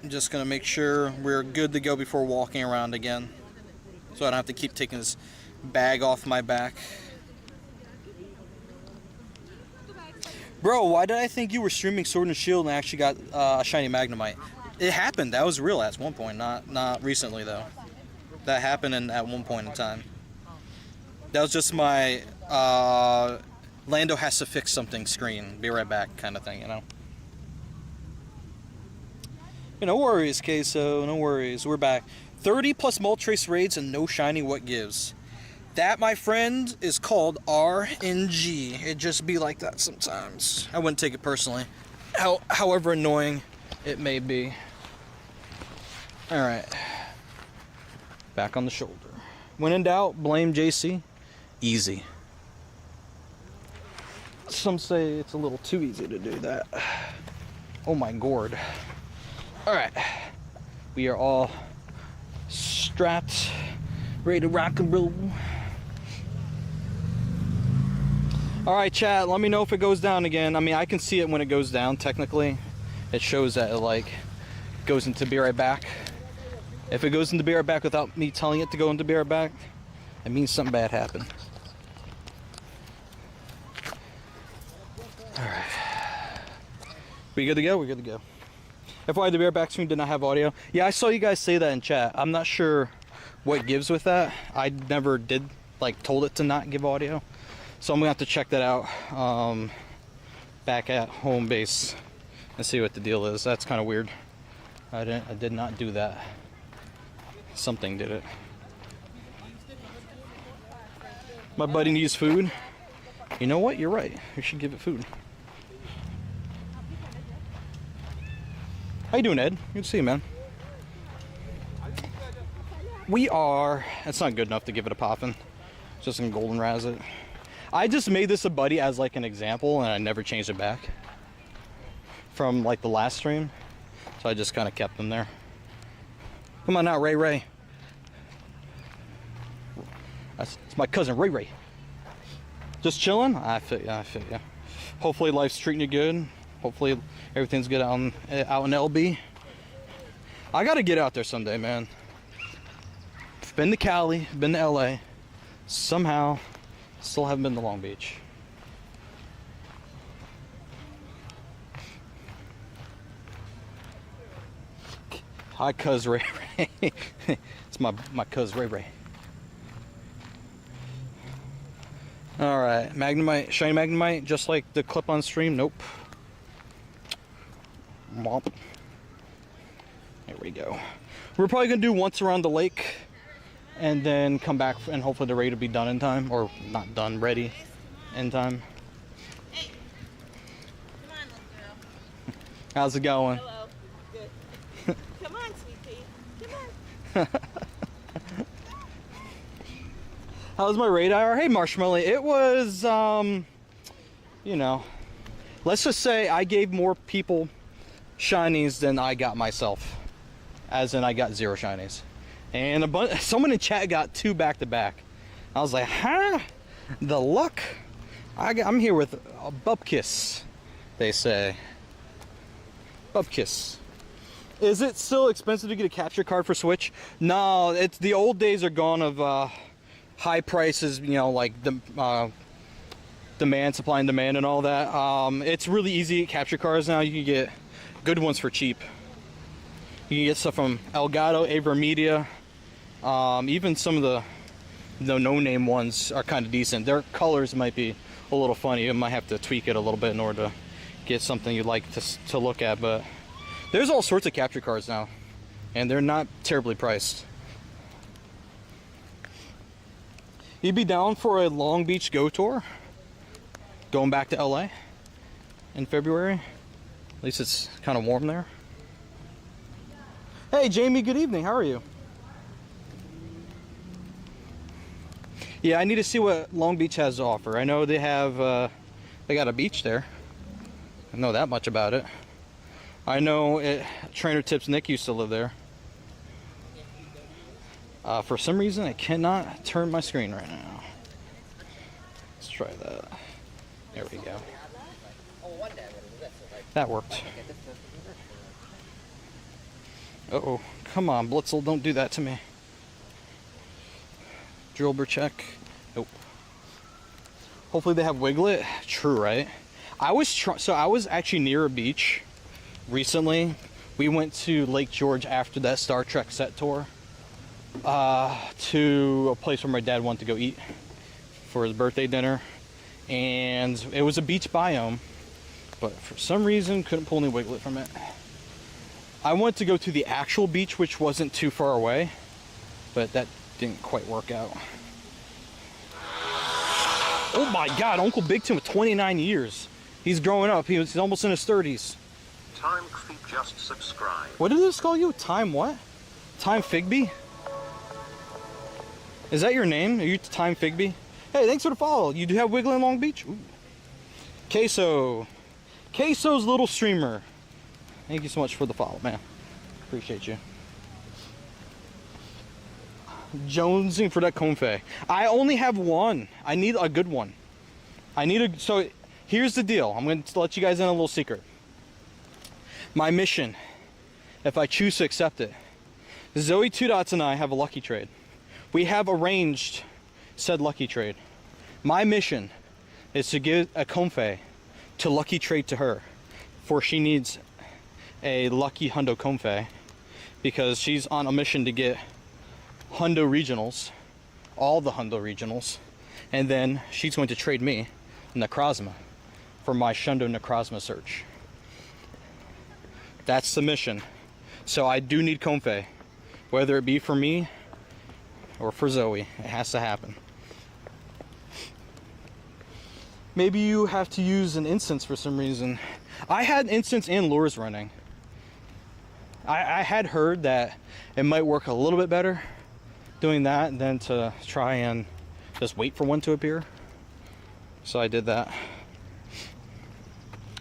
I'm just going to make sure we're good to go before walking around again, so I don't have to keep taking this bag off my back. Bro, why did I think you were streaming Sword and Shield and actually got a shiny Magnemite? It happened. That was real at one point, not recently though. That happened at one point in time. That was just my Lando has to fix something screen. Be right back kind of thing, you know. No worries, Queso. No worries. We're back. 30 plus Moltres raids and no shiny. What gives? That, my friend, is called RNG. It just be like that sometimes. I wouldn't take it personally, however annoying it may be. All right. Back on the shoulder. When in doubt, blame JC. Easy. Some say it's a little too easy to do that. Oh my gourd. Alright. We are all strapped, ready to rock and roll. Alright, chat, let me know if it goes down again. I mean, I can see it when it goes down, technically. It shows that it, like, goes into be right back. If it goes into be right back without me telling it to go into be right back, it means something bad happened. Alright. We good to go? We're good to go. FYI, the Bear Back stream did not have audio. Yeah, I saw you guys say that in chat. I'm not sure what gives with that. I never did, like, told it to not give audio. So I'm gonna have to check that out back at home base and see what the deal is. That's kind of weird. I did not do that. Something did it. My buddy needs food. You know what? You're right. We should give it food. How you doing, Ed? Good to see you, man. We are... It's not good enough to give it a poppin'. Just in golden razz it. I just made this a buddy as like an example, and I never changed it back from like the last stream. So I just kind of kept them there. Come on out, Ray Ray. It's my cousin Ray Ray. Just chilling? I feel ya, I feel ya. Hopefully life's treating you good. Hopefully everything's good out in LB. I gotta get out there someday, man. Been to Cali, been to LA. Somehow, still haven't been to Long Beach. Hi, cuz Ray Ray. It's my cuz Ray Ray. Alright, Magnemite, shiny Magnemite, just like the clip on stream. Nope. Mop. There we go. We're probably gonna do once around the lake and then come back and hopefully the raid will be done in time, or not done, ready in time. Hey, come on, little girl. How's it going? Hello. Good. Come on, sweetie. Come on. How was my raid IR? Hey, Marshmallow. It was, you know, let's just say I gave more people shinies than I got myself. As in, I got 0 shinies. And someone in chat got 2 back-to-back. I was like, huh? The luck? I'm here with a Bupkiss, they say. Bupkiss. Is it still expensive to get a capture card for Switch? No, it's the old days are gone of high prices, you know, like the demand, supply and demand and all that. It's really easy to get capture cards now. You can get good ones for cheap. You can get stuff from Elgato, Avermedia. Even some of the no-name ones are kind of decent. Their colors might be a little funny. You might have to tweak it a little bit in order to get something you'd like to look at. But there's all sorts of capture cards now. and they're not terribly priced. You'd be down for a Long Beach Go tour? Going back to LA in February? At least it's kind of warm there. Hey Jamie, good evening. How are you? Yeah, I need to see what Long Beach has to offer. I know they have, they got a beach there. I know that much about it. I know Trainer Tips Nick used to live there. For some reason, I cannot turn my screen right now. Let's try that. There we go. That worked. Uh-oh. Come on, Blitzel, don't do that to me. Drillber check. Nope. Hopefully they have Wiglet. True, right? I was actually near a beach recently. We went to Lake George after that Star Trek set tour. To a place where my dad wanted to go eat for his birthday dinner. And it was a beach biome. But for some reason, couldn't pull any Wiglet from it. I wanted to go to the actual beach, which wasn't too far away. But that didn't quite work out. Oh my God, Uncle Big Tim with 29 years. He's growing up. He's almost in his 30s. Time Creep just subscribe. What did this call you? Time what? Time Figby? Is that your name? Are you Time Figby? Hey, thanks for the follow. You do have Wiggle in Long Beach? Ooh. Queso. Queso's little streamer. Thank you so much for the follow, man. Appreciate you. Jonesing for that Comfey. I only have one. I need a good one. So here's the deal. I'm going to let you guys in a little secret. My mission, if I choose to accept it, Zoe Two Dots and I have a lucky trade. We have arranged said lucky trade. My mission is to give a Comfey to lucky trade to her, for she needs a lucky Hundo Comfey because she's on a mission to get Hundo Regionals, all the Hundo Regionals, and then she's going to trade me Necrozma for my Shundo Necrozma search. That's the mission. So I do need Comfey, whether it be for me or for Zoe. It has to happen. Maybe you have to use an instance for some reason. I had instance and lures running. I had heard that it might work a little bit better doing that than to try and just wait for one to appear. So I did that.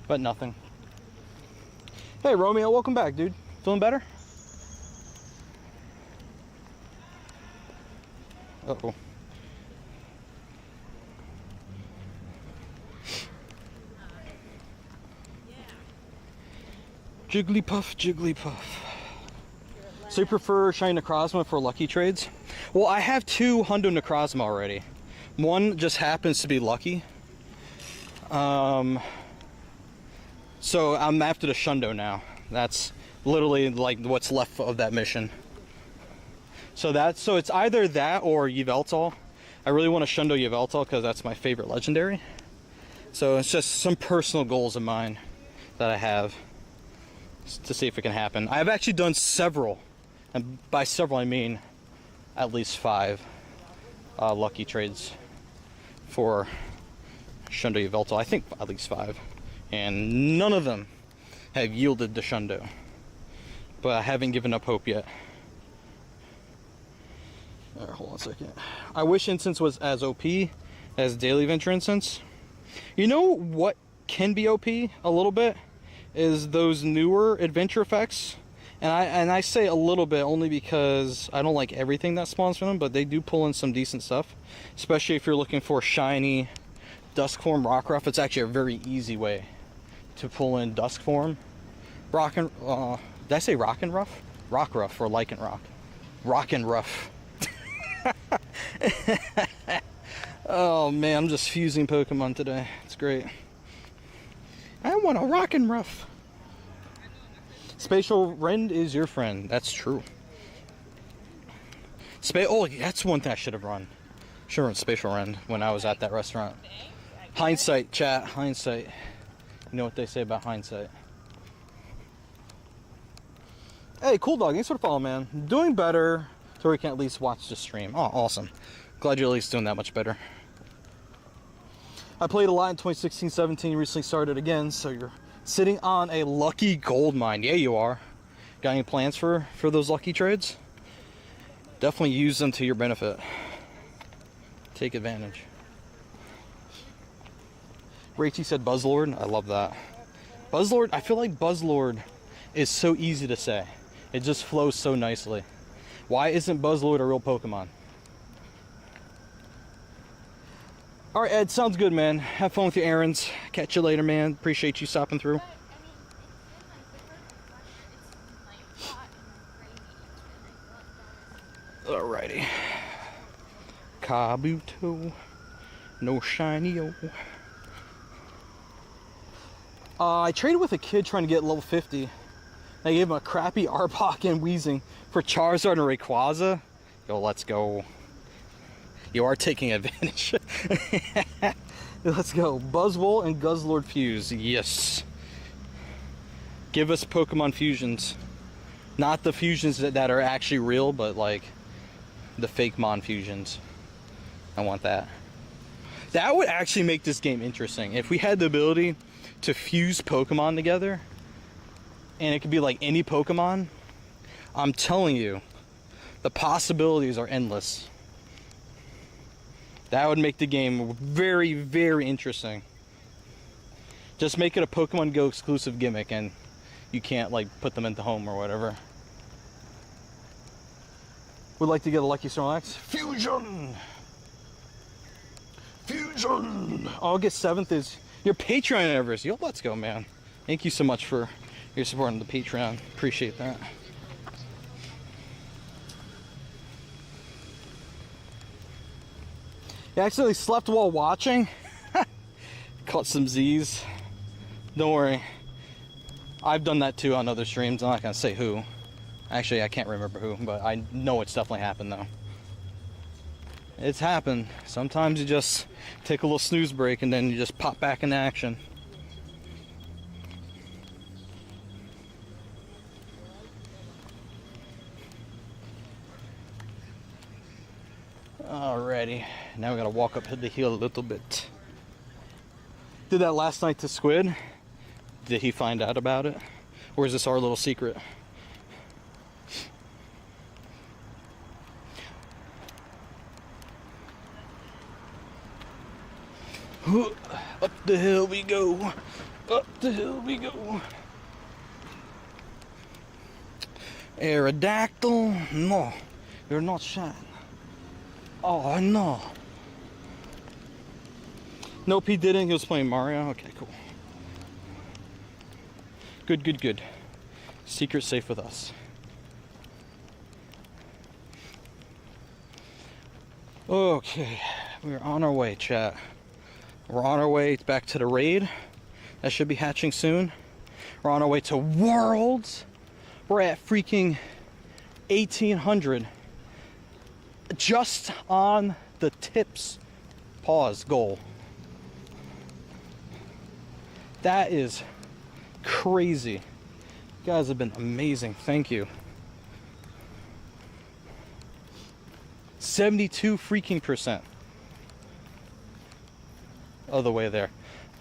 But nothing. Hey Romeo, welcome back, dude. Feeling better? Uh-oh. Jigglypuff, Jigglypuff. So you prefer Shiny Necrozma for lucky trades? Well, I have two Hundo Necrozma already. One just happens to be lucky. So I'm after the Shundo now. That's literally like what's left of that mission. So it's either that or Yveltal. I really want to Shundo Yveltal because that's my favorite legendary. So it's just some personal goals of mine that I have to see if it can happen. I've actually done several, and by several I mean at least 5 lucky trades for Shundo Yveltal. I think at least 5, and none of them have yielded the Shundo, but I haven't given up hope yet. All right, hold on a second. I wish Instance was as OP as Daily Venture Instance. You know what can be OP a little bit is those newer adventure effects. And I say a little bit only because I don't like everything that spawns from them, but they do pull in some decent stuff. Especially if you're looking for shiny Dusk Form Rockruff. It's actually a very easy way to pull in Dusk Form. Did I say Rockin' Ruff? Rockruff or Lycan Rock. Rockin' Ruff. Oh man, I'm just fusing Pokemon today. It's great. I want a Rockin' Ruff. Spatial Rend is your friend. That's true. Oh, that's one thing I should have run. Should have run Spatial Rend when I was at that restaurant. Hindsight, chat. Hindsight. You know what they say about hindsight. Hey, cool dog. Thanks for the follow, man. Doing better, so we can at least watch the stream. Oh, awesome. Glad you're at least doing that much better. I played a lot in 2016-17. Recently started again, so you're sitting on a lucky gold mine. Yeah, you are. Got any plans for those lucky trades? Definitely use them to your benefit. Take advantage. Rachie said Buzzlord. I love that. Buzzlord, I feel like Buzzlord is so easy to say. It just flows so nicely. Why isn't Buzzlord a real Pokemon? Alright, Ed, sounds good, man. Have fun with your errands. Catch you later, man. Appreciate you stopping through. Alrighty. Kabuto. No shiny-o. I traded with a kid trying to get level 50. I gave him a crappy Arbok and Weezing for Charizard and Rayquaza. Yo, let's go. You are taking advantage. Let's go. Buzzwole and Guzzlord fuse. Yes. Give us Pokemon fusions. Not the fusions that are actually real, but like the fake Mon fusions. I want that. That would actually make this game interesting. If we had the ability to fuse Pokemon together, and it could be like any Pokemon, I'm telling you, the possibilities are endless. That would make the game very, very interesting. Just make it a Pokemon Go exclusive gimmick and you can't like put them into home or whatever. Would like to get a Lucky Snorlax? Fusion! Fusion! August 7th is your Patreon anniversary. Yo, let's go, man. Thank you so much for your support on the Patreon. Appreciate that. You accidentally slept while watching? Caught some Z's. Don't worry. I've done that too on other streams. I'm not gonna say who. Actually, I can't remember who, but I know it's definitely happened though. It's happened. Sometimes you just take a little snooze break and then you just pop back into action. Alrighty, now we gotta walk up the hill a little bit. Did that last night to Squid. Did he find out about it? Or is this our little secret? Up the hill we go. Up the hill we go. Aerodactyl? No, you're not shine. Oh no. Nope, he didn't. He was playing Mario. Okay, cool. Good, good, good. Secret safe with us. Okay, we're on our way, chat. We're on our way back to the raid. That should be hatching soon. We're on our way to Worlds. We're at freaking 1800. Just on the tips. Pause goal. That is crazy. You guys have been amazing. Thank you. 72 freaking percent of the way there.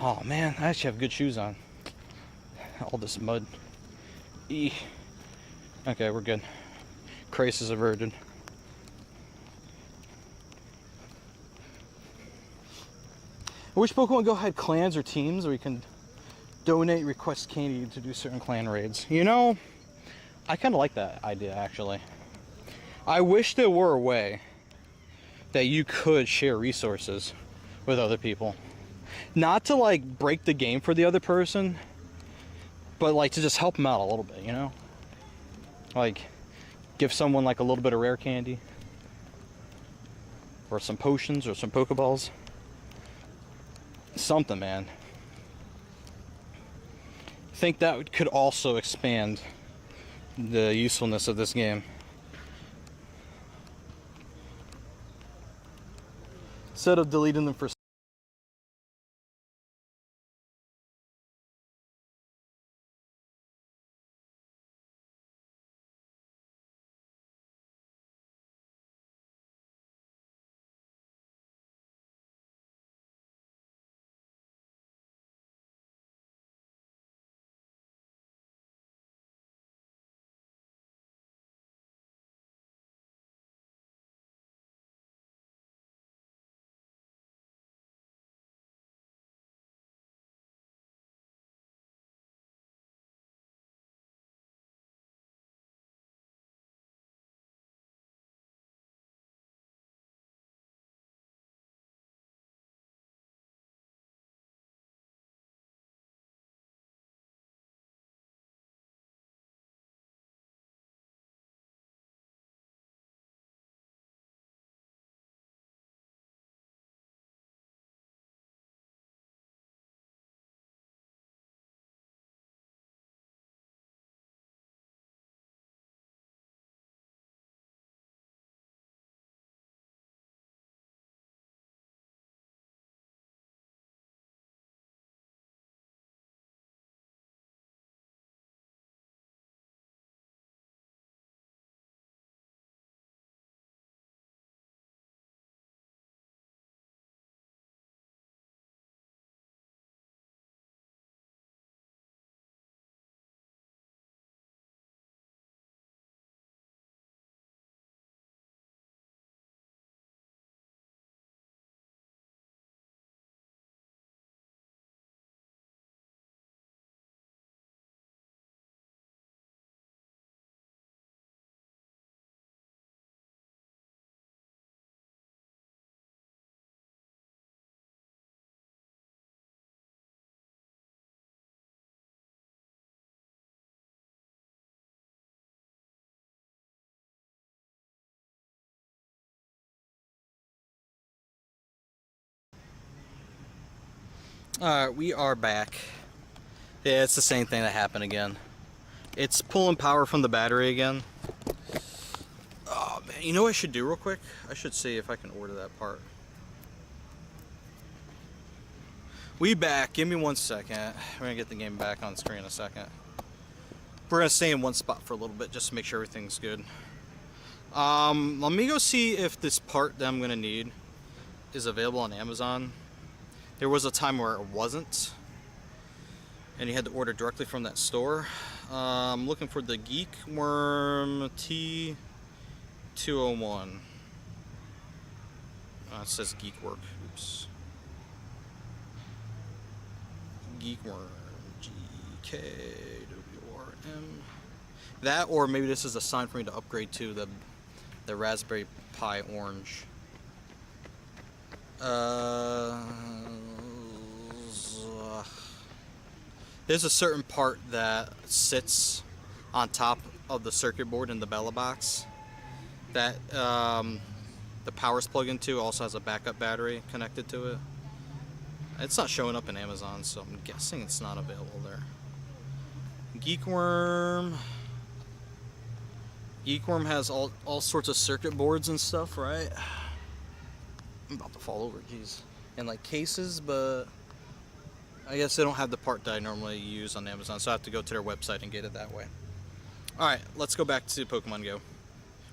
Oh man, I actually have good shoes on. All this mud. Okay, we're good. Crisis averted. I wish Pokemon Go had clans or teams where you can donate, request candy to do certain clan raids. You know, I kind of like that idea actually. I wish there were a way that you could share resources with other people. Not to like break the game for the other person, but like to just help them out a little bit, you know? Like give someone like a little bit of rare candy or some potions or some Pokeballs. Something, man. I think that could also expand the usefulness of this game. Instead of deleting them for Alright, we are back. Yeah, it's the same thing that happened again. It's pulling power from the battery again. Oh man, you know what I should do real quick? I should see if I can order that part. We back. Give me 1 second. We're gonna get the game back on screen in a second. We're gonna stay in one spot for a little bit just to make sure everything's good. Let me go see if this part that I'm gonna need is available on Amazon. There was a time where it wasn't, and you had to order directly from that store. I'm looking for the Geek Worm T201. It says Geek Work. Oops. Geek Worm GKWRM. That, or maybe this is a sign for me to upgrade to the Raspberry Pi Orange. There's a certain part that sits on top of the circuit board in the Bella box that the power's plugged into. Also has a backup battery connected to it. It's not showing up in Amazon, so I'm guessing it's not available there. Geekworm. Geekworm has all sorts of circuit boards and stuff, right? I'm about to fall over, jeez. And like cases, but I guess they don't have the part that I normally use on Amazon, so I have to go to their website and get it that way. Alright, let's go back to Pokemon Go.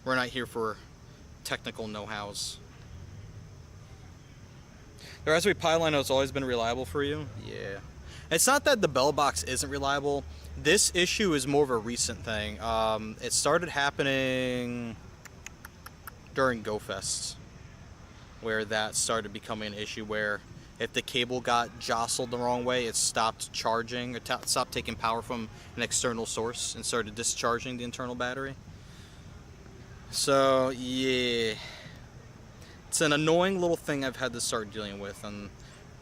We're not here for technical know-hows. The Raspberry Pi line has always been reliable for you? Yeah. It's not that the Bell Box isn't reliable. This issue is more of a recent thing. It started happening during GoFest, where that started becoming an issue where if the cable got jostled the wrong way, it stopped charging, or stopped taking power from an external source and started discharging the internal battery. So, yeah. It's an annoying little thing I've had to start dealing with, and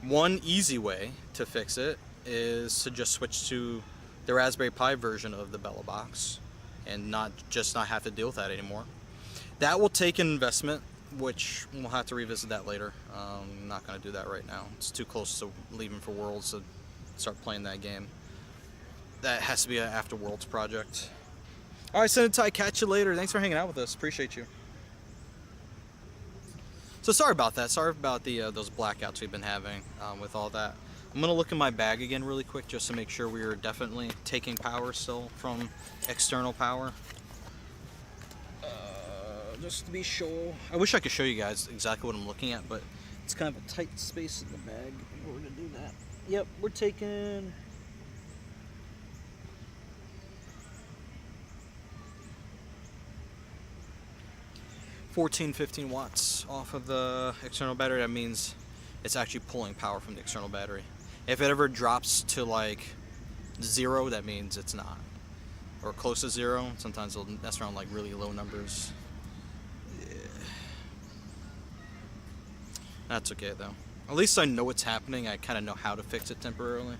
one easy way to fix it is to just switch to the Raspberry Pi version of the Bella Box and not have to deal with that anymore. That will take an investment, which we'll have to revisit that later. I'm not going to do that right now. It's too close to leaving for Worlds to start playing that game. That has to be an after Worlds project. Alright, Senatai, catch you later. Thanks for hanging out with us. Appreciate you. So sorry about that. Sorry about those blackouts we've been having with all that. I'm going to look in my bag again really quick just to make sure we are definitely taking power still from external power. Just to be sure. I wish I could show you guys exactly what I'm looking at, but it's kind of a tight space in the bag in order to do that. Yep, we're taking... (14-15 watts off of the external battery. That means it's actually pulling power from the external battery. If it ever drops to like 0, that means it's not. Or close to 0. Sometimes it'll mess around like really low numbers. Yeah. That's okay though. At least I know what's happening. I kind of know how to fix it temporarily.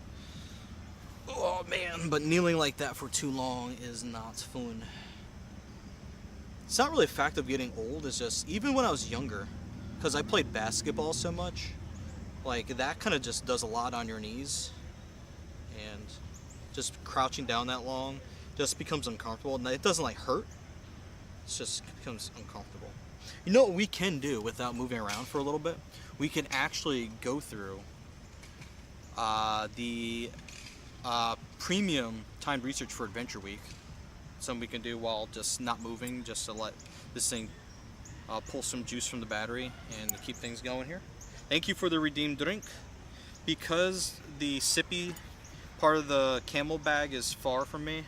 Oh man, but kneeling like that for too long is not fun. It's not really a fact of getting old, it's just, even when I was younger, because I played basketball so much, like, that kind of just does a lot on your knees, and just crouching down that long just becomes uncomfortable, and it doesn't, like, hurt, it just becomes uncomfortable. You know what we can do without moving around for a little bit? We can actually go through the premium timed research for Adventure Week. Something we can do while just not moving, just to let this thing pull some juice from the battery and keep things going here. Thank you for the redeemed drink. Because the sippy part of the camel bag is far from me,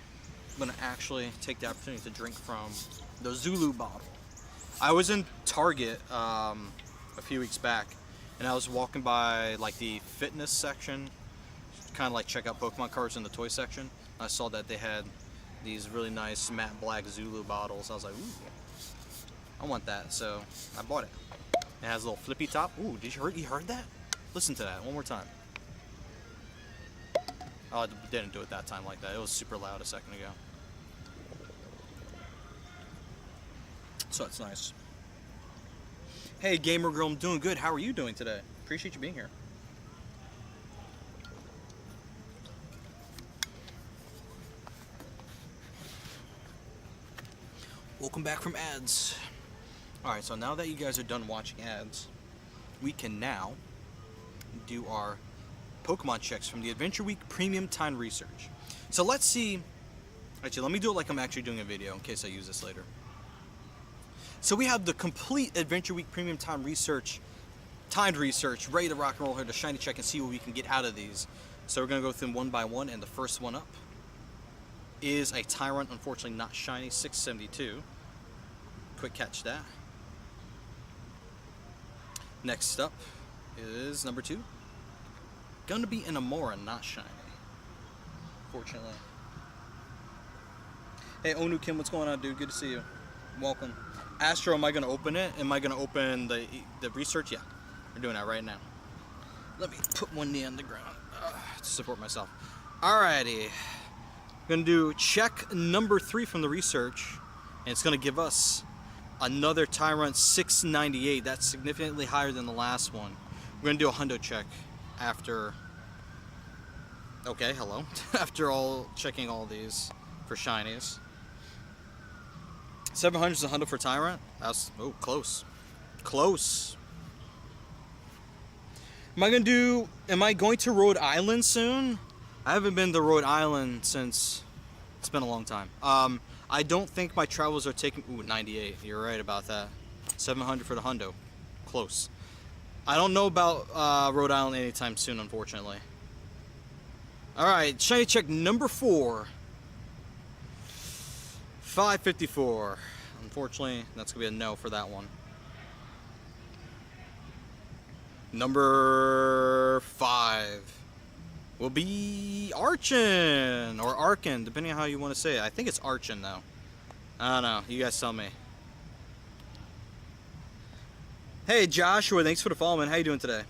I'm going to actually take the opportunity to drink from the Zulu bottle. I was in Target a few weeks back, and I was walking by like the fitness section, kind of like check out Pokemon cards in the toy section. I saw that they had these really nice matte black Zulu bottles. I was like, ooh, I want that, so I bought it. It has a little flippy top. Ooh, you heard that? Listen to that one more time. Oh, it didn't do it that time like that. It was super loud a second ago. So it's nice. Hey, Gamer Girl, I'm doing good. How are you doing today? Appreciate you being here. Welcome back from ads. Alright, so now that you guys are done watching ads, we can now do our Pokemon checks from the Adventure Week Premium Time Research. So let's see. Actually, let me do it like I'm actually doing a video in case I use this later. So we have the complete Adventure Week Premium Time Research, timed research, ready to rock and roll here to shiny check and see what we can get out of these. So we're going to go through them one by one, and the first one up is a Tyrant, unfortunately not shiny, 672. Quick catch that. Next up is number 2. Gonna be an Amora, not shiny. Fortunately. Hey, Onu Kim, what's going on, dude? Good to see you. Welcome. Astro, am I gonna open it? Am I gonna open the research? Yeah, we're doing that right now. Let me put one knee on the ground to support myself. Alrighty. Gonna do check number 3 from the research, and it's gonna give us another Tyrant 698. That's significantly higher than the last one. We're gonna do a hundo check after. Okay, hello. After all checking all these for shinies. 700 is a hundo for Tyrant. That's close. Close. Am I going to Rhode Island soon? I haven't been to Rhode Island since it's been a long time. I don't think my travels are taking. Ooh, 98. You're right about that. 700 for the hundo. Close. I don't know about Rhode Island anytime soon, unfortunately. Alright, shiny check number 4. 554. Unfortunately, that's going to be a no for that one. Number 5 will be Archon, or Arkin, depending on how you want to say it. I think it's Archon, though. I don't know. You guys tell me. Hey, Joshua, thanks for the follow, man. How you doing today?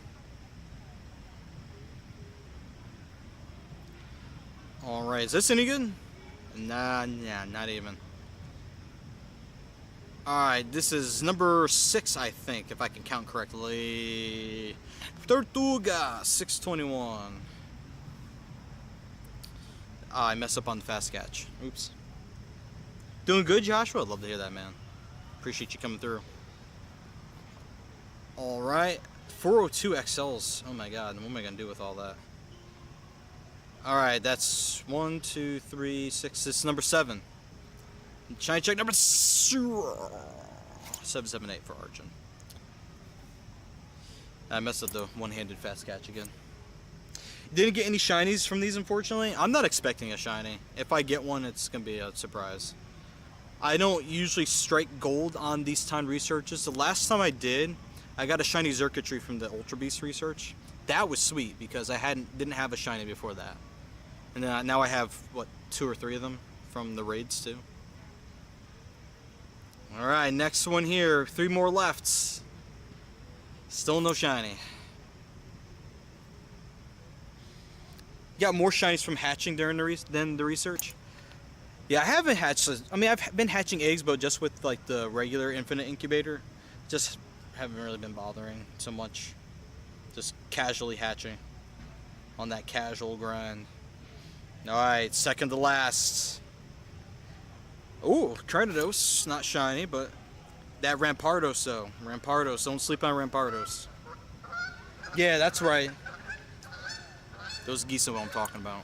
Alright, is this any good? Nah, not even. Alright, this is number 6, I think, if I can count correctly. Tortuga, 621. I messed up on the fast catch. Oops. Doing good, Joshua? I'd love to hear that, man. Appreciate you coming through. Alright, 402 XLs. Oh my god, what am I going to do with all that? Alright, that's 1, 2, 3, 6. This is number 7. Shiny check number 778 for Archon. I messed up the one-handed fast catch again. Didn't get any shinies from these, unfortunately. I'm not expecting a shiny. If I get one, it's going to be a surprise. I don't usually strike gold on these timed researches. The last time I did, I got a shiny Xurkitree from the Ultra Beast research. That was sweet because I didn't have a shiny before that. And then now I have, what, 2 or 3 of them from the raids too. Alright, next one here. 3 more left. Still no shiny. Got more shinies from hatching during the research. Yeah, I haven't hatched. I mean, I've been hatching eggs, but just with like the regular infinite incubator. Just haven't really been bothering so much. Just casually hatching on that casual grind. Alright, second to last. Ooh, Trinidos, not shiny, but that Rampardos though. Rampardos, don't sleep on Rampardos. Yeah, that's right. Those geese are what I'm talking about.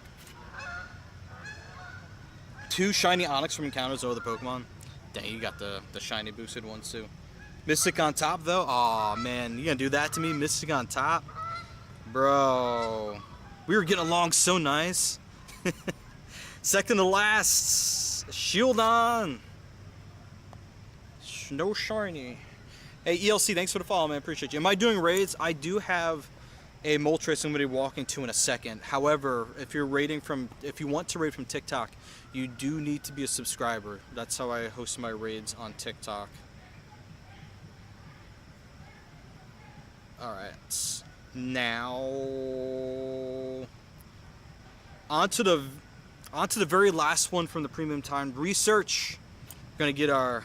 2 shiny Onyx from encounters over the Pokemon. Dang, you got the shiny boosted ones too. Mystic on top though? Aw, man, you gonna do that to me? Mystic on top? Bro. We were getting along so nice. Second to last. Shieldon. No shiny. Hey, ELC, thanks for the follow, man. Appreciate you. Am I doing raids? I do have a Moltres I'm going to be walking to in a second. However, if you want to raid from TikTok, you do need to be a subscriber. That's how I host my raids on TikTok. Alright. Now onto the very last one from the premium time research. We're gonna get our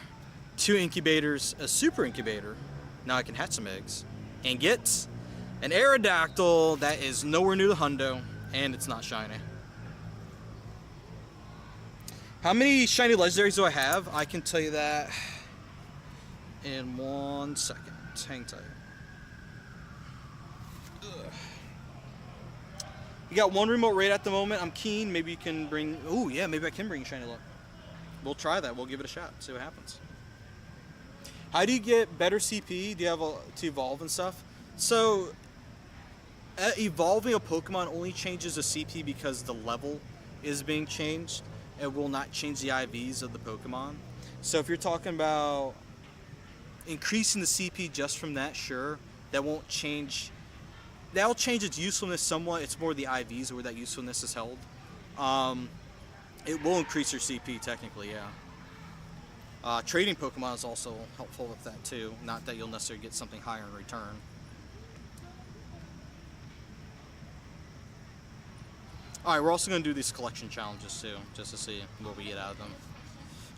2 incubators, a super incubator. Now I can hatch some eggs and get an Aerodactyl that is nowhere near the hundo, and it's not shiny. How many shiny legendaries do I have? I can tell you that in 1 second. Hang tight. Ugh. You got one remote raid at the moment. I'm keen. Maybe you can bring... Ooh, yeah, maybe I can bring shiny luck. We'll try that. We'll give it a shot. See what happens. How do you get better CP? Do you have to evolve and stuff? So, evolving a Pokemon only changes the CP because the level is being changed. It will not change the IVs of the Pokemon. So if you're talking about increasing the CP just from that, sure, that won't change. That'll change its usefulness somewhat. It's more the IVs where that usefulness is held. It will increase your CP technically, yeah. Trading Pokemon is also helpful with that too. Not that you'll necessarily get something higher in return. Alright, we're also going to do these collection challenges too, just to see what we get out of them.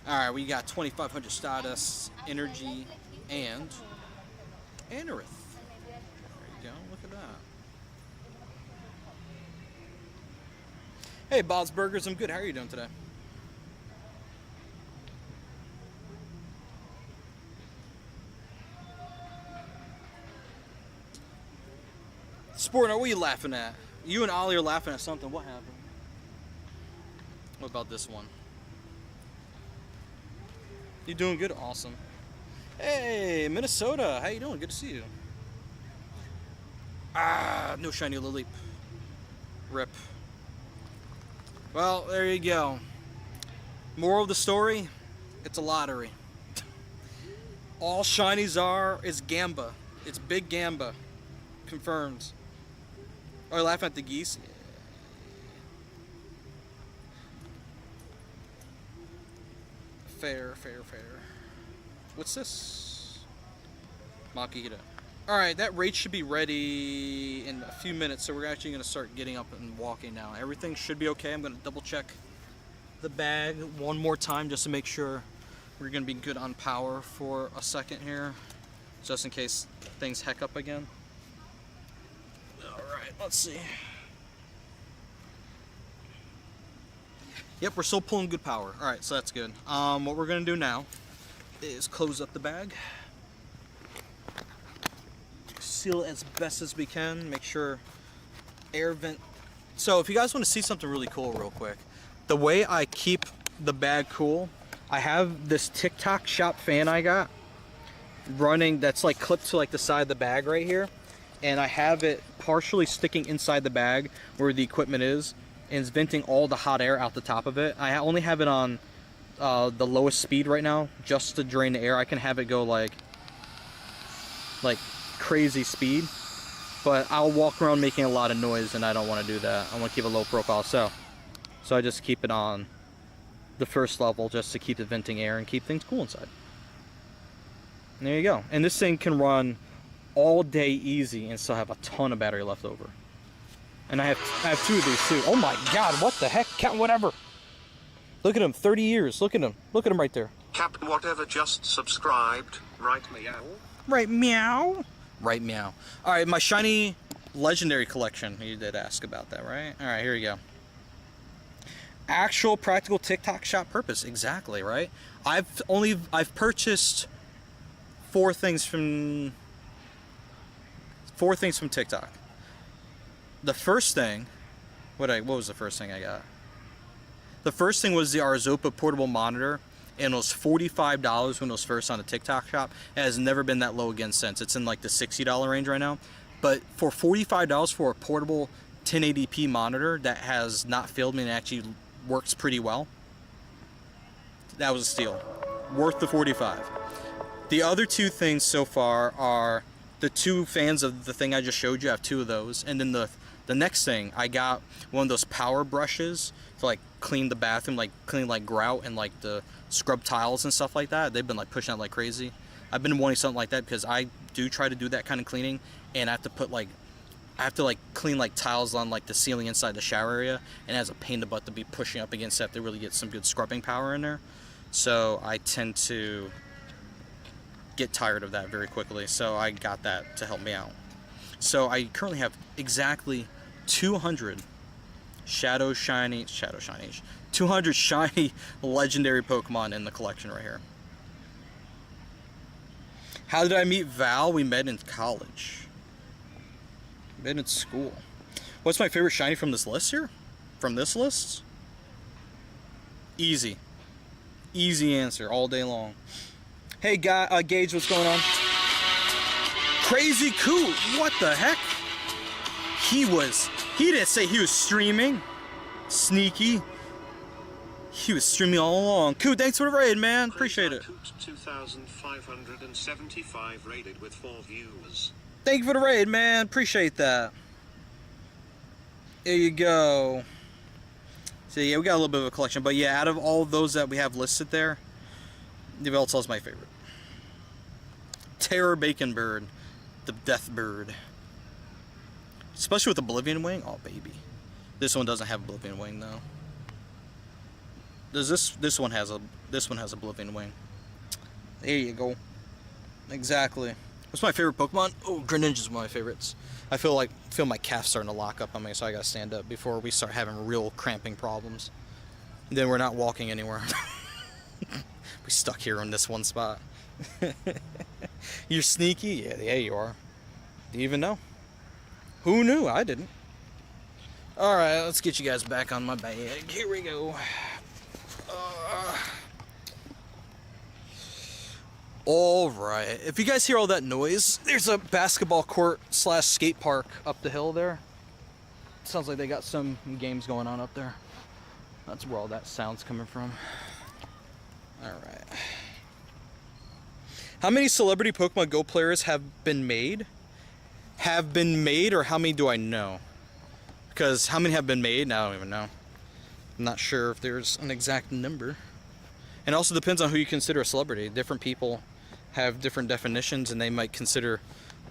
Alright, we got 2,500 Stardust, Energy, and Anorith. There you go, look at that. Hey, Bob's Burgers, I'm good. How are you doing today? Sport, what are you laughing at? You and Ollie are laughing at something. What happened? What about this one? You doing good? Awesome. Hey, Minnesota. How you doing? Good to see you. Ah, no shiny Lily. Rip. Well, there you go. Moral of the story, it's a lottery. All shinies is Gamba. It's Big Gamba. Confirmed. Oh, you're laughing at the geese? Fair. What's this? Makihita. Alright, that raid should be ready in a few minutes, so we're actually going to start getting up and walking now. Everything should be okay. I'm going to double check the bag one more time just to make sure we're going to be good on power for a second here, just in case things heck up again. Alright, let's see. Yep, we're still pulling good power. Alright, so that's good. What we're going to do now is close up the bag. Seal it as best as we can. Make sure air vent. So if you guys want to see something really cool real quick, the way I keep the bag cool, I have this TikTok shop fan I got running that's like clipped to like the side of the bag right here. And I have it partially sticking inside the bag where the equipment is, and it's venting all the hot air out the top of it. I only have it on the lowest speed right now, just to drain the air. I can have it go like crazy speed, but I'll walk around making a lot of noise, and I don't want to do that. I want to keep a low profile, so I just keep it on the first level just to keep it venting air and keep things cool inside. And there you go. And this thing can run all day easy and still have a ton of battery left over. And I have two of these too. Oh my god, what the heck? Whatever. Look at him, 30 years. Look at him. Look at him right there. Captain Whatever just subscribed. Right meow. Right meow. Right meow. Alright, my shiny legendary collection. You did ask about that, right? Alright, here we go. Actual practical TikTok shop purpose. Exactly, right? I've purchased four things from TikTok. The first thing, what was the first thing I got? The first thing was the Arzopa portable monitor, and it was $45 when it was first on the TikTok shop. It has never been that low again since. It's in like the $60 range right now. But for $45 for a portable 1080p monitor that has not failed me and actually works pretty well, that was a steal. Worth the $45. The other two things so far are the two fans of the thing I just showed you. I have two of those, and then the next thing, I got one of those power brushes to like clean the bathroom, like clean like grout and like the scrub tiles and stuff like that. They've been like pushing out like crazy. I've been wanting something like that because I do try to do that kind of cleaning, and I have to clean like tiles on like the ceiling inside the shower area, and it has a pain in the butt to be pushing up against that to really get some good scrubbing power in there. So I tend to get tired of that very quickly. So I got that to help me out. So I currently have exactly 200 Shadow Shiny, 200 shiny legendary Pokemon in the collection right here. How did I meet Val? We met in college. Met in school. What's my favorite shiny from this list here? From this list? Easy. Easy answer all day long. Hey, Gage, what's going on? Crazy Coot, what the heck? He didn't say he was streaming. Sneaky. He was streaming all along. Coot, thanks for the raid, man. Appreciate it. 2,575 rated with 4 viewers. Thank you for the raid, man. Appreciate that. There you go. So yeah, we got a little bit of a collection, but yeah, out of all of those that we have listed there, Yveltal's my favorite. Terror Bacon Bird, the Death Bird, especially with Oblivion Wing. Oh baby, this one doesn't have Oblivion Wing though. Does this one has Oblivion Wing? There you go. Exactly. What's my favorite Pokemon? Oh, Greninja's one of my favorites. I feel my calf starting to lock up on me, so I gotta stand up before we start having real cramping problems. And then we're not walking anywhere. We stuck here in this one spot. You're sneaky? Yeah, you are. Do you even know? Who knew? I didn't. Alright, let's get you guys back on my bag. Here we go. Alright, if you guys hear all that noise, there's a basketball court / skate park up the hill there. Sounds like they got some games going on up there. That's where all that sound's coming from. Alright. How many celebrity Pokemon Go players have been made? Have been made, or how many do I know? Because how many have been made? I don't even know. I'm not sure if there's an exact number. And it also depends on who you consider a celebrity. Different people have different definitions, and they might consider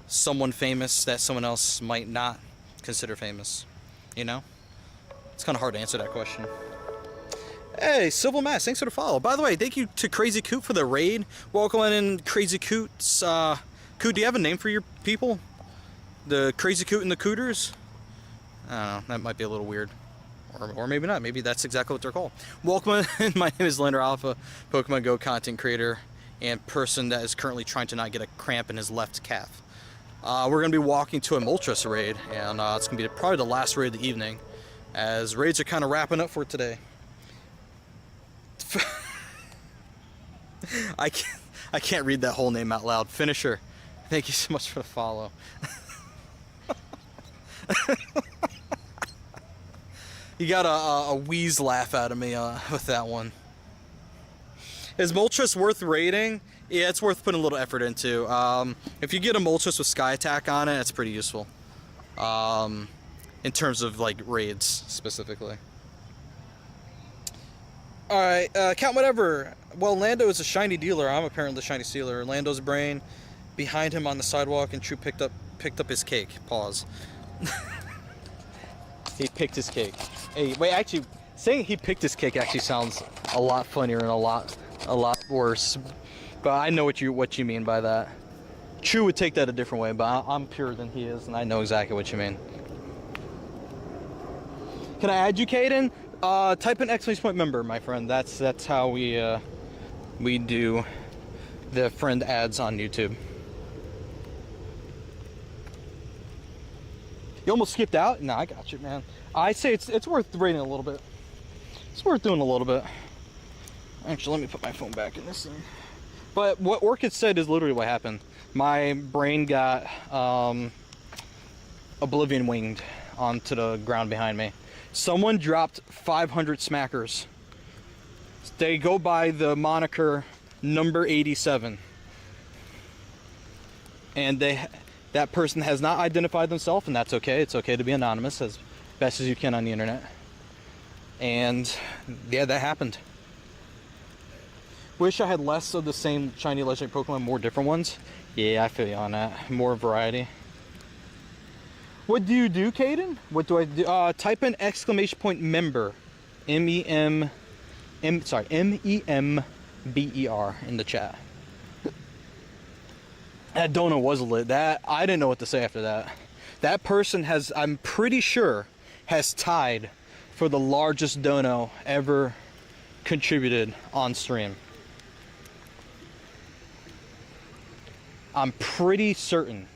someone famous that someone else might not consider famous. You know? It's kind of hard to answer that question. Hey, Civil Mass, thanks for the follow. By the way, thank you to Crazy Coot for the raid. Welcome in, Crazy Coots. Coot, do you have a name for your people? The Crazy Coot and the Cooters? I don't know, that might be a little weird. Or maybe not. Maybe that's exactly what they're called. Welcome in. My name is Lander Alpha, Pokemon Go content creator and person that is currently trying to not get a cramp in his left calf. We're going to be walking to a Moltres raid, and it's going to be probably the last raid of the evening, as raids are kind of wrapping up for today. I can't read that whole name out loud. Finisher, thank you so much for the follow. You got a wheeze laugh out of me with that one. Is Moltres worth raiding? Yeah, it's worth putting a little effort into. If you get a Moltres with Sky Attack on it, it's pretty useful. In terms of like raids specifically. Alright, count whatever. Well, Lando is a shiny dealer. I'm apparently the shiny stealer. Lando's brain behind him on the sidewalk, and True picked up his cake. Pause. He picked his cake. Hey, wait, actually, saying he picked his cake actually sounds a lot funnier and a lot worse. But I know what you mean by that. True would take that a different way, but I'm purer than he is, and I know exactly what you mean. Can I add you, Caden? Type in ! member, my friend. That's how we do the friend ads on YouTube. You almost skipped out? No, I got you, man. I say it's worth rating a little bit. It's worth doing a little bit. Actually, let me put my phone back in this thing. But what Orchid said is literally what happened. My brain got Oblivion winged onto the ground behind me. Someone dropped 500 smackers. They go by the moniker number 87. And that person has not identified themselves, and that's okay. It's okay to be anonymous as best as you can on the internet. And yeah, that happened. Wish I had less of the same shiny legendary Pokemon, more different ones. Yeah, I feel you on that. More variety. What do you do, Caden? What do I do? Type in ! member. M-E-M-B-E-R in the chat. That donut was lit. That I didn't know what to say after that. That person has, I'm pretty sure, has tied for the largest dono ever contributed on stream. I'm pretty certain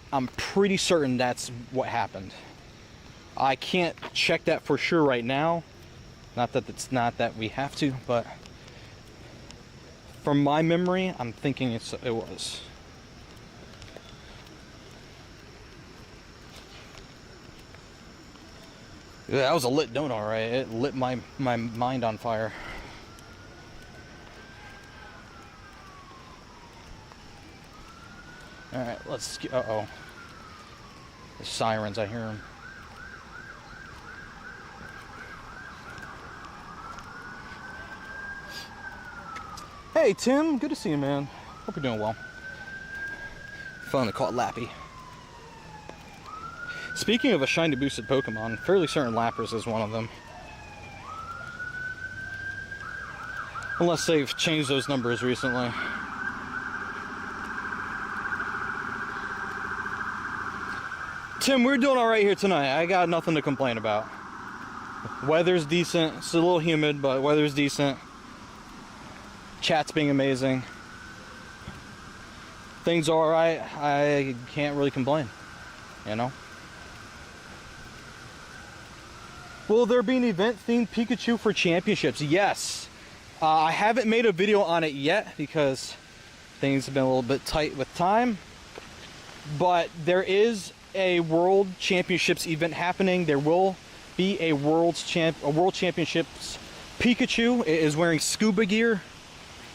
that's what happened. I can't check that for sure right now. Not that it's not that we have to, but from my memory, I'm thinking it was. Yeah, that was a lit donut, all right. It lit my mind on fire. All right, let's get, uh-oh. The sirens, I hear them. Hey, Tim, good to see you, man. Hope you're doing well. Finally caught Lappy. Speaking of a shiny boosted Pokemon, fairly certain Lapras is one of them. Unless they've changed those numbers recently. Tim, we're doing all right here tonight. I got nothing to complain about. Weather's decent. It's a little humid, but weather's decent. Chat's being amazing. Things are all right. I can't really complain, you know? Will there be an event-themed Pikachu for championships? Yes. I haven't made a video on it yet because things have been a little bit tight with time. But there is a World Championships event happening. There will be a World Championships Pikachu. It is wearing scuba gear.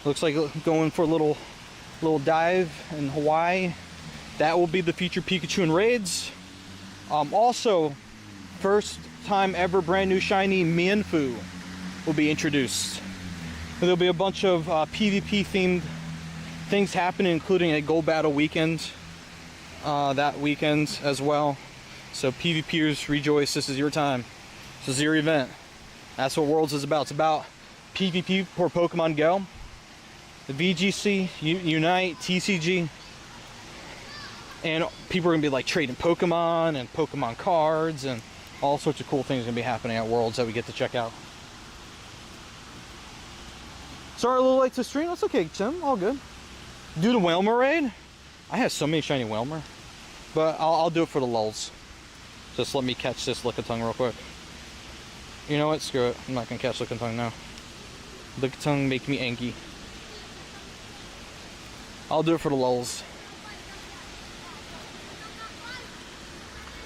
Looks like going for a little dive in Hawaii. That will be the featured Pikachu in raids. Also, first time ever brand new shiny Mienfoo will be introduced. There'll be a bunch of PvP themed things happening, including a gold battle weekend that weekend as well. So PvPers, rejoice, this is your time. This is your event. That's what Worlds is about. It's about PvP for Pokemon Go. The VGC, Unite, TCG, and people are going to be like trading Pokemon and Pokemon cards and all sorts of cool things going to be happening at Worlds that we get to check out. Sorry, a little late to stream. That's okay, Tim. All good. Do the Whalmer raid. I have so many shiny Whalmer, but I'll do it for the lulz. Just let me catch this Lickitung real quick. You know what? Screw it. I'm not going to catch Lickitung now. Lickitung make me angry. I'll do it for the lulz.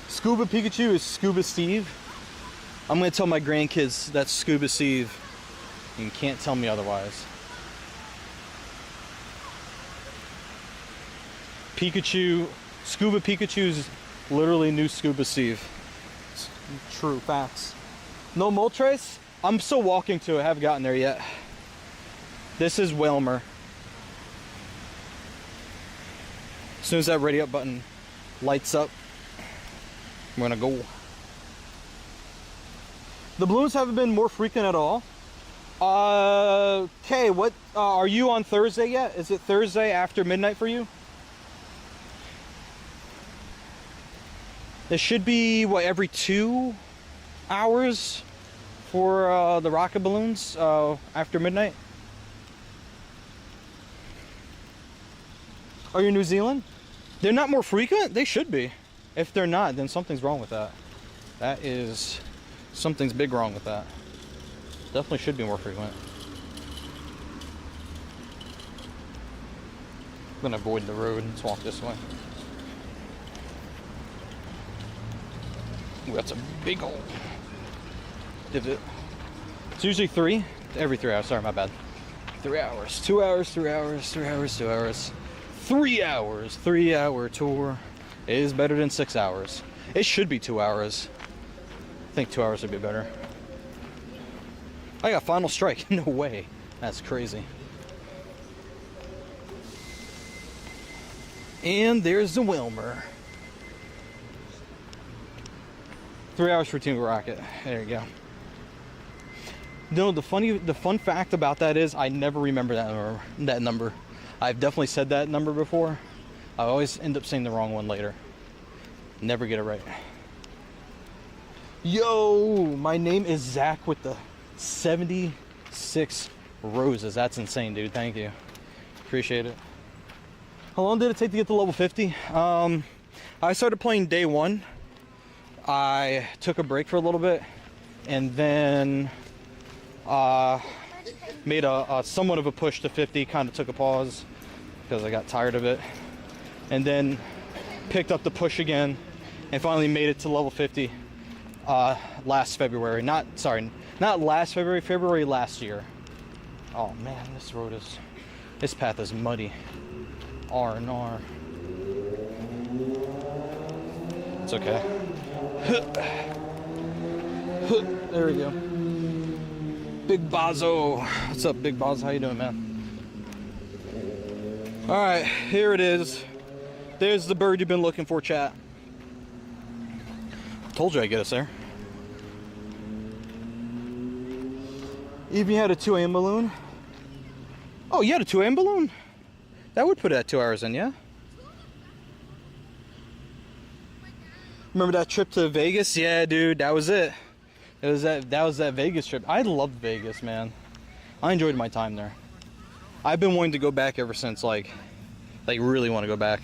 Scuba Pikachu is Scuba Steve. I'm going to tell my grandkids that's Scuba Steve. You can't tell me otherwise. Pikachu, Scuba Pikachu is literally new Scuba Steve. It's true facts. No Moltres? I'm still walking to it. I haven't gotten there yet. This is Whalmer. As soon as that ready up button lights up, I'm gonna go. The balloons haven't been more frequent at all. Okay, what are you on Thursday yet? Is it Thursday after midnight for you? It should be what, every 2 hours for the rocket balloons after midnight. Are you in New Zealand? They're not more frequent? They should be. If they're not, then something's wrong with that. That is, something's big wrong with that. Definitely should be more frequent. I'm gonna avoid the road. Let's walk this way. Ooh, that's a big old divot. It's usually 3, every 3 hours. Sorry, my bad. 3 hours, 2 hours, 3 hours, 3 hours, 2 hours. 3 hours, 3 hour tour is better than 6 hours. It should be 2 hours. I think 2 hours would be better. I got Final Strike. No way. That's crazy. And there's the Whalmer. 3 hours for Team Rocket. There you go. No, the fun fact about that is I never remember that number. I've definitely said that number before. I always end up saying the wrong one later. Never get it right. Yo, my name is Zach with the 76 roses. That's insane, dude. Thank you. Appreciate it. How long did it take to get to level 50? I started playing day 1. I took a break for a little bit and then made a somewhat of a push to 50, kind of took a pause because I got tired of it, and then picked up the push again and finally made it to level 50 last February. Not last February, February last year. Oh man, this path is muddy. R&R. It's okay. There we go. Big Bazo. What's up, Big Bazo? How you doing, man? All right, here it is. There's the bird you've been looking for, chat. Told you I'd get us there. Even you had a 2 AM balloon. Oh, you had a 2 AM balloon? That would put it at 2 hours in, yeah? Remember that trip to Vegas? Yeah, dude, that was it. That was that Vegas trip. I loved Vegas, man. I enjoyed my time there. I've been wanting to go back ever since, like really want to go back.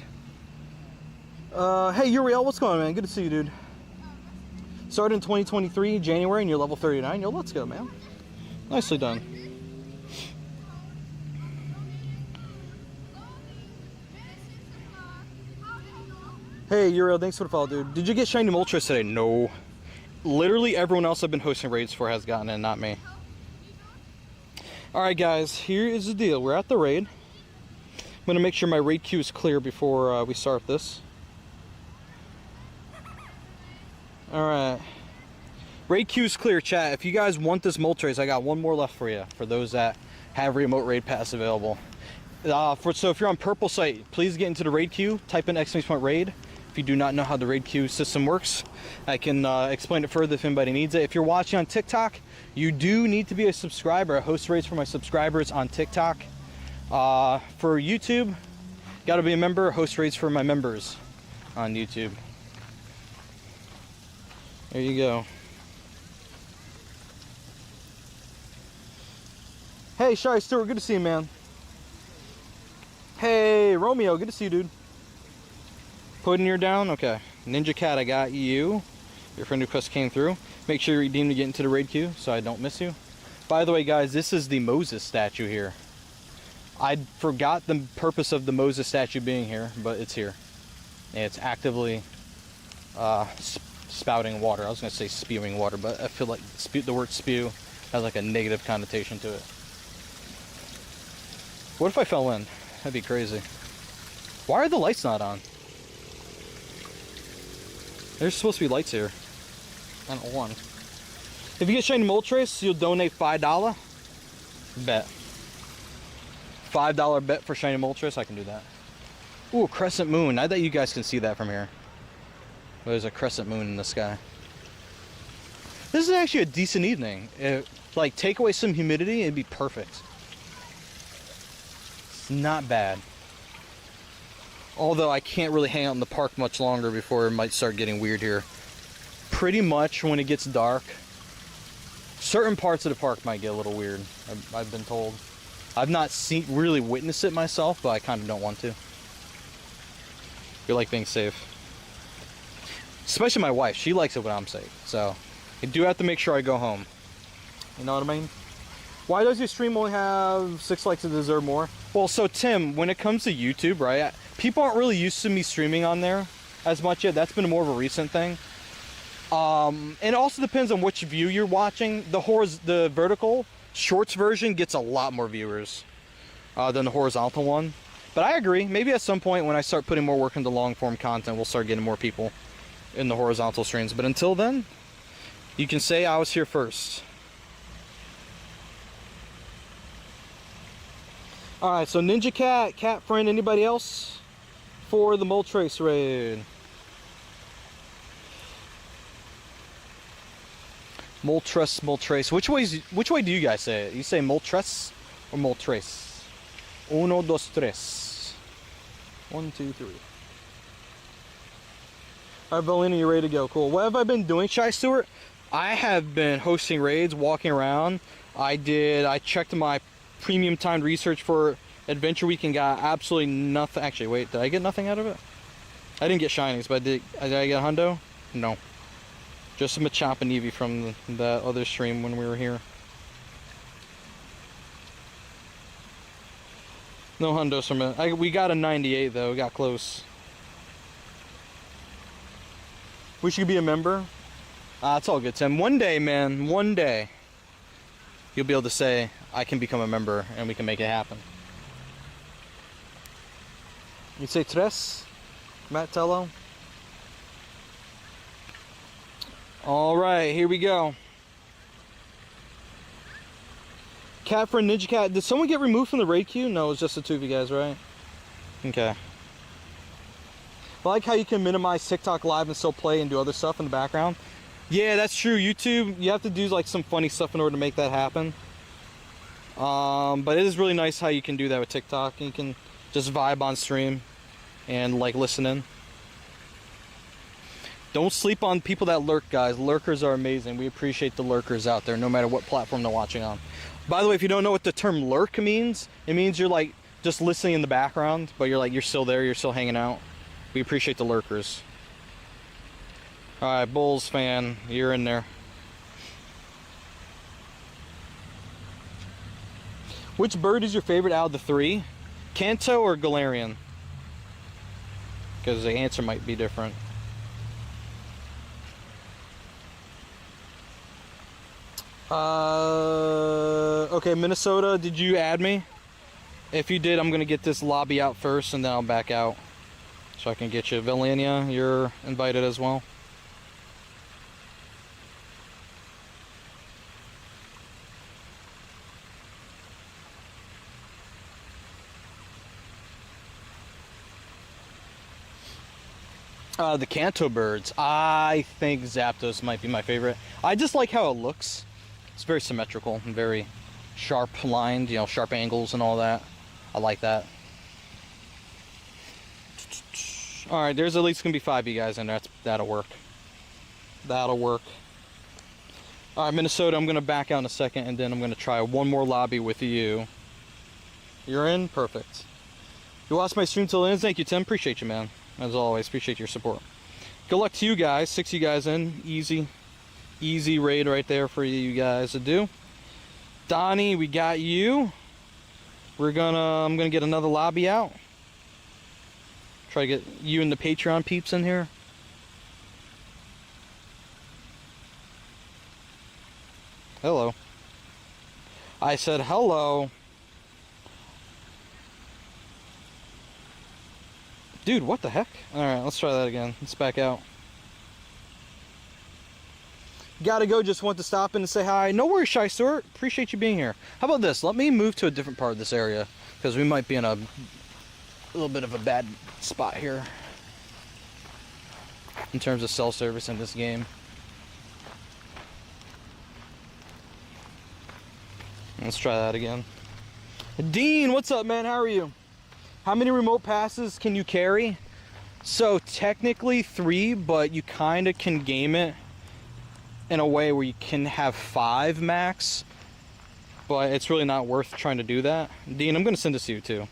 Hey, Uriel, what's going on, man? Good to see you, dude. Started in 2023, January, and you're level 39. Yo, let's go, man. Nicely done. Hey, Uriel, thanks for the follow, dude. Did you get shiny Moltres today? No. Literally everyone else I've been hosting raids for has gotten it, not me. Alright guys, here is the deal. We're at the raid. I'm going to make sure my raid queue is clear before we start this. Alright. Raid queue is clear, chat. If you guys want this Moltres, I got one more left for you. For those that have remote raid pass available. So if you're on purple site, please get into the raid queue. Type in !raid. If you do not know how the raid queue system works, I can explain it further if anybody needs it. If you're watching on TikTok, you do need to be a subscriber. I host raids for my subscribers on TikTok. For YouTube, gotta be a member. Host raids for my members on YouTube. There you go. Hey, Shai Stewart, good to see you, man. Hey, Romeo, good to see you, dude. Putting your down? Okay. Ninja Cat, I got you. Your friend request came through. Make sure you redeem to get into the raid queue so I don't miss you. By the way, guys, this is the Moses statue here. I forgot the purpose of the Moses statue being here, but it's here. And it's actively spouting water. I was going to say spewing water, but I feel like the word spew has like a negative connotation to it. What if I fell in? That'd be crazy. Why are the lights not on? There's supposed to be lights here. And one. If you get shiny Moltres, you'll donate $5. Bet. $5 bet for shiny Moltres. I can do that. Ooh, crescent moon. I bet you guys can see that from here. There's a crescent moon in the sky. This is actually a decent evening. Like, take away some humidity, it'd be perfect. It's not bad. Although I can't really hang out in the park much longer before it might start getting weird here. Pretty much when it gets dark, certain parts of the park might get a little weird, I've been told. I've not really witnessed it myself, but I kind of don't want to. I like being safe. Especially my wife, she likes it when I'm safe. So, I do have to make sure I go home. You know what I mean? Why does your stream only have 6 likes and deserve more? Well, so Tim, when it comes to YouTube, right, people aren't really used to me streaming on there as much yet. That's been more of a recent thing. And it also depends on which view you're watching. The vertical shorts version gets a lot more viewers than the horizontal one. But I agree. Maybe at some point when I start putting more work into long form content, we'll start getting more people in the horizontal streams. But until then, you can say I was here first. Alright, so Ninja Cat, Cat Friend, anybody else for the Moltres raid? Moltres. Which way do you guys say it? You say Moltres or Moltres? Uno, dos, tres. 1, 2, 3. All right, Valina, you ready to go? Cool. What have I been doing, Shy Stewart? I have been hosting raids, walking around. I checked my premium timed research for Adventure Week and got absolutely nothing. Actually, wait, did I get nothing out of it? I didn't get shinies, but did I get hundo? No. Just some Machop and Eevee from that other stream when we were here. No hundos from it. We got a 98 though. We got close. We should be a member. It's all good, Tim. One day, man. One day, you'll be able to say, I can become a member and we can make it happen. You say tres, Matt Tello? All right, here we go. Cat friend Ninja Cat. Did someone get removed from the raid queue? No, it was just the two of you guys, right? Okay. I like how you can minimize TikTok live and still play and do other stuff in the background. Yeah, that's true. YouTube, you have to do like some funny stuff in order to make that happen. But it is really nice how you can do that with TikTok. You can just vibe on stream and like listen in. Don't sleep on people that lurk, guys. Lurkers are amazing. We appreciate the lurkers out there, no matter what platform they're watching on. By the way, if you don't know what the term lurk means, it means you're like just listening in the background, but you're still there, you're still hanging out. We appreciate the lurkers. Alright, Bulls fan, you're in there. Which bird is your favorite out of the three? Kanto or Galarian? Because the answer might be different. Okay, Minnesota, did you add me? If you did, I'm going to get this lobby out first and then I'll back out. So I can get you. Valenia, you're invited as well. The Kanto birds. I think Zapdos might be my favorite. I just like how it looks. It's very symmetrical and very sharp lined, you know, sharp angles and all that. I like that. Alright, there's at least going to be 5 of you guys in there. That'll work. That'll work. Alright, Minnesota, I'm going to back out in a second, and then I'm going to try one more lobby with you. You're in? Perfect. You watched my stream till the end? Thank you, Tim. Appreciate you, man. As always, appreciate your support. Good luck to you guys. 6 of you guys in. Easy raid right there for you guys to do. Donnie, we got you. I'm going to get another lobby out. Try to get you and the Patreon peeps in here. Hello. I said hello. Dude, what the heck? Alright, let's try that again. Let's back out. Gotta go, just want to stop in and say hi. No worries, Shy Stewart. Appreciate you being here. How about this? Let me move to a different part of this area, because we might be in a little bit of a bad spot here in terms of cell service in this game. Let's try that again. Dean, what's up, man? How are you? How many remote passes can you carry? So technically 3, but you kind of can game it in a way where you can have 5 max, but it's really not worth trying to do that. Dean, I'm going to send this to you too,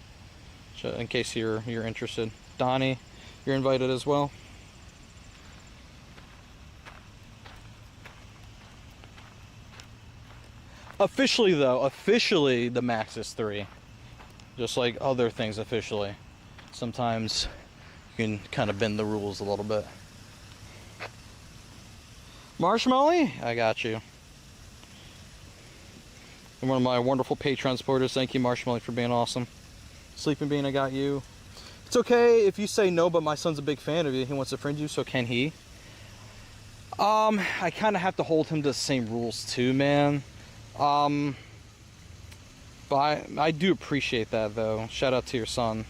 in case you're interested. Donnie, you're invited as well. Officially though, the max is 3. Just like other things officially. Sometimes you can kind of bend the rules a little bit. Marshmallow, I got you. And one of my wonderful Patreon supporters. Thank you, Marshmallow, for being awesome. Sleeping Bean, I got you. It's okay if you say no, but my son's a big fan of you. He wants to friend you, so can he? I kind of have to hold him to the same rules too, man. But I do appreciate that, though. Shout out to your son.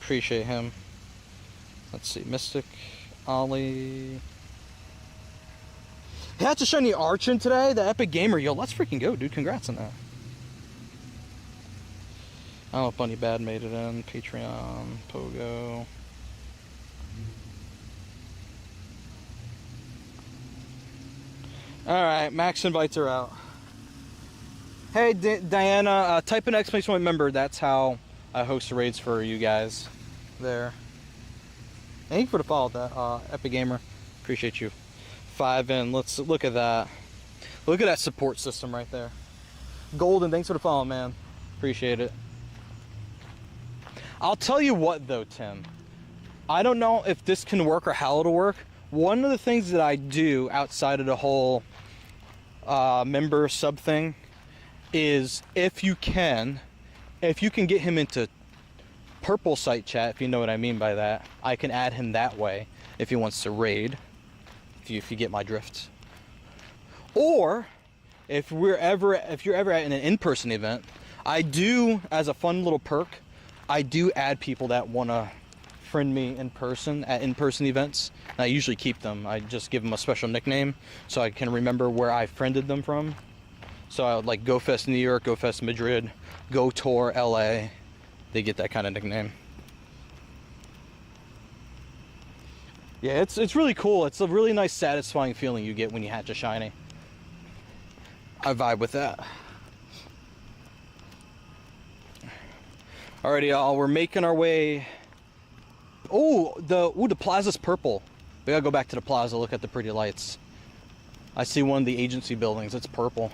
Appreciate him. Let's see, Mystic, Ollie. Hey, that's a shiny Archon today, the Epic Gamer. Yo, let's freaking go, dude. Congrats on that. I don't know if Bunny Bad made it in. Patreon, Pogo. Alright, Max invites her out. Hey, Diana, type an exclamation point member. That's how I host raids for you guys. There. Thank you for the follow, that Epic Gamer. Appreciate you. 5 in. Let's look at that. Look at that support system right there. Golden, thanks for the follow, man. Appreciate it. I'll tell you what, though, Tim. I don't know if this can work or how it'll work. One of the things that I do outside of the whole member sub thing is if you can get him into purple site chat, if you know what I mean by that, I can add him that way if he wants to raid, if you get my drift. Or if you're ever at an in-person event, I do, as a fun little perk, I do add people that want to friend me in person at in-person events. And I usually keep them. I just give them a special nickname so I can remember where I friended them from. So I would like GoFest New York, GoFest Madrid, Go Tour LA. They get that kind of nickname. Yeah, it's really cool. It's a really nice, satisfying feeling you get when you hatch a shiny. I vibe with that. Alrighty, y'all, we're making our way. Oh, the plaza's purple. We gotta go back to the plaza, look at the pretty lights. I see one of the agency buildings, it's purple.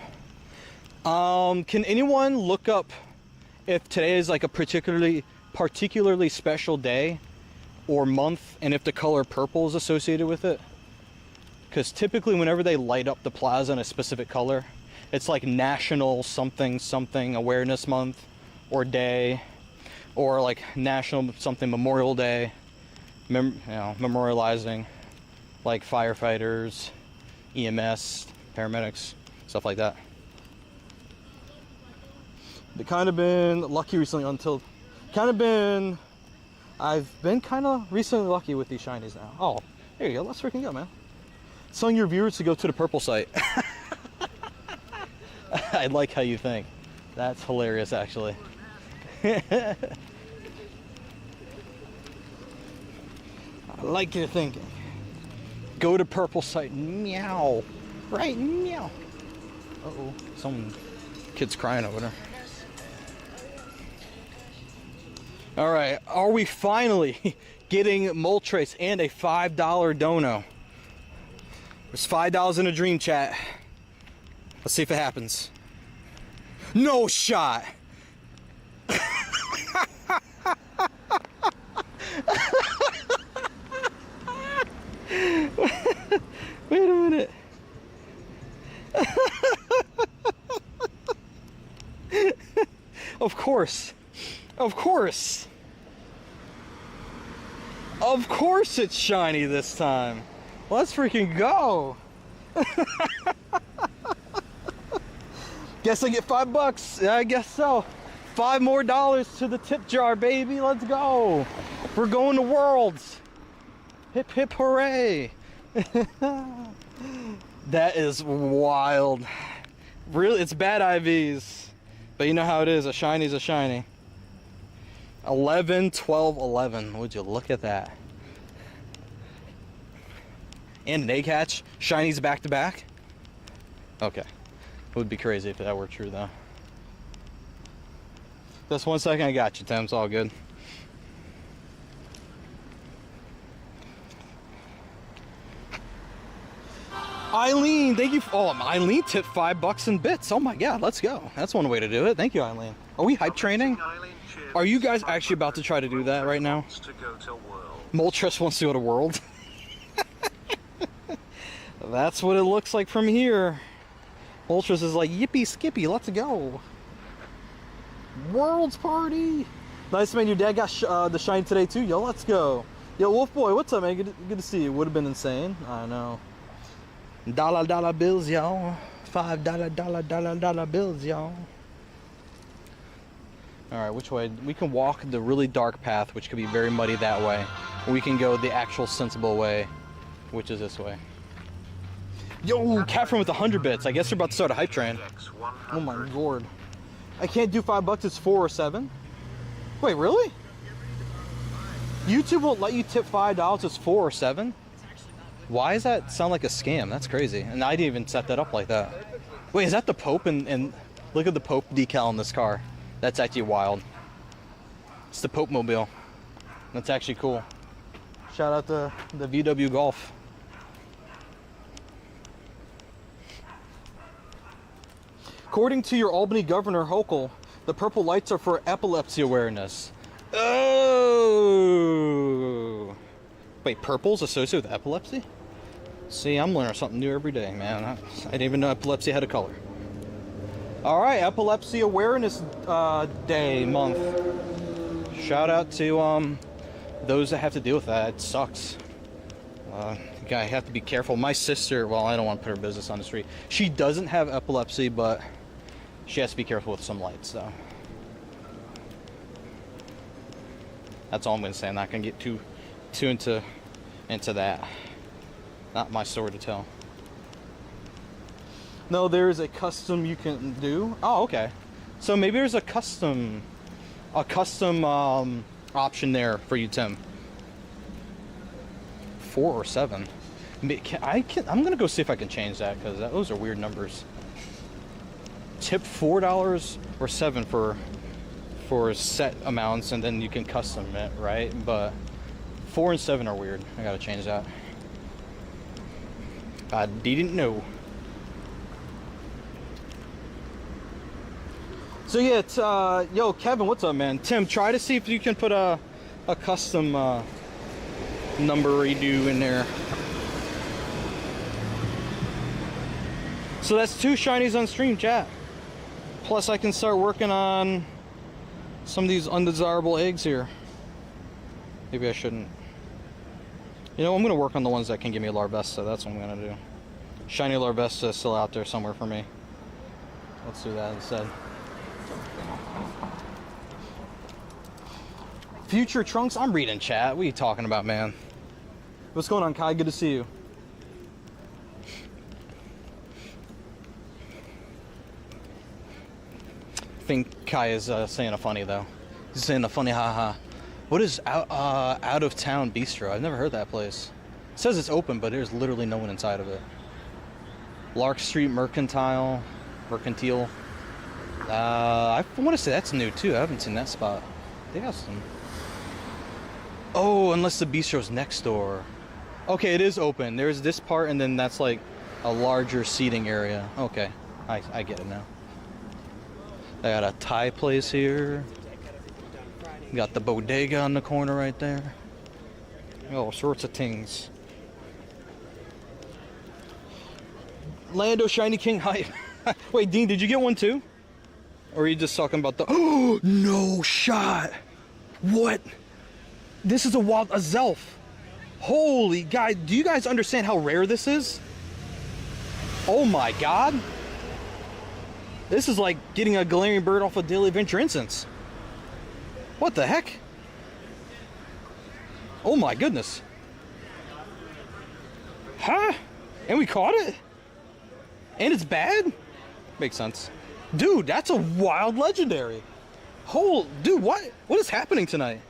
Can anyone look up if today is like a particularly special day or month, and if the color purple is associated with it? Because typically whenever they light up the plaza in a specific color, it's like National something something Awareness Month or Day, or like National something Memorial Day, memorializing like firefighters, EMS, paramedics, stuff like that. I've kind of been lucky recently I've been kind of recently lucky with these shinies now. Oh, there you go. Let's freaking go, man. Telling your viewers to go to the purple site. I like how you think. That's hilarious, actually. I like your thinking. Go to purple site. Meow. Right, meow. Uh-oh. Some kid's crying over there. Alright, are we finally getting Moltres and a $5 dono? There's $5 in a dream chat. Let's see if it happens. No shot! Wait a minute. Of course. Of course. Of course it's shiny this time. Let's freaking go. Guess I get $5. Yeah, I guess so. $5 more to the tip jar, baby. Let's go. We're going to Worlds. Hip hip hooray. That is wild. Really, it's bad IVs. But you know how it is. A shiny's a shiny. 11, 12, 11. Would you look at that? And an egg hatch. Shinies back to back. Okay. It would be crazy if that were true, though. Just 1 second. I got you, Tim. It's all good. Eileen, thank you. Eileen tipped $5 in bits. Oh my God, let's go. That's one way to do it. Thank you, Eileen. Are we hype training? Are you guys actually about to try to do that right now? Moltres wants to go to World. That's what it looks like from here. Moltres is like, yippee skippy, let's go. World's party. Nice, man. Your dad got the shine today too. Yo, let's go. Yo, Wolf Boy, what's up, man? Good to see you. Would have been insane. I know. Dollar bills, y'all. $5 bills, y'all. Alright, which way? We can walk the really dark path, which could be very muddy that way. Or we can go the actual sensible way, which is this way. Yo, Catherine with 100 bits. I guess you're about to start a hype train. Oh my lord. I can't do $5, it's 4 or 7. Wait, really? YouTube won't let you tip $5. It's 4 or 7. Why does that sound like a scam? That's crazy. And I didn't even set that up like that. Wait, is that the Pope? And look at the Pope decal in this car. That's actually wild. It's the Pope mobile. That's actually cool. Shout out to the VW Golf. According to your Albany Governor Hochul, the purple lights are for epilepsy awareness. Oh! Wait, purple's associated with epilepsy? See, I'm learning something new every day, man. I didn't even know epilepsy had a color. Alright, Epilepsy Awareness Day, month. Shout out to those that have to deal with that. It sucks. You have to be careful. My sister, well, I don't want to put her business on the street. She doesn't have epilepsy, but she has to be careful with some lights, though. That's all I'm going to say. I'm not going to get too into that. Not my story to tell. No, there's a custom you can do. Oh, okay. So maybe there's a custom option there for you, Tim. 4 or 7. I'm gonna go see if I can change that, because those are weird numbers. Tip $4 or 7 for set amounts, and then you can custom it, right? But 4 and 7 are weird. I gotta change that. I didn't know. So yeah, it's yo Kevin, what's up, man? Tim, try to see if you can put a custom number redo in there. So that's 2 shinies on stream, chat. Plus I can start working on some of these undesirable eggs here. Maybe I shouldn't. You know, I'm gonna work on the ones that can give me a Larvesta. That's what I'm gonna do. Shiny Larvesta is still out there somewhere for me. Let's do that instead. Future Trunks, I'm reading chat. What are you talking about, man? What's going on, Kai? Good to see you. I think Kai is saying a funny, though. He's saying a funny haha. What is out of town bistro? I've never heard that place. It says it's open, but there's literally no one inside of it. Lark Street Mercantile. I want to say that's new too. I haven't seen that spot. They got some. Oh, unless the bistro's next door. Okay, it is open. There's this part, and then that's like a larger seating area. Okay, I get it now. I got a Thai place here. Got the bodega on the corner right there. All sorts of things. Lando Shiny King hype. Wait, Dean, did you get one too? Or are you just talking about the... Oh, no shot. What? This is a Zelf. Holy guy, do you guys understand how rare this is? Oh my god. This is like getting a Galarian bird off a Daily Adventure instance. What the heck? Oh my goodness. Huh? And we caught it? And it's bad? Makes sense. Dude, that's a wild legendary. Dude, what is happening tonight?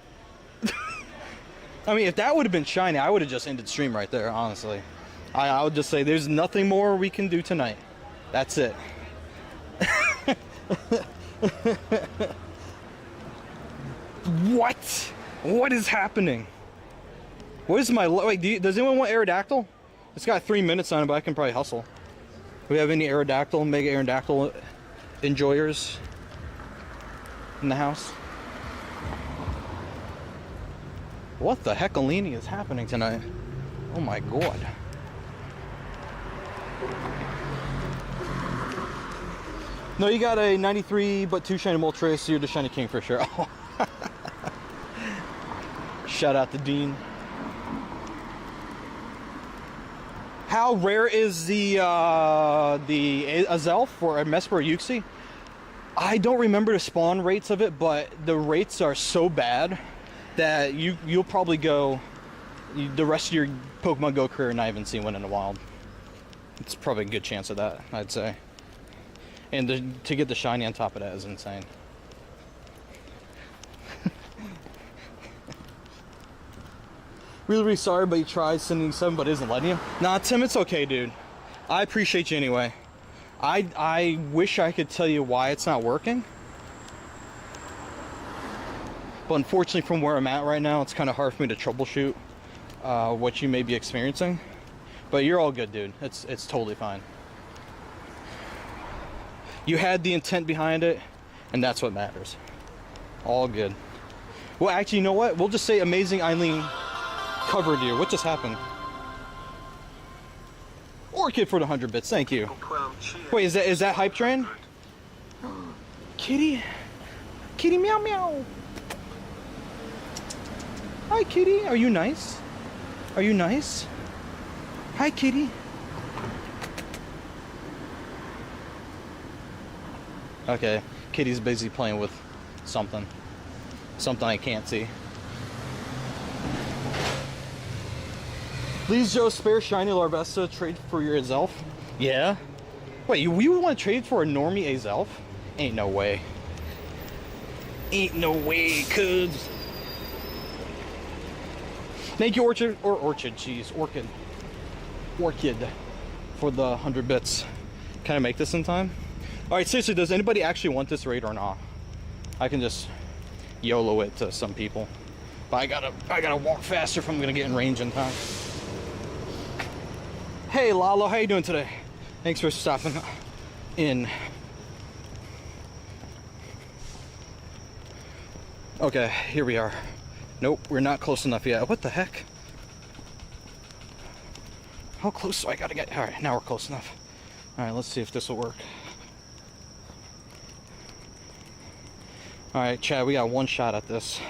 I mean, if that would have been shiny, I would have just ended stream right there, honestly. I would just say there's nothing more we can do tonight. That's it. What? What is happening? What is my... Wait, does anyone want Aerodactyl? It's got 3 minutes on it, but I can probably hustle. Do we have any Aerodactyl, Mega Aerodactyl enjoyers in the house? What the heckalini is happening tonight? Oh my god. No, you got a 93 but 2 shiny Moltres, so you're the shiny king for sure. Oh. Shout out to Dean. How rare is the Azelf or a Mesper or Uxie? I don't remember the spawn rates of it, but the rates are so bad that you'll probably go the rest of your Pokemon Go career and not even see one in the wild. It's probably a good chance of that, I'd say. And to get the shiny on top of that is insane. Really, really sorry, but you tried sending 7, but it isn't letting you. Nah, Tim, it's okay, dude. I appreciate you anyway. I wish I could tell you why it's not working. But unfortunately, from where I'm at right now, it's kind of hard for me to troubleshoot what you may be experiencing. But you're all good, dude. It's totally fine. You had the intent behind it, and that's what matters. All good. Well, actually, you know what? We'll just say Amazing Eileen covered you. What just happened? Orchid for the 100 bits. Thank you. Wait, is that Hype Train? Kitty? Kitty meow meow. Hi, kitty. Are you nice? Are you nice? Hi, kitty. Okay, kitty's busy playing with something. Something I can't see. Please, Joe, spare shiny Larvesta trade for your Azelf. Yeah? Wait, you want to trade for a normie Azelf? Ain't no way. Ain't no way, cuz. Thank you, Orchid, jeez, Orchid, for the 100 bits. Can I make this in time? All right, seriously, does anybody actually want this raid or not? I can just YOLO it to some people, but I gotta walk faster if I'm gonna get in range in time. Hey, Lalo, how you doing today? Thanks for stopping in. Okay, here we are. Nope, we're not close enough yet. What the heck? How close do I gotta get? All right, now we're close enough. All right, let's see if this will work. All right, Chad, we got one shot at this.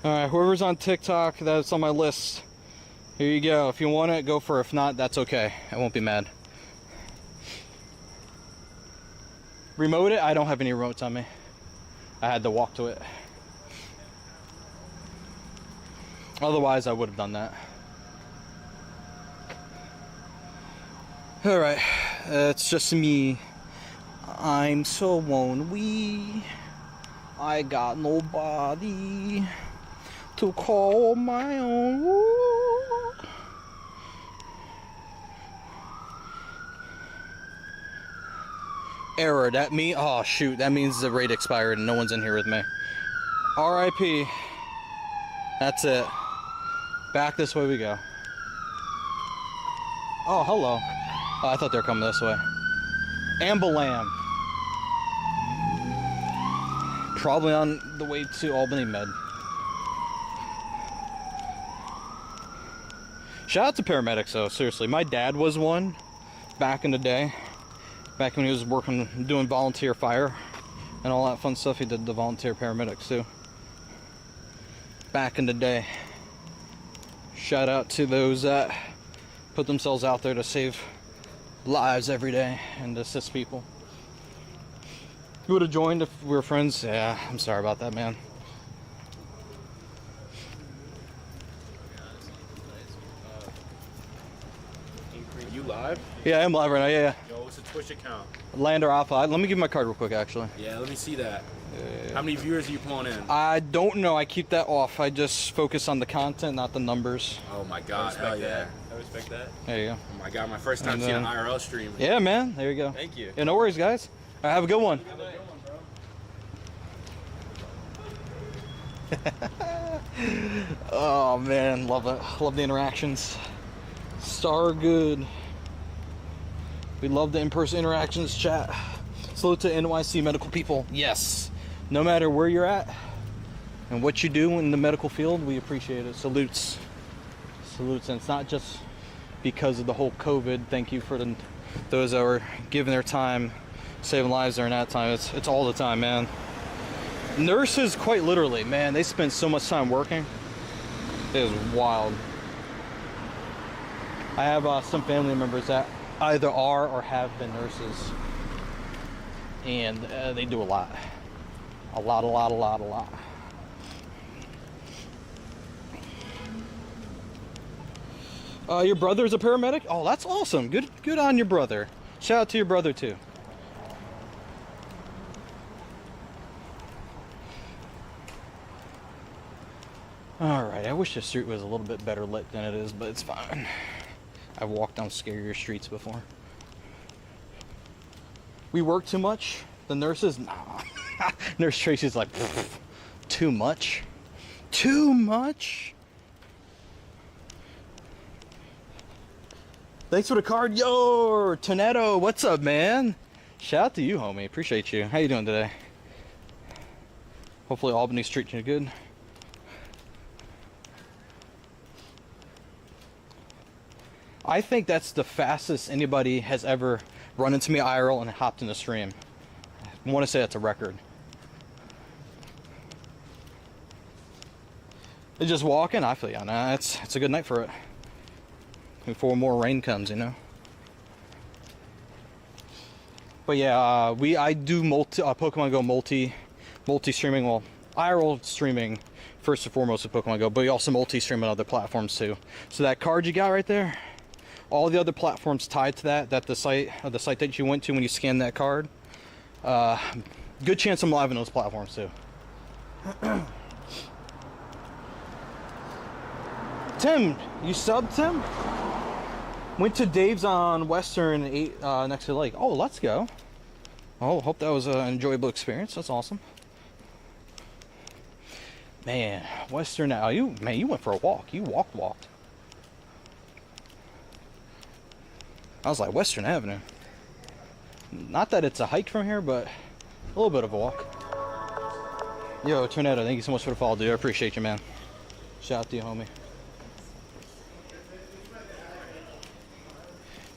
All right, whoever's on TikTok, that's on my list. Here you go. If you want it, go for it. If not, that's okay. I won't be mad. Remote it? I don't have any remotes on me. I had to walk to it. Otherwise, I would have done that. Alright, it's just me. I'm so lonely. I got nobody to call my own. Ooh. Error, that mean? Oh shoot, that means the raid expired and no one's in here with me. RIP. That's it. Back this way we go. Oh, hello. Oh, I thought they were coming this way. Ambalam. Probably on the way to Albany Med. Shout out to paramedics though, seriously. My dad was one back in the day. Back when he was working, doing volunteer fire and all that fun stuff. He did the volunteer paramedics too. Back in the day. Shout out to those that put themselves out there to save lives every day and assist people. You would have joined if we were friends? Yeah, I'm sorry about that, man. You live? Yeah, I'm live right now, yeah. Yo, what's the Twitch account? Lander Alpha. Let me give you my card real quick, actually. Yeah, let me see that. How many viewers are you pulling in? I don't know. I keep that off. I just focus on the content, not the numbers. Oh my god, hell yeah. I respect that. There you go. Oh my god, my first time seeing an IRL stream. Yeah, man. There you go. Thank you. Yeah, no worries, guys. All right, have a good one. Oh man, love it. Love the interactions. Star good. We love the in-person interactions, chat. Salute to NYC medical people. Yes. No matter where you're at and what you do in the medical field, we appreciate it. Salutes. Salutes. And it's not just because of the whole COVID. Thank you for those that were giving their time, saving lives during that time. It's all the time, man. Nurses, quite literally, man, they spend so much time working. It is wild. I have some family members that either are or have been nurses. And they do a lot. A lot. Your brother's a paramedic? Oh, that's awesome. Good on your brother. Shout out to your brother too. Alright, I wish the street was a little bit better lit than it is, but it's fine. I've walked down scarier streets before. We work too much? The nurses? Nah. Nurse Tracy's like, too much? Too much? Thanks for the card. Yo, Tornado, what's up, man? Shout out to you, homie. Appreciate you. How you doing today? Hopefully Albany's treating you good. I think that's the fastest anybody has ever run into me IRL and hopped in the stream. I want to say that's a record. They're just walking. I feel yeah, it's a good night for it. Before more rain comes, you know. But yeah, I do Pokemon Go multi streaming. Well, IRL streaming first and foremost with Pokemon Go, but we also multi stream on other platforms too. So that card you got right there, all the other platforms tied to that the site that you went to when you scanned that card, good chance I'm live on those platforms too. Tim, you subbed, Tim? Went to Dave's on Western, ate next to the lake. Oh, let's go. Oh, hope that was an enjoyable experience. That's awesome. Man, Western now. You went for a walk. You walked. I was like, Western Avenue. Not that it's a hike from here, but a little bit of a walk. Yo, Tornado, thank you so much for the follow, dude. I appreciate you, man. Shout out to you, homie.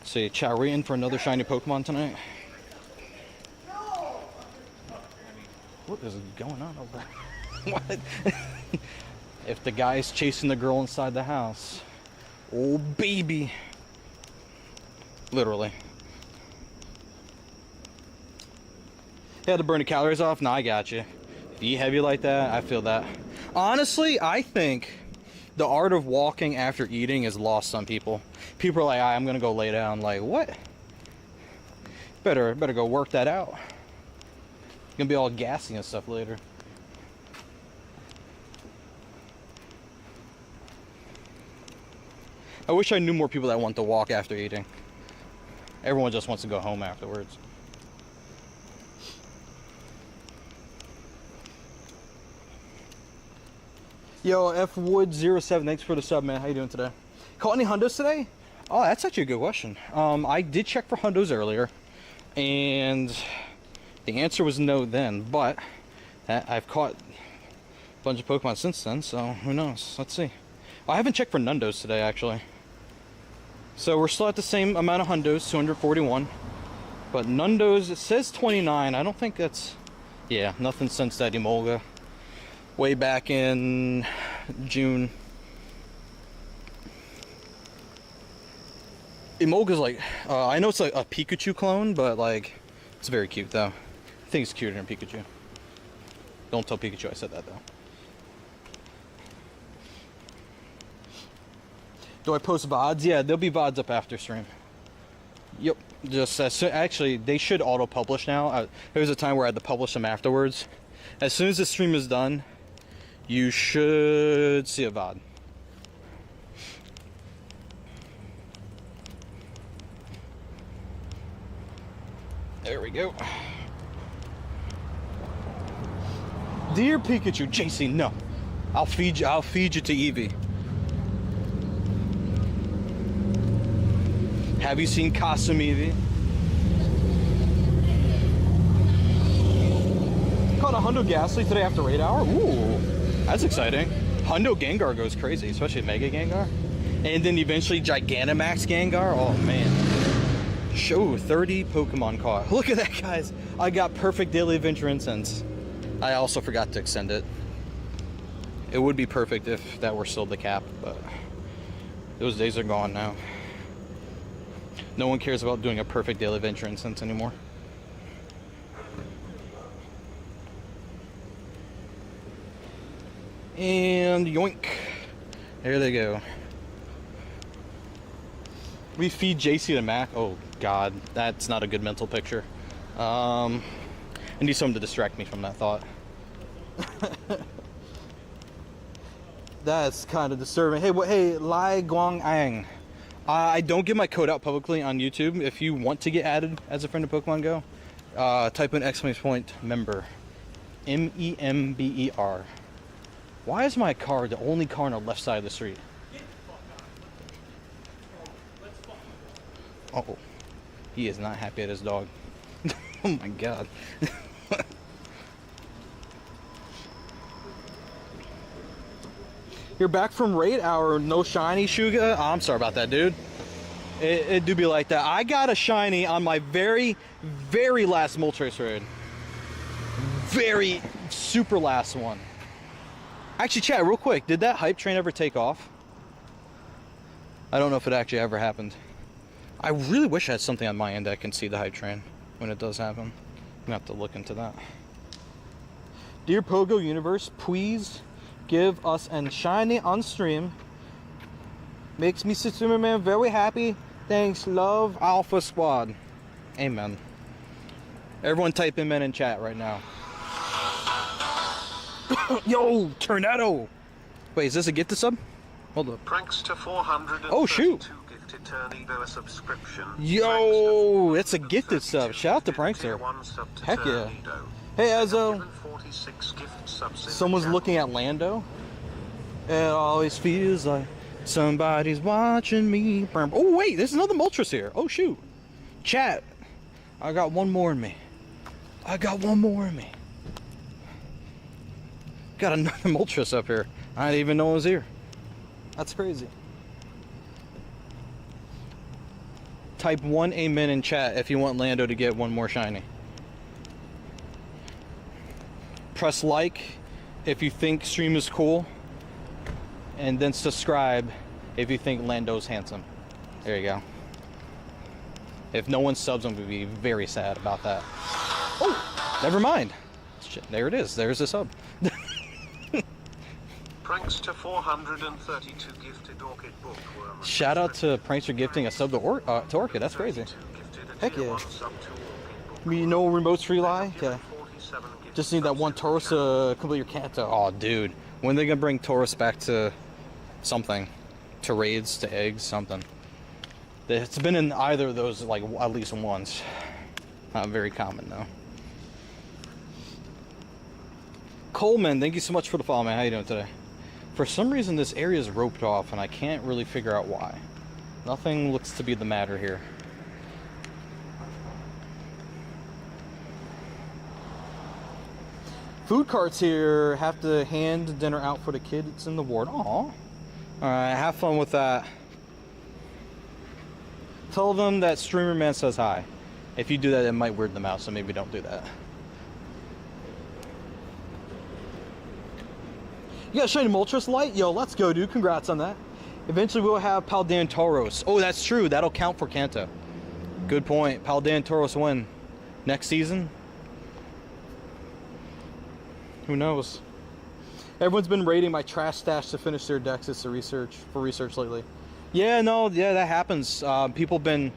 See, chat, we in for another shiny Pokemon tonight? What is going on over there? What? If the guy's chasing the girl inside the house. Oh, baby. Literally. You had to burn the calories off? Nah, I got you. If you eat heavy like that, I feel that. Honestly, I think the art of walking after eating is lost on people. People are like, I'm gonna go lay down. Like, what? Better go work that out. You're gonna be all gassy and stuff later. I wish I knew more people that want to walk after eating. Everyone just wants to go home afterwards. Yo, F Wood 07, thanks for the sub, man. How you doing today? Caught any hundos today? Oh, that's actually a good question. I did check for hundos earlier, and the answer was no then, but I've caught a bunch of Pokemon since then, so who knows? Let's see. I haven't checked for Nundos today, actually. So we're still at the same amount of hundos, 241. But Nundos, it says 29. I don't think that's... Yeah, nothing since that Emolga. Way back in June. Emolga's like... I know it's like a Pikachu clone, but like... It's very cute, though. I think it's cuter than Pikachu. Don't tell Pikachu I said that, though. Do I post VODs? Yeah, there'll be VODs up after stream. Yep. Just actually, they should auto-publish now. There was a time where I had to publish them afterwards. As soon as the stream is done, you should see a VOD. There we go. Dear Pikachu, JC, no. I'll feed you to Eevee. Have you seen Kasumi? Caught a Hundo Ghastly today after raid hour. Ooh, that's exciting. Hundo Gengar goes crazy, especially Mega Gengar. And then eventually Gigantamax Gengar. Oh man. Show 30 Pokemon caught. Look at that, guys. I got perfect daily adventure incense. I also forgot to extend it. It would be perfect if that were still the cap, but those days are gone now. No one cares about doing a perfect daily adventure instance anymore. And yoink. There they go. We feed JC to Mac. Oh god, that's not a good mental picture. I need something to distract me from that thought. That's kind of disturbing. Hey, hey, Lai Guang Ang. I don't give my code out publicly on YouTube. If you want to get added as a friend of Pokemon Go, type in ! member. MEMBER. Why is my car the only car on the left side of the street? Oh, he is not happy at his dog. Oh my god. You're back from raid hour, no shiny, Shuga? Oh, I'm sorry about that, dude. It do be like that. I got a shiny on my very, very last Moltres raid. Very super last one. Actually, chat, real quick, did that hype train ever take off? I don't know if it actually ever happened. I really wish I had something on my end that can see the hype train when it does happen. I'm gonna have to look into that. Dear Pogo Universe, please give us an shiny on stream. Makes me Superman very happy. Thanks, love, Alpha Squad. Amen. Everyone type amen in chat right now. Yo, Tornado! Wait, is this a gifted sub? Hold up. Prankster 432 Oh, shoot. gifted Tornado a subscription. Yo, it's a gifted sub. Shout out to Prankster. Heck yeah. Hey, Ezzo. Someone's looking at Lando. It always feels like somebody's watching me. Oh, wait, there's another Moltres here. Oh, shoot. Chat. I got one more in me. I got one more in me. Got another Moltres up here. I didn't even know it was here. That's crazy. Type 1 amen in chat if you want Lando to get one more shiny. Press like if you think stream is cool. And then subscribe if you think Lando's handsome. There you go. If no one subs, I'm going to be very sad about that. Oh, never mind. Shit, there it is. There's a sub. Prankster 432 gifted Orchid Bookworm. Shout out to Prankster gifting a sub to Orchid. That's crazy. Heck yeah. You know remote free lie? Yeah. Just need that one Taurus to complete your Kanto. Oh, dude. When are they going to bring Taurus back to something? To raids, to eggs, something. It's been in either of those like at least once. Not very common though. Coleman, thank you so much for the follow, man. How you doing today? For some reason this area is roped off and I can't really figure out why. Nothing looks to be the matter here. Food carts here. Have to hand dinner out for the kids in the ward. Aw. Alright, have fun with that. Tell them that Streamer Man says hi. If you do that, it might weird them out, so maybe don't do that. You got shiny Moltres light? Yo, let's go, dude. Congrats on that. Eventually, we'll have Paldean Tauros. Oh, that's true. That'll count for Kanto. Good point. Paldean Tauros win. Next season? Who knows? Everyone's been raiding my trash stash to finish their decks as for research lately. Yeah, no, yeah, that happens. People have been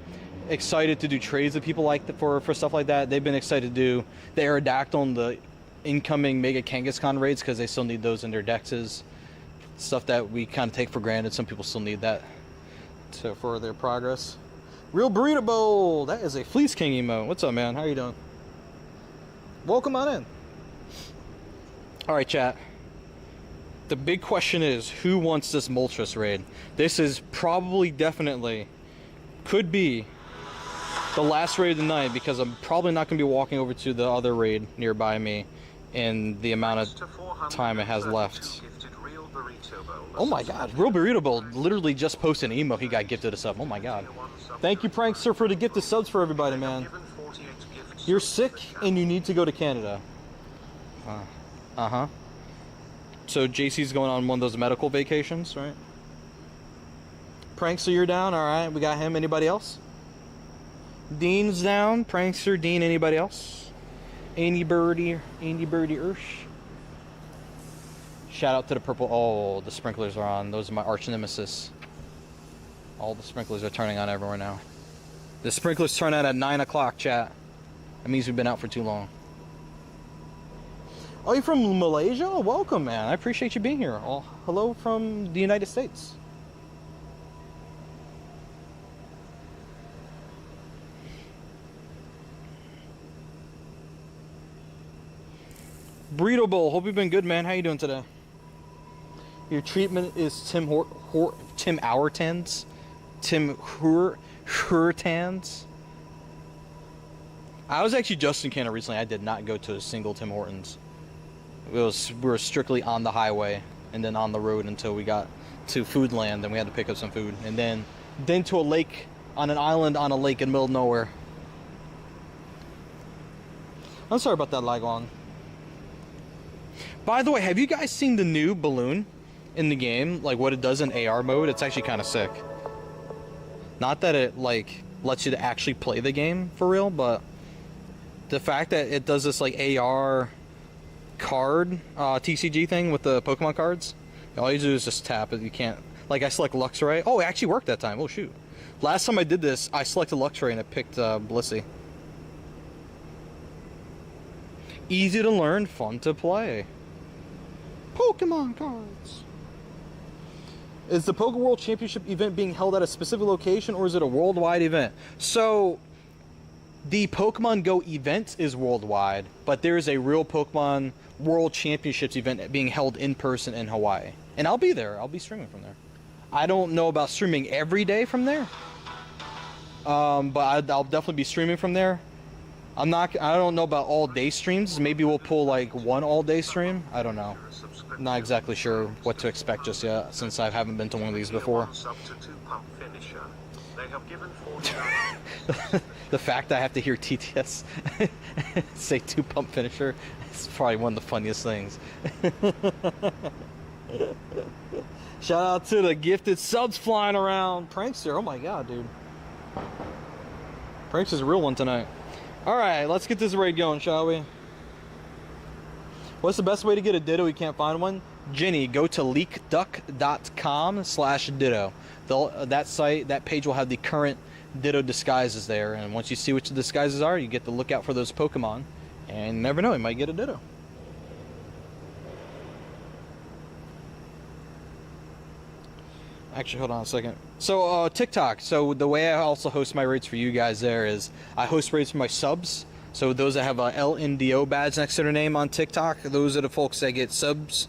excited to do trades with people like for stuff like that. They've been excited to do the Aerodactyl and the incoming Mega Kangaskhan raids because they still need those in their dexes. Stuff that we kind of take for granted. Some people still need that for their progress. Real Burrito Bowl! That is a Fleece King emote. What's up, man? How you doing? Welcome on in. Alright, chat. The big question is, who wants this Moltres raid? This is probably, definitely, could be the last raid of the night because I'm probably not going to be walking over to the other raid nearby me in the amount of time it has left. Oh my god, Real Burrito Bowl literally just posted an emo he got gifted a sub. Oh my god. Thank you, Prankster, for the gifted subs for everybody, man. You're sick and you need to go to Canada. Uh-huh. So JC's going on one of those medical vacations, right? Prankster, you're down. All right, we got him. Anybody else? Dean's down. Prankster, Dean. Anybody else? Andy Birdie Ursh. Shout out to the purple. Oh, the sprinklers are on. Those are my arch nemesis. All the sprinklers are turning on everywhere now. The sprinklers turn on at 9 o'clock, chat. That means we've been out for too long. Oh, you're from Malaysia? Oh, welcome, man. I appreciate you being here. Oh, hello from the United States. Burrito Bowl, hope you've been good, man. How you doing today? Your treatment is Tim Hourtans? Tim Hurtans? I was actually just in Canada recently. I did not go to a single Tim Hortons. We were strictly on the highway and then on the road until we got to Foodland, and we had to pick up some food. And then to a lake, on an island on a lake in the middle of nowhere. I'm sorry about that, Lagwan. By the way, have you guys seen the new balloon in the game? Like what it does in AR mode? It's actually kind of sick. Not that it like lets you to actually play the game for real, but the fact that it does this like AR card TCG thing with the Pokemon cards. All you do is just tap it. You can't, like I select Luxray. Oh, it actually worked that time. Oh shoot. Last time I did this, I selected Luxray and I picked Blissey. Easy to learn, fun to play. Pokemon cards. Is the Poké World Championship event being held at a specific location, or is it a worldwide event? So, the Pokemon Go event is worldwide, but there is a real Pokemon World Championships event being held in person in Hawaii. And I'll be there. I'll be streaming from there. I don't know about streaming every day from there, but I'll definitely be streaming from there. I don't know about all day streams. Maybe we'll pull like one all day stream. I don't know. Not exactly sure what to expect just yet, since I haven't been to one of these before. The fact that I have to hear TTS say 2-pump finisher is probably one of the funniest things. Shout out to the gifted subs flying around. Prankster, oh my god, dude. Prankster's a real one tonight. Alright, let's get this raid going, shall we? What's the best way to get a Ditto? You can't find one? Jenny, go to leakduck.com/Ditto. That site, that page will have the current Ditto disguises there, and once you see which the disguises are, you get to look out for those Pokemon, and you never know, you might get a Ditto. Actually, hold on a second. So, TikTok. So, the way I also host my raids for you guys there is I host raids for my subs. So, those that have a LNDO badge next to their name on TikTok, those are the folks that get subs,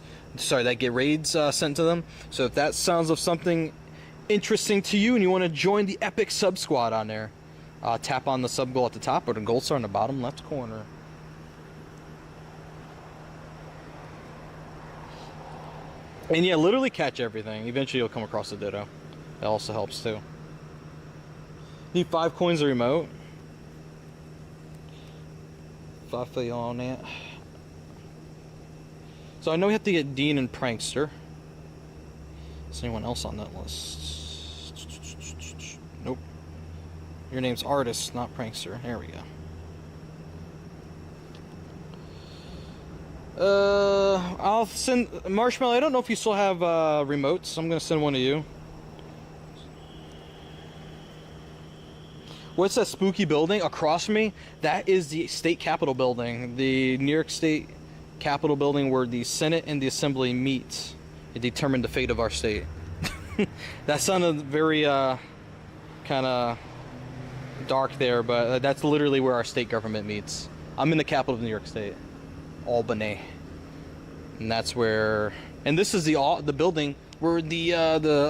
that get raids sent to them. So, if that sounds of something interesting to you and you want to join the epic sub squad on there, tap on the sub goal at the top or the gold star in the bottom left corner. And yeah, literally catch everything. Eventually you'll come across a Ditto. That also helps too. Need 5 coins a remote. 5 for you on that. So I know we have to get Dean and Prankster. Is anyone else on that list? Nope. Your name's Artist, not Prankster. There we go. I'll send Marshmallow. I don't know if you still have remotes. I'm gonna send one to you. What's that spooky building across from me? That is the state capitol building, the New York State Capitol building, where the Senate and the Assembly meet and determine the fate of our state. That sounded very kind of dark there, but that's literally where our state government meets. I'm in the capital of New York State. Albany, and that's where, and this is the building where the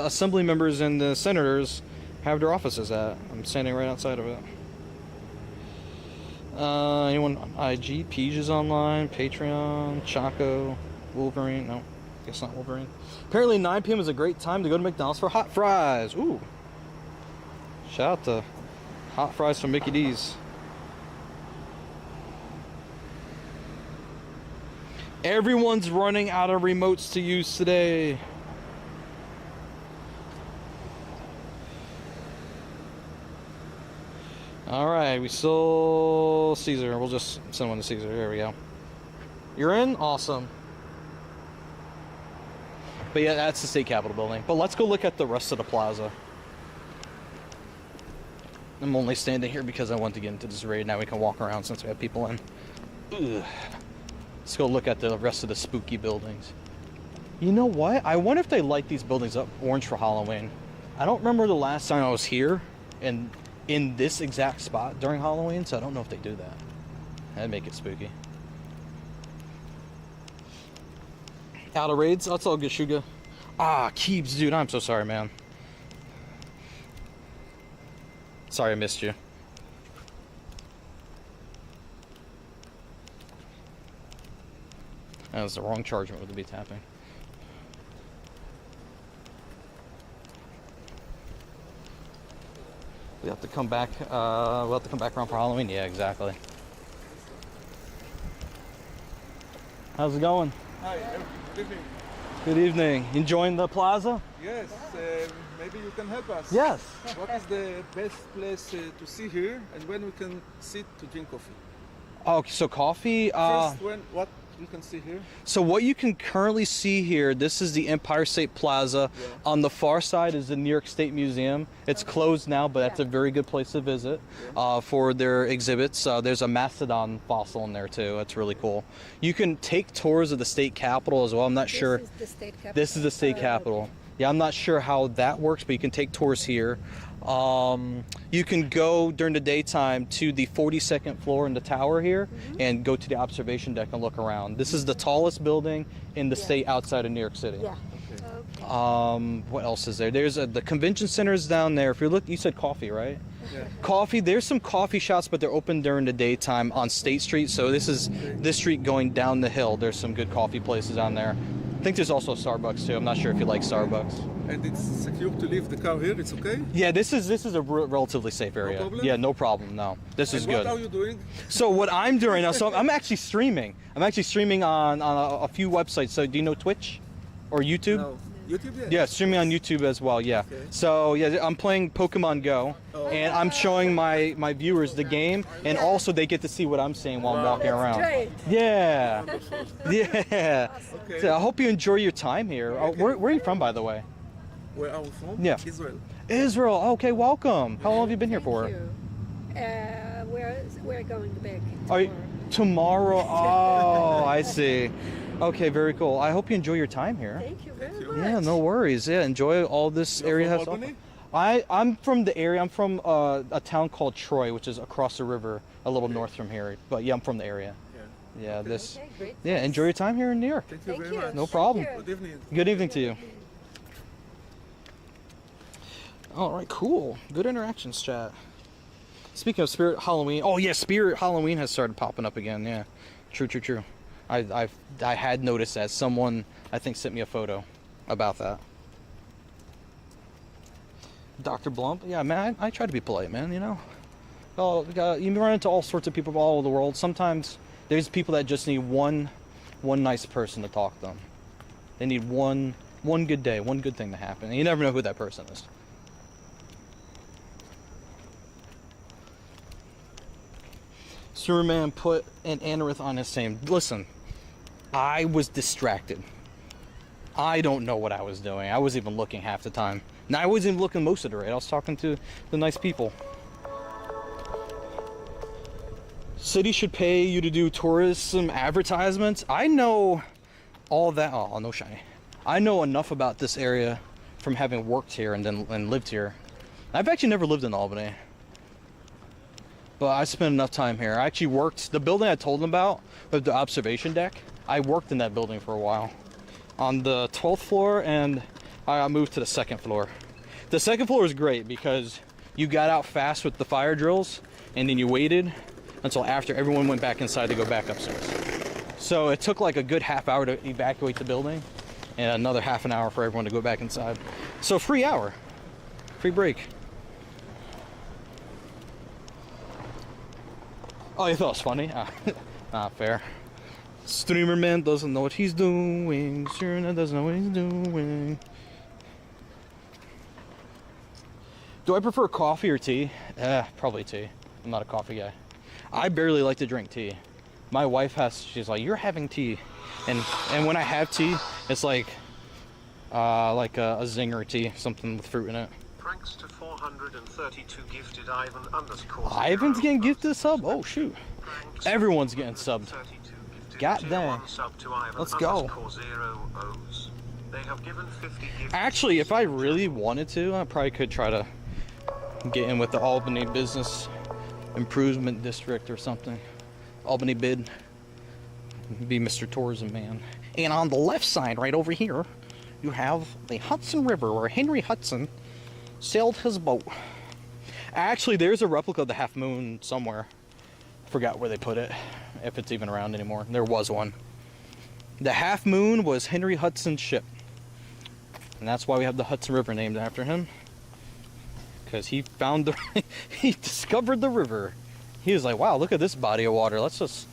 assembly members and the senators have their offices at. I'm standing right outside of it. Anyone on IG? Peach is online. Patreon. Choco. Wolverine. No, guess not Wolverine. Apparently 9 p.m. is a great time to go to McDonald's for hot fries. Ooh. Shout out to hot fries from Mickey D's. Everyone's running out of remotes to use today. Alright, we still Caesar. We'll just send one to Caesar. There we go. You're in? Awesome. But yeah, that's the state capitol building. But let's go look at the rest of the plaza. I'm only standing here because I want to get into this raid. Now we can walk around since we have people in. Ugh. Let's go look at the rest of the spooky buildings. You know what? I wonder if they light these buildings up orange for Halloween. I don't remember the last time I was here and in this exact spot during Halloween, so I don't know if they do that. That'd make it spooky. Out of raids? That's all good, Suga. Ah, Keebs, dude, I'm so sorry, man. Sorry I missed you. That was the wrong charge mode to be tapping. We have to come back. We'll have to come back around for Halloween. Yeah, exactly. How's it going? Hi, good evening. Good evening. Enjoying the plaza? Yes, maybe you can help us. Yes. What is the best place to see here, and when we can sit to drink coffee? Oh, so coffee. First, what you can see here? So what you can currently see here, this is the Empire State Plaza. Yeah. On the far side is the New York State Museum. It's closed now, but that's a very good place to visit for their exhibits. There's a mastodon fossil in there too. That's really cool. You can take tours of the state capitol as well. I'm not sure. This is the state capitol. This is the state capitol. Yeah, I'm not sure how that works, but you can take tours here. You can go during the daytime to the 42nd floor in the tower here and go to the observation deck and look around. This is the tallest building in the state outside of New York City. Yeah. Okay. What else is there? There's the convention center is down there. If you look, you said coffee, right? Yeah. Coffee. There's some coffee shops, but they're open during the daytime on State Street. So this is this street going down the hill. There's some good coffee places on there. I think there's also Starbucks too. I'm not sure if you like Starbucks. And it's secure to leave the car here, it's okay? Yeah, this is a relatively safe area. problem? Yeah, no problem. No, this is good. What are you doing? So what I'm doing now, so I'm actually streaming. I'm actually streaming on a few websites. So do you know Twitch or YouTube? No. YouTube, yes. Yeah, streaming on YouTube as well. Yeah. Okay. So yeah, I'm playing Pokemon Go, and I'm showing my viewers the game, and also they get to see what I'm seeing while I'm walking around. Great. Yeah. Yeah. Okay. So I hope you enjoy your time here. Where are you from, by the way? Where are we from? Yeah. Israel. Israel. Okay, welcome. How long have you been here for? Thank you. We're going back Are you, tomorrow? Oh, I see. Okay, very cool. I hope you enjoy your time here. Thank you very much. Yeah, no worries. Yeah, enjoy all this You're area from has. to Albany? offer. I'm from the area. I'm from a town called Troy, which is across the river, a little north from here. But yeah, I'm from the area. Yeah, this. Okay, great. Yeah, enjoy your time here in New York. Thank you Thank very you. much. No problem. Thank you. Good evening. Good evening to you. All right, cool. Good interactions, chat. Speaking of Spirit Halloween, oh yeah, Spirit Halloween has started popping up again. Yeah, true. I had noticed that. Someone I think sent me a photo about that. Dr. Blump, yeah, man, I try to be polite, man. You know, you run into all sorts of people all over the world. Sometimes there's people that just need one nice person to talk to them. They need one good day, one good thing to happen, and you never know who that person is. Superman put an Anorith on his name. Listen, I was distracted. I don't know what I was doing. I wasn't even looking half the time. Now I wasn't even looking most of the raid. I was talking to the nice people. City should pay you to do tourism advertisements. I know all that. Oh, no shiny. I know enough about this area from having worked here and lived here. I've actually never lived in Albany. But I spent enough time here. I actually worked, the building I told them about, with the observation deck, I worked in that building for a while. On the 12th floor, and I moved to the 2nd floor. The 2nd floor is great because you got out fast with the fire drills, and then you waited until after everyone went back inside to go back upstairs. So it took like a good half hour to evacuate the building, and another half an hour for everyone to go back inside. So free hour, free break. Oh, you thought it was funny? Not fair. Streamer man doesn't know what he's doing. Streamer doesn't know what he's doing. Do I prefer coffee or tea? Probably tea. I'm not a coffee guy. I barely like to drink tea. My wife she's like, you're having tea. And when I have tea, it's like a zinger tea, something with fruit in it. Pranks to 432 gifted Ivan _ Ivan's getting gifted a sub? Oh shoot. Pranks Everyone's getting subbed. 32 gifted God Tier damn. 1 sub to Ivan Let's go. _0Os. They have given 50 gifts. Actually, if I really wanted to, I probably could try to get in with the Albany Business Improvement District or something. Albany bid. Be Mr. Tourism Man. And on the left side, right over here, you have the Hudson River, where Henry Hudson sailed his boat. Actually, there's a replica of the Half Moon somewhere. I forgot where they put it, if it's even around anymore. There was one. The Half Moon was Henry Hudson's ship. And that's why we have the Hudson River named after him. Because he found the... he discovered the river. He was like, wow, look at this body of water. Let's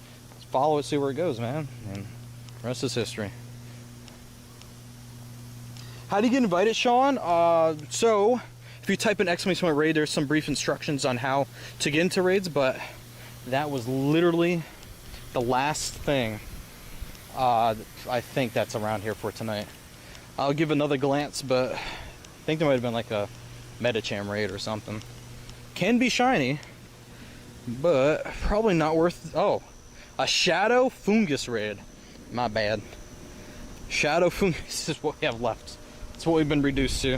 follow it, see where it goes, man. And the rest is history. How do you get invited, Sean? So, if you type in !raid, there's some brief instructions on how to get into raids, but that was literally the last thing I think that's around here for tonight. I'll give another glance, but I think there might have been like a Metacham raid or something. Can be shiny, but probably not worth... Oh, a Shadow Fungus raid. My bad. Shadow Fungus is what we have left. That's what we've been reduced to.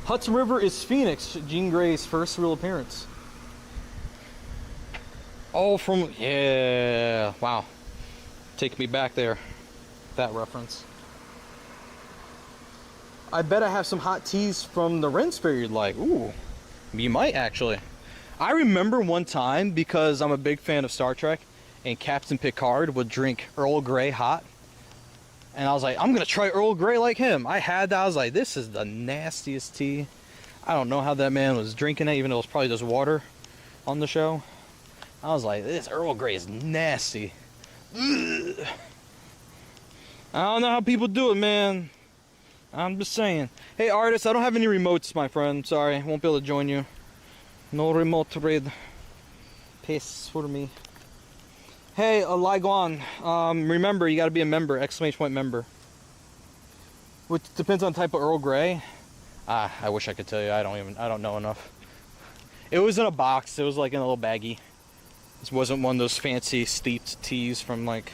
Hudson River is Phoenix, Jean Grey's first real appearance. Oh, from... Yeah, wow. Take me back there. That reference. I bet I have some hot teas from the Rinse Fair you'd like. Ooh, you might actually. I remember one time, because I'm a big fan of Star Trek, and Captain Picard would drink Earl Grey hot. And I was like, I'm gonna try Earl Grey like him. I was like, this is the nastiest tea. I don't know how that man was drinking it, even though it was probably just water on the show. I was like, this Earl Grey is nasty. Ugh. I don't know how people do it, man. I'm just saying. Hey, artist, I don't have any remotes, my friend. Sorry, won't be able to join you. No remote raid. Pace for me. Hey, Liguan, remember, you gotta be a member, !member. Which depends on type of Earl Grey. I wish I could tell you, I don't know enough. It was in a box, it was like in a little baggie. This wasn't one of those fancy steeped teas from like,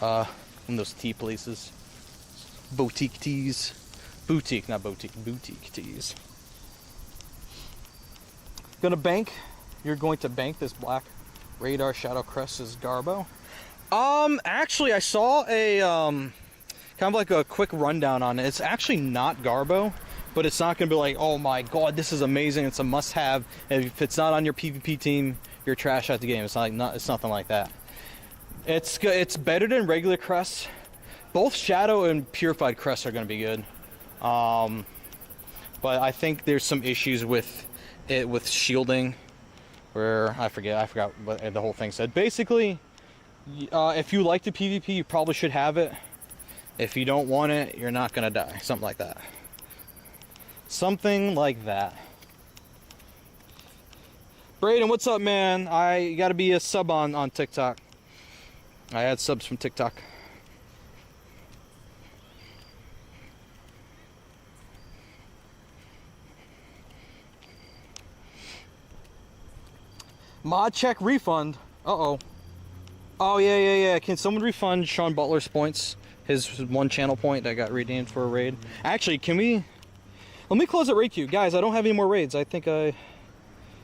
one of those tea places. Boutique teas. Boutique, not boutique, boutique teas. Gonna bank, you're going to bank this black Radar Shadow Crest is Garbo. Actually, I saw a kind of like a quick rundown on it. It's actually not Garbo, but it's not gonna be like, oh my god, this is amazing, it's a must-have. If it's not on your PvP team, you're trash at the game. It's it's nothing like that. It's better than regular crests. Both Shadow and Purified crests are gonna be good. But I think there's some issues with it with shielding. Where I forgot what the whole thing said. Basically, if you like the PvP, you probably should have it. If you don't want it, you're not gonna die. Something like that. Something like that. Braden, what's up, man? I gotta be a sub on TikTok. I had subs from TikTok. Mod check refund. Uh-oh. Oh, yeah. Can someone refund Sean Butler's points? His one channel point that got redeemed for a raid. Actually, can we... Let me close the raid queue. Guys, I don't have any more raids. I think I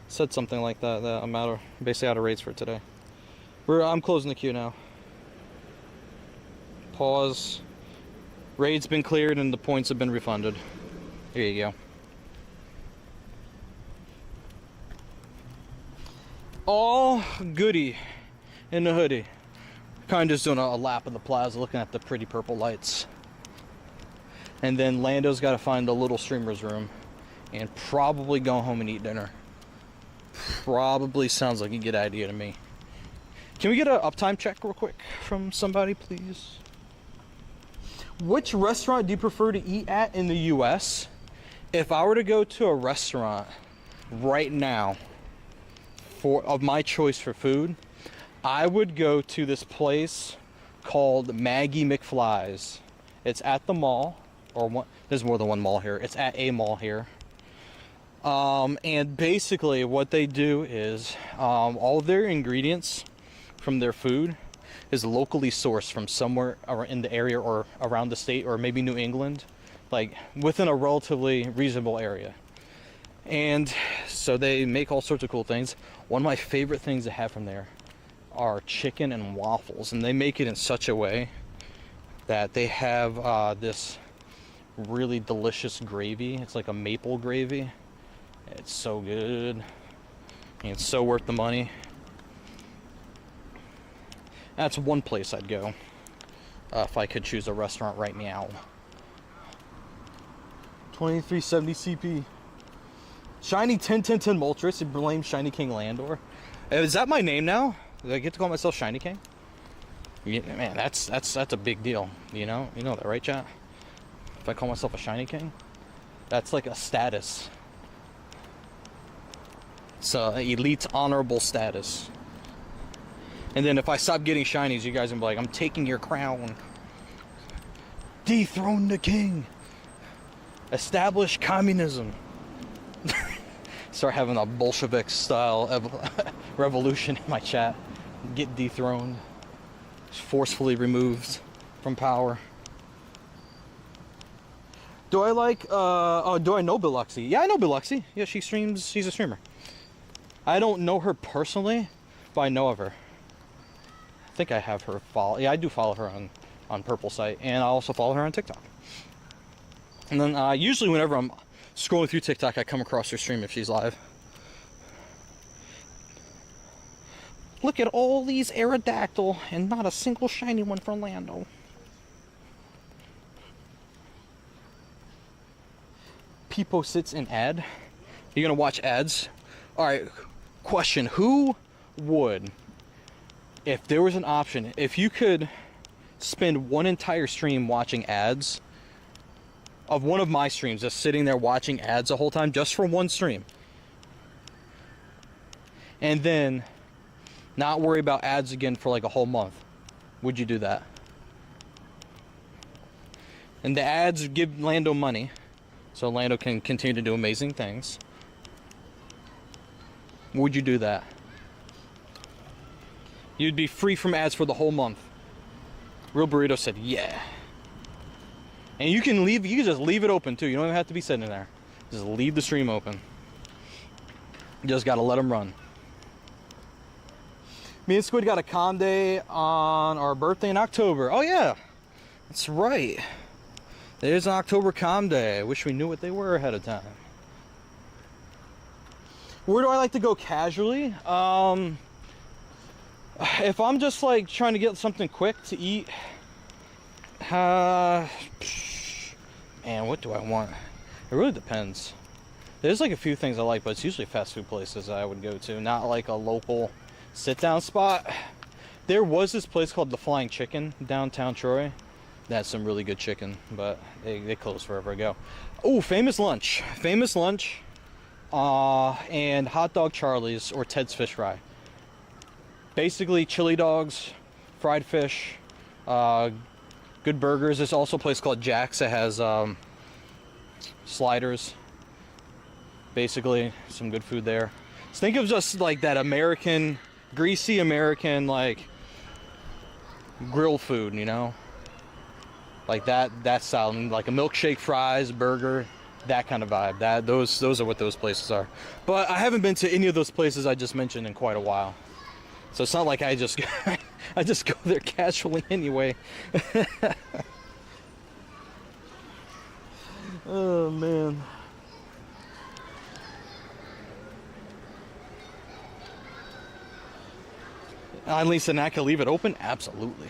said something like that. That I'm basically out of raids for today. I'm closing the queue now. Pause. Raid's been cleared and the points have been refunded. Here you go. All goody in the hoodie. Kind of just doing a lap of the plaza, looking at the pretty purple lights. And then Lando's got to find the little streamer's room and probably go home and eat dinner. Probably sounds like a good idea to me. Can we get an uptime check real quick from somebody, please? Which restaurant do you prefer to eat at in the US? If I were to go to a restaurant right now, of my choice for food, I would go to this place called Maggie McFly's. It's at the mall, or one, there's more than one mall here. It's at a mall here. And basically what they do is all of their ingredients from their food is locally sourced from somewhere in the area or around the state, or maybe New England, like within a relatively reasonable area. And so they make all sorts of cool things. One of my favorite things to have from there are chicken and waffles, and they make it in such a way that they have this really delicious gravy. It's like a maple gravy. It's so good, and it's so worth the money. That's one place I'd go if I could choose a restaurant right now. 2370 CP. Shiny 101010 Moltres. It blames Shiny King Landor. Is that my name now? Do I get to call myself Shiny King? Yeah, man, that's a big deal. You know that, right, chat? If I call myself a Shiny King, that's like a status. It's a elite honorable status. And then if I stop getting shinies, you guys will be like, I'm taking your crown. Dethrone the king. Establish communism. Start having a Bolshevik style revolution in my chat. Get dethroned. Forcefully removed from power. Do I know Biluxy? Yeah, I know Biluxy. Yeah, she streams, she's a streamer. I don't know her personally, but I know of her. I think I have her follow. Yeah, I do follow her on Purple Site, and I also follow her on TikTok. And then usually whenever I'm scrolling through TikTok, I come across her stream if she's live. Look at all these Aerodactyl and not a single shiny one for Lando. Peepo sits in ad. You're gonna watch ads? Alright, question. Who would, if there was an option, if you could spend one entire stream watching ads of one of my streams, just sitting there watching ads the whole time, just for one stream, and then not worry about ads again for like a whole month, would you do that? And the ads give Lando money, so Lando can continue to do amazing things. Would you do that? You'd be free from ads for the whole month. Real Burrito said, yeah. And you can just leave it open too. You don't even have to be sitting there. Just leave the stream open. You just gotta let them run. Me and Squid got a con day on our birthday in October. Oh yeah, that's right. There's an October com day. I wish we knew what they were ahead of time. Where do I like to go casually? If I'm just like trying to get something quick to eat, man, what do I want? It really depends. There's like a few things I like, but it's usually fast food places I would go to, not like a local sit-down spot. There was this place called the Flying Chicken downtown Troy. They had some really good chicken, but they closed forever ago. Oh, Famous Lunch. Famous Lunch and Hot Dog Charlie's or Ted's Fish Fry. Basically chili dogs, fried fish, good burgers. There's also a place called Jack's that has sliders. Basically some good food there. So think of just like that American, greasy American like grill food, you know, like that style, like a milkshake, fries, burger, that kind of vibe. Those are what those places are. But I haven't been to any of those places I just mentioned in quite a while. So it's not like I just go there casually anyway. Oh man. Lisa and I can leave it open? Absolutely.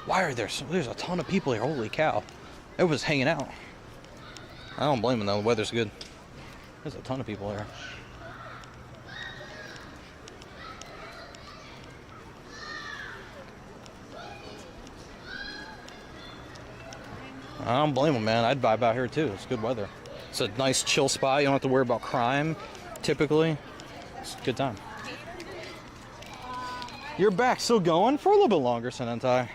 Why are there's a ton of people here? Holy cow. Everyone's hanging out. I don't blame them though, the weather's good. There's a ton of people here. I don't blame them, man. I'd vibe out here too. It's good weather. It's a nice chill spot. You don't have to worry about crime, typically. It's a good time. You're back, still going? For a little bit longer, Senentai.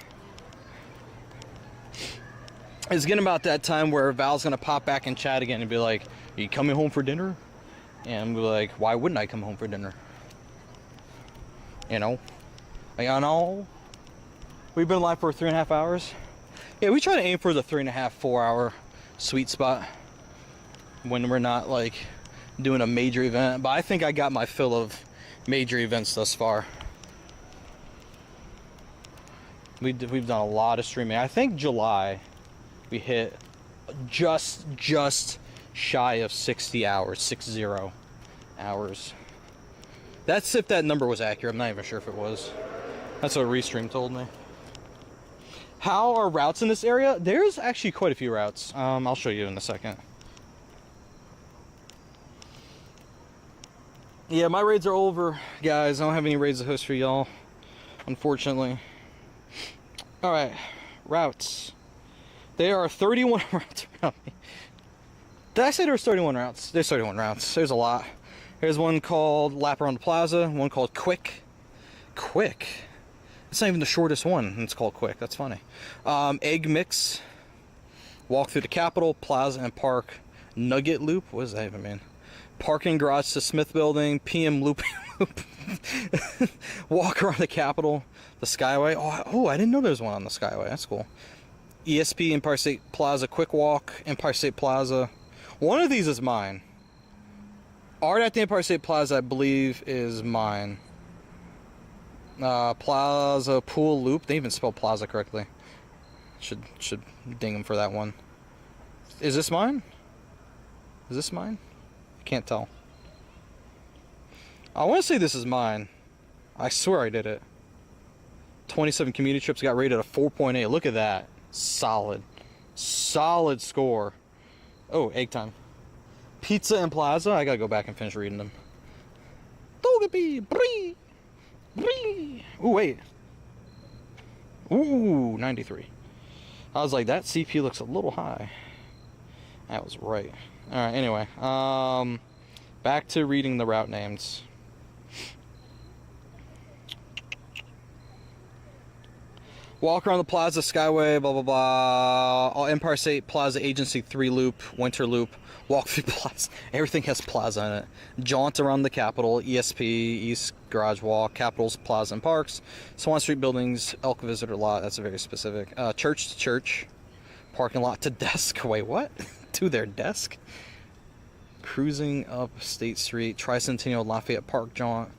It's getting about that time where Val's gonna pop back in chat again and be like, are you coming home for dinner? And I'm gonna be like, why wouldn't I come home for dinner? You know? I know. We've been live for 3.5 hours. Yeah, we try to aim for the 3.5, 4 hour sweet spot when we're not like doing a major event. But I think I got my fill of major events thus far. We've done a lot of streaming. I think July we hit just shy of 60 hours, 60 hours. That's if that number was accurate. I'm not even sure if it was. That's what Restream told me. How are routes in this area? There's actually quite a few routes. I'll show you in a second. Yeah, my raids are over, guys. I don't have any raids to host for y'all, unfortunately. Alright, routes. There are 31 routes around me. Did I say there was 31 routes? There's 31 routes. There's a lot. There's one called Lap Around the Plaza, one called Quick. Quick? It's not even the shortest one, and it's called Quick. That's funny. Egg Mix. Walk through the Capitol, Plaza, and Park. Nugget Loop? What does that even mean? Parking garage to Smith Building. PM Loop. Walk around the Capitol. The Skyway. Oh, I didn't know there was one on the Skyway. That's cool. ESP, Empire State Plaza, Quick Walk, Empire State Plaza. One of these is mine. Art at the Empire State Plaza, I believe, is mine. Plaza Pool Loop. They even spelled Plaza correctly. Should ding them for that one. Is this mine? Is this mine? I can't tell. I want to say this is mine. I swear I did it. 27 community trips, got rated a 4.8. Look at that. Solid. Solid score. Oh, egg time. Pizza and Plaza. I gotta go back and finish reading them. Togepi. Bree. Bree. Ooh, wait. Ooh, 93. I was like, that CP looks a little high. That was right. Alright, anyway. Back to reading the route names. Walk around the Plaza, Skyway, blah, blah, blah. Empire State Plaza Agency 3 Loop, Winter Loop. Walk through Plaza. Everything has Plaza in it. Jaunt around the Capitol, ESP, East Garage Walk, Capitals, Plaza, and Parks. Swan Street Buildings, Elk Visitor Lot. That's very specific. Church to Church. Parking lot to desk. Wait, what? To their desk? Cruising up State Street. Tricentennial Lafayette Park Jaunt.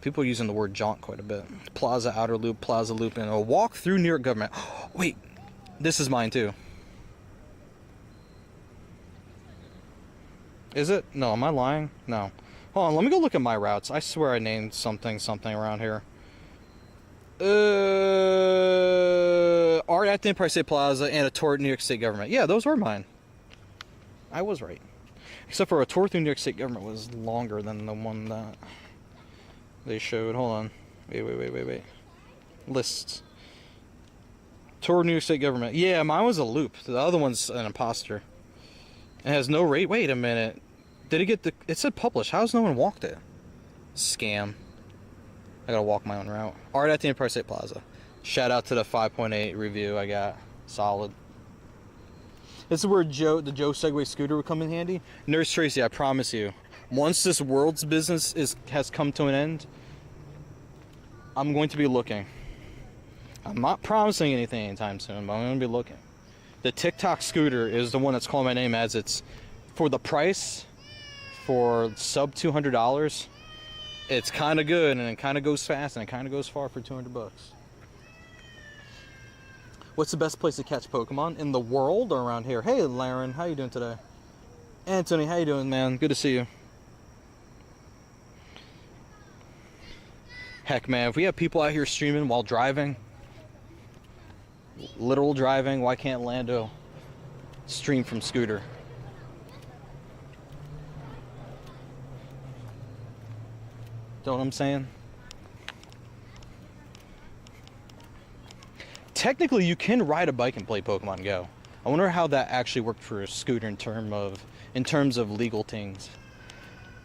People are using the word jaunt quite a bit. Plaza Outer Loop, Plaza Loop, and a walk through New York Government. Wait, this is mine too. Is it? No, am I lying? No. Hold on, let me go look at my routes. I swear I named something around here. Art at the Empire State Plaza and a tour at New York State Government. Yeah, those were mine. I was right. Except for a tour through New York State Government was longer than the one that they showed. Hold on. Wait. Lists. Tour New York State Government. Yeah, mine was a loop. The other one's an imposter. It has no rate. Wait a minute. Did it get the... It said publish. How's no one walked it? Scam. I gotta walk my own route. Art at the Empire State Plaza. Shout out to the 5.8 review I got. Solid. This is where the Joe Segway scooter would come in handy. Nurse Tracy, I promise you. Once this world's business has come to an end, I'm going to be looking. I'm not promising anything anytime soon, but I'm going to be looking. The TikTok scooter is the one that's calling my name, as it's for the price, for sub $200. It's kind of good, and it kind of goes fast, and it kind of goes far for 200 bucks. What's the best place to catch Pokemon in the world or around here? Hey, Laren, how you doing today? Anthony, how you doing, man? Good to see you. Heck, man, if we have people out here streaming while driving, literal driving, why can't Lando stream from scooter? Know what I'm saying? Technically, you can ride a bike and play Pokemon Go. I wonder how that actually worked for a scooter in terms of legal things.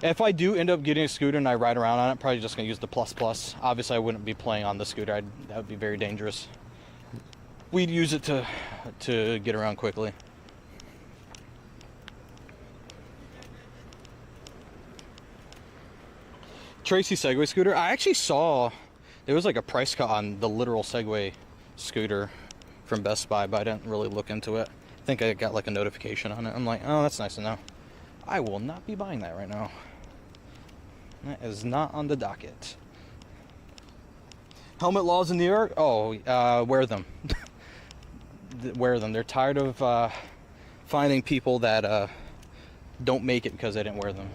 If I do end up getting a scooter and I ride around on it, probably just gonna use the Plus Plus. Obviously, I wouldn't be playing on the scooter. That would be very dangerous. We'd use it to get around quickly. Tracy Segway scooter. I actually saw There was like a price cut on the literal Segway scooter from Best Buy, but I didn't really look into it. I think I got like a notification on it. I'm like, oh, that's nice to know. I will not be buying that right now. That is not on the docket. Helmet laws in New York? Oh, wear them. Wear them. They're tired of finding people that don't make it because they didn't wear them,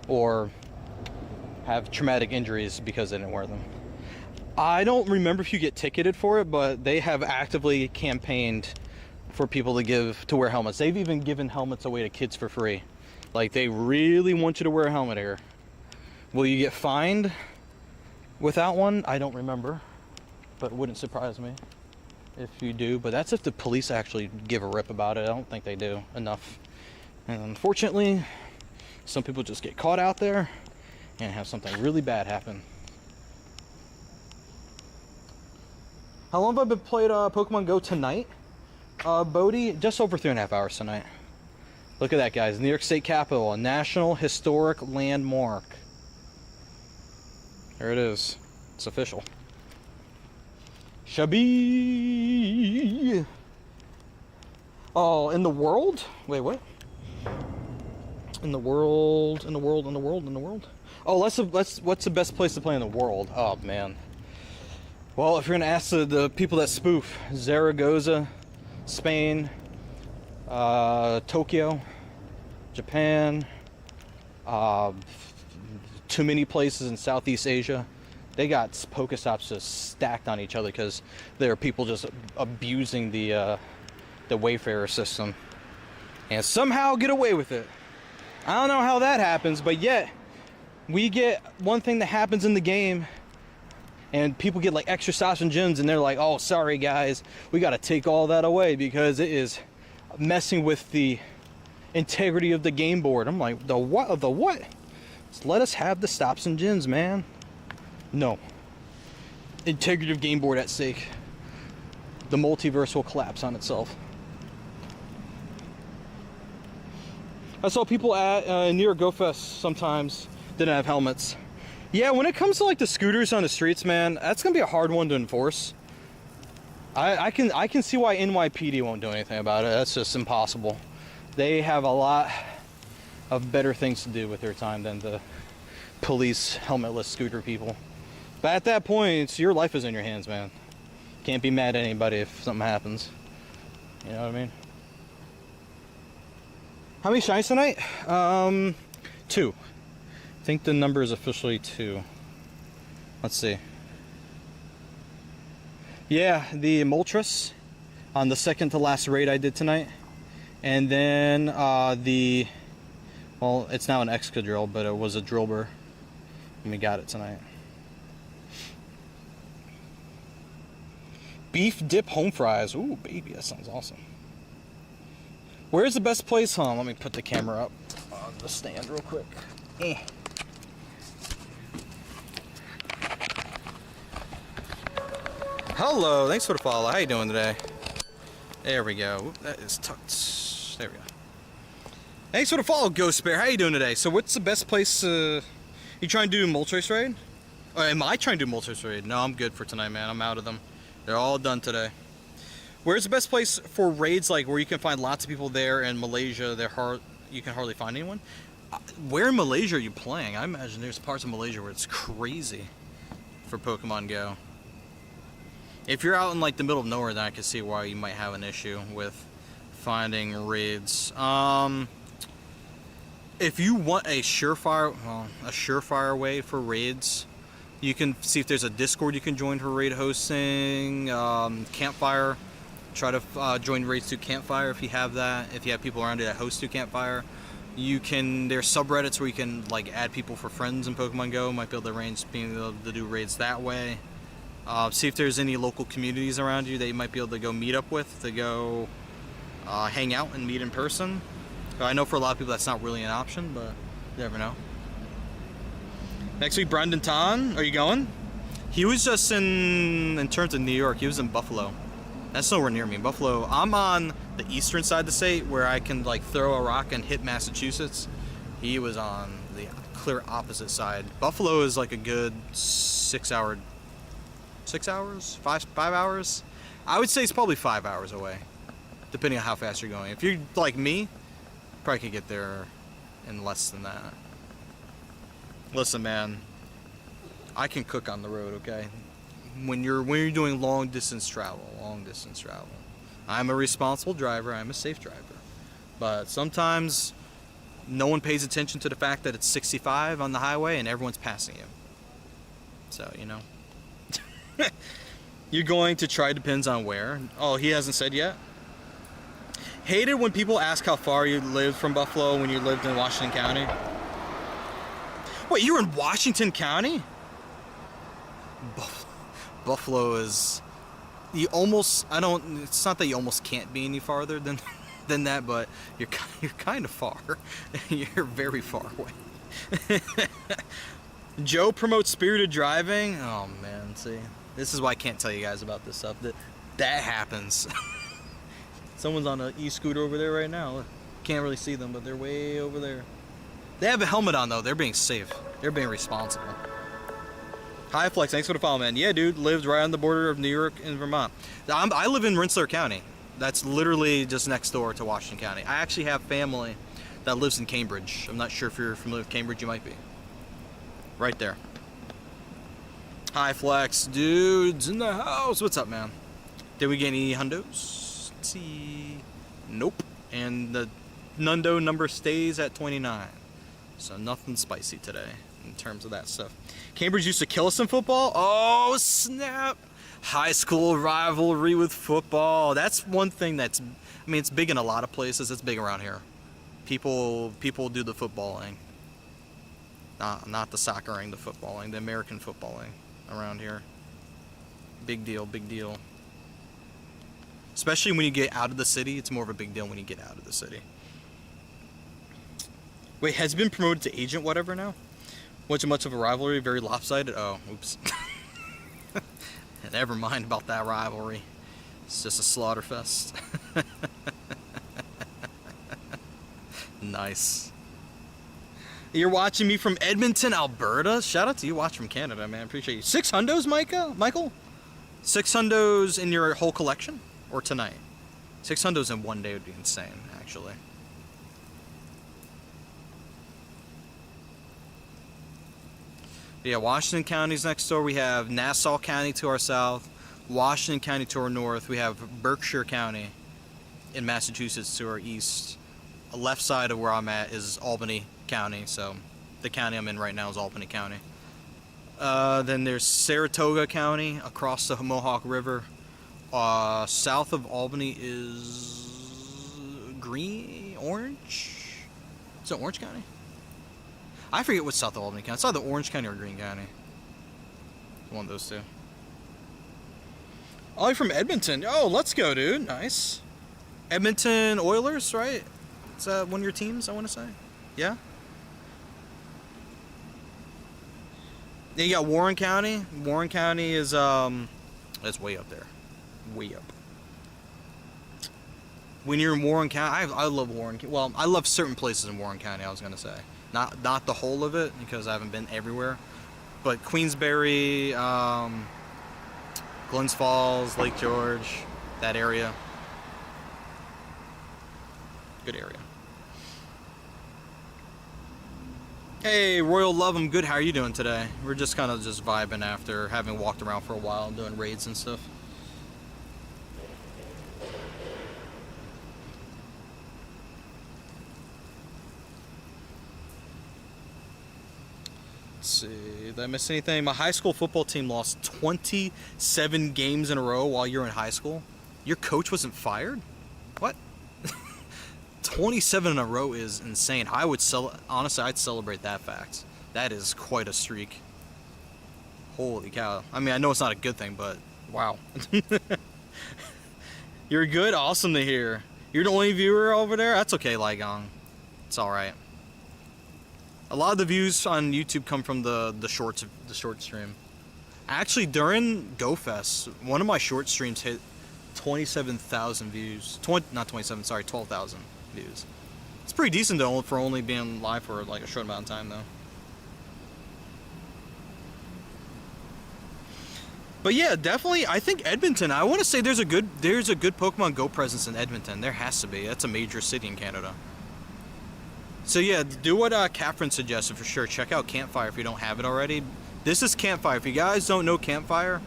or have traumatic injuries because they didn't wear them. I don't remember if you get ticketed for it, but they have actively campaigned for people to wear helmets. They've even given helmets away to kids for free. Like, they really want you to wear a helmet here. Will you get fined without one? I don't remember, but it wouldn't surprise me if you do. But that's if the police actually give a rip about it. I don't think they do enough. And unfortunately, some people just get caught out there and have something really bad happen. How long have I been played Pokemon Go tonight? Bodie, just over 3.5 hours tonight. Look at that, guys. New York State Capitol, a National Historic Landmark. There it is. It's official. Shabby. Oh, in the world? Wait, what? In the world. Oh, what's the best place to play in the world? Oh, man. Well, if you're gonna ask the people that spoof, Zaragoza, Spain, Tokyo, Japan, too many places in Southeast Asia. They got Pokestops just stacked on each other because there are people just abusing the Wayfarer system and somehow get away with it. I don't know how that happens, but yet we get one thing that happens in the game and people get like extra stops and gyms, and they're like, oh, sorry guys, we got to take all that away because it is messing with the integrity of the game board. I'm like, the what? Just let us have the stops and gyms, man. No. Integrity of game board at stake. The multiverse will collapse on itself. I saw people at New York Go Fest sometimes didn't have helmets. Yeah, when it comes to like the scooters on the streets, man, that's gonna be a hard one to enforce. I can see why NYPD won't do anything about it. That's just impossible. They have a lot of better things to do with their time than the police helmetless scooter people. But at that point, your life is in your hands, man. Can't be mad at anybody if something happens. You know what I mean? How many shinies tonight? 2. I think the number is officially 2. Let's see. Yeah, the Moltres on the second to last raid I did tonight. And then well, it's now an Excadrill, but it was a Drillbur. And we got it tonight. Beef dip home fries. Ooh, baby, that sounds awesome. Where's the best place, huh? Let me put the camera up on the stand real quick. Hello, thanks for the follow. How you doing today? There we go. Oop, that is tucked. There we go. Thanks for the follow, Ghost Bear. How you doing today? So what's the best place? You trying to do Moltres raid? Or am I trying to do Moltres raid? No, I'm good for tonight, man. I'm out of them. They're all done today. Where's the best place for raids, like where you can find lots of people there in Malaysia? You can hardly find anyone. Where in Malaysia are you playing? I imagine there's parts of Malaysia where it's crazy for Pokemon Go. If you're out in like the middle of nowhere, then I can see why you might have an issue with finding raids. If you want a surefire way for raids, you can see if there's a Discord you can join for raid hosting. Campfire, try to join raids through Campfire if you have that. If you have people around you that host through Campfire, there's subreddits where you can like add people for friends in Pokemon Go. Might be able to being able to do raids that way. See if there's any local communities around you that you might be able to go meet up with, to go hang out and meet in person. I know for a lot of people that's not really an option, but you never know. Next week, Brendan Tan, are you going? He was just in terms of New York, he was in Buffalo. That's nowhere near me. Buffalo, I'm on the eastern side of the state where I can like throw a rock and hit Massachusetts. He was on the clear opposite side. Buffalo is like a good 6-hour 6 hours, 5 hours. I would say it's probably 5 hours away, depending on how fast you're going. If you're like me, probably could get there in less than that. Listen, man, I can cook on the road, okay? When you're doing long distance travel, I'm a responsible driver, I'm a safe driver. But sometimes no one pays attention to the fact that it's 65 on the highway and everyone's passing you. So, you know. You're going to try, depends on where. Oh, he hasn't said yet? Hated when people ask how far you lived from Buffalo when you lived in Washington County. Wait, you were in Washington County? Buffalo is... You almost... It's not that you almost can't be any farther than that, but you're kind of far. You're very far away. Joe promotes spirited driving. Oh, man, see. This is why I can't tell you guys about this stuff. That happens. Someone's on an e-scooter over there right now. Look, can't really see them, but they're way over there. They have a helmet on, though. They're being safe. They're being responsible. Hi, Flex. Thanks for the follow, man. Yeah, dude. Lived right on the border of New York and Vermont. I live in Rensselaer County. That's literally just next door to Washington County. I actually have family that lives in Cambridge. I'm not sure if you're familiar with Cambridge. You might be. Right there. Hi, Flex. Dudes in the house. What's up, man? Did we get any hundos? Let's see. Nope. And the Nundo number stays at 29. So nothing spicy today in terms of that stuff. Cambridge used to kill us in football. Oh, snap. High school rivalry with football. That's one thing that's, I mean, it's big in a lot of places. It's big around here. People do the footballing. Not the soccering, the footballing, the American footballing around here. Big deal, big deal. Especially when you get out of the city, it's more of a big deal when you get out of the city. Wait, has been promoted to agent whatever now? Wasn't much of a rivalry, very lopsided? Oh, oops. Never mind about that rivalry. It's just a slaughter fest. Nice. You're watching me from Edmonton, Alberta? Shout out to you, watch from Canada, man. Appreciate you. 6 hundos, Michael? 6 hundos in your whole collection? Or tonight? 6 hundos in one day would be insane, actually. Yeah, Washington County's next door. We have Nassau County to our south, Washington County to our north. We have Berkshire County in Massachusetts to our east. The left side of where I'm at is Albany County, so the county I'm in right now is Albany County. Then there's Saratoga County across the Mohawk River. South of Albany is Orange? Is it Orange County? I forget what's south of Albany County. It's either Orange County or Greene County. One of those two. Oh, you're from Edmonton. Oh, let's go, dude. Nice. Edmonton Oilers, right? Is that one of your teams, I want to say? Yeah? Then you got Warren County. Warren County is, that's way up there. Way up. When you're in Warren County, I love Warren County. Well, I love certain places in Warren County, I was going to say. Not the whole of it, because I haven't been everywhere. But Queensbury, Glens Falls, Lake George, that area. Good area. Hey, Royal Love, I'm good. How are you doing today? We're just kind of just vibing after having walked around for a while and doing raids and stuff. Let's see, did I miss anything? My high school football team lost 27 games in a row while you're in high school. Your coach wasn't fired? What? 27 in a row is insane. Honestly, I'd celebrate that fact. That is quite a streak. Holy cow. I mean, I know it's not a good thing, but wow. You're good? Awesome to hear. You're the only viewer over there? That's okay, Ligong. It's alright. A lot of the views on YouTube come from the short stream. Actually, during GoFest, one of my short streams hit 27,000 views. 12,000 views. It's pretty decent though for only being live for like a short amount of time though. But yeah, definitely. I think Edmonton. I want to say there's a good Pokemon Go presence in Edmonton. There has to be. That's a major city in Canada. So yeah, do what Catherine suggested for sure. Check out Campfire if you don't have it already. This is Campfire. If you guys don't know Campfire,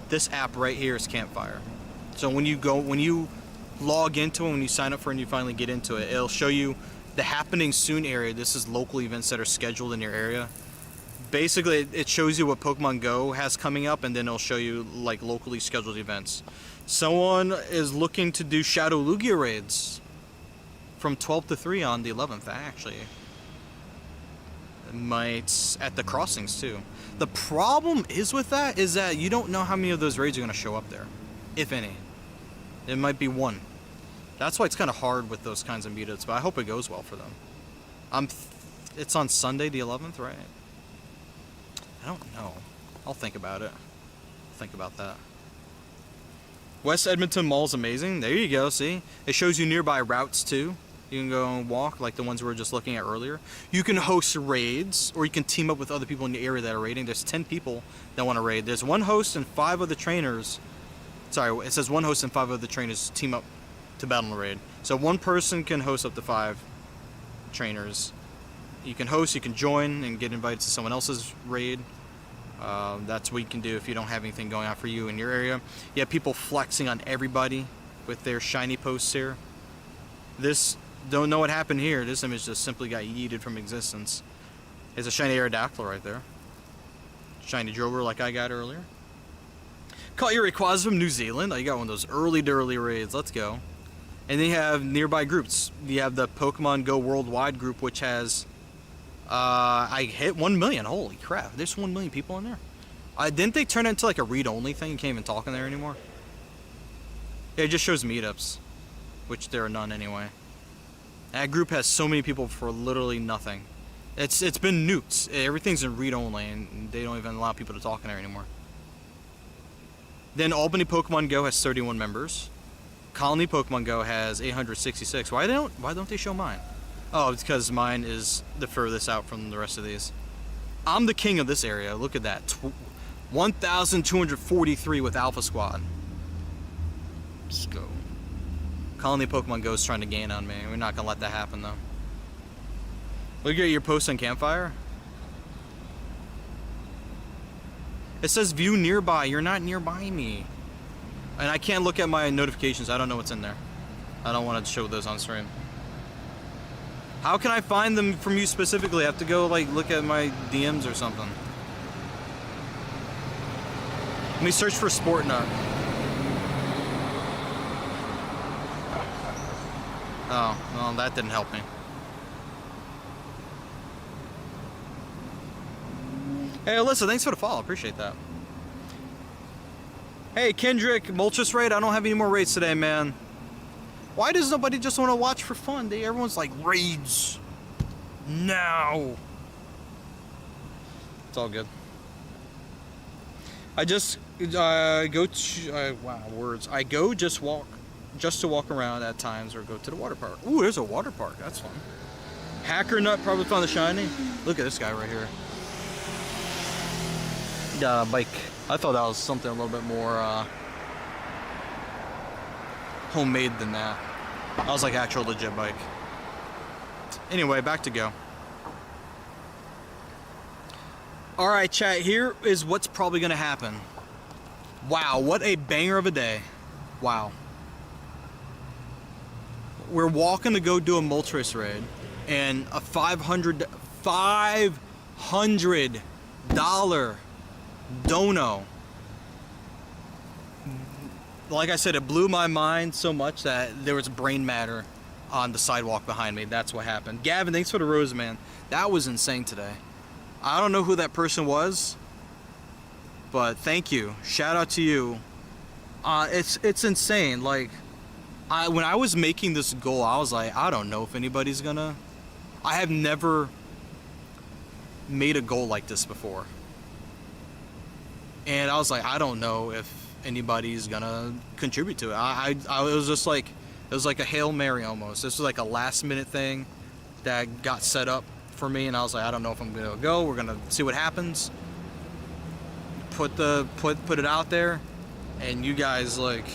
this app right here is Campfire. So when you log into it, when you sign up for it and you finally get into it, it'll show you the happening soon area. This is local events that are scheduled in your area. Basically, it shows you what Pokemon Go has coming up, and then it'll show you like locally scheduled events. Someone is looking to do Shadow Lugia raids from 12 to 3 on the 11th. Actually, might at the crossings too. The problem is with that is that you don't know how many of those raids are going to show up there, if any. It might be one. That's why it's kind of hard with those kinds of meetups, but I hope it goes well for them. It's on Sunday the 11th, right? I don't know. I'll think about it. Think about that. West Edmonton Mall's amazing. There you go, see? It shows you nearby routes too. You can go and walk like the ones we were just looking at earlier. You can host raids, or you can team up with other people in the area that are raiding. There's 10 people that want to raid. There's one host and 5 other trainers. Sorry, it says one host and 5 other trainers team up to battle and raid. So one person can host up to 5 trainers. You can host, you can join, and get invited to someone else's raid. That's what you can do if you don't have anything going on for you in your area. You have people flexing on everybody with their shiny posts here. This, don't know what happened here. This image just simply got yeeted from existence. There's a shiny Aerodactyl right there. Shiny Drover like I got earlier. Caught your Rayquaza from New Zealand. Oh, you got one of those early raids. Let's go. And then you have nearby groups. You have the Pokemon Go Worldwide group, which has I hit 1 million. Holy crap. There's 1 million people in there. Didn't they turn it into like a read-only thing? You can't even talk in there anymore. Yeah, it just shows meetups, which there are none anyway. That group has so many people for literally nothing. It's been nuked. Everything's in read-only, and they don't even allow people to talk in there anymore. Then Albany Pokemon Go has 31 members. Colony Pokemon Go has 866. Why don't they show mine? Oh, it's because mine is the furthest out from the rest of these. I'm the king of this area. Look at that. 1,243 with Alpha Squad. Let's go. Colony Pokemon Go is trying to gain on me. We're not going to let that happen, though. Look at your post on Campfire. It says view nearby. You're not nearby me. And I can't look at my notifications. I don't know what's in there. I don't want to show those on stream. How can I find them from you specifically? I have to go like look at my DMs or something. Let me search for Sport Nut. Oh, well, that didn't help me. Hey, Alyssa, thanks for the follow. Appreciate that. Hey, Kendrick, Moltres raid. I don't have any more raids today, man. Why does nobody just want to watch for fun? Everyone's like, raids now. It's all good. I just go to wow, words. I go just to walk around at times, or go to the water park. Ooh, there's a water park. That's fun. Hacker Nut probably found the shiny. Look at this guy right here. Bike. I thought that was something a little bit more homemade than that. I was like actual legit bike. Anyway, back to Go. Alright, chat, here is what's probably gonna happen. Wow, what a banger of a day. Wow. We're walking to go do a Moltres raid, and a $500 dono. Like I said, it blew my mind so much that there was brain matter on the sidewalk behind me. That's what happened. Gavin, thanks for the rose, man. That was insane today. I don't know who that person was, but thank you. Shout out to you. It's insane. Like, when I was making this goal, I was like, I don't know if anybody's gonna. I have never made a goal like this before. And I was like, I don't know if anybody's gonna contribute to it. I was just like, it was like a Hail Mary almost. This was like a last minute thing that got set up for me, and I was like, I don't know if I'm gonna go. We're gonna see what happens. put it out there, and you guys like,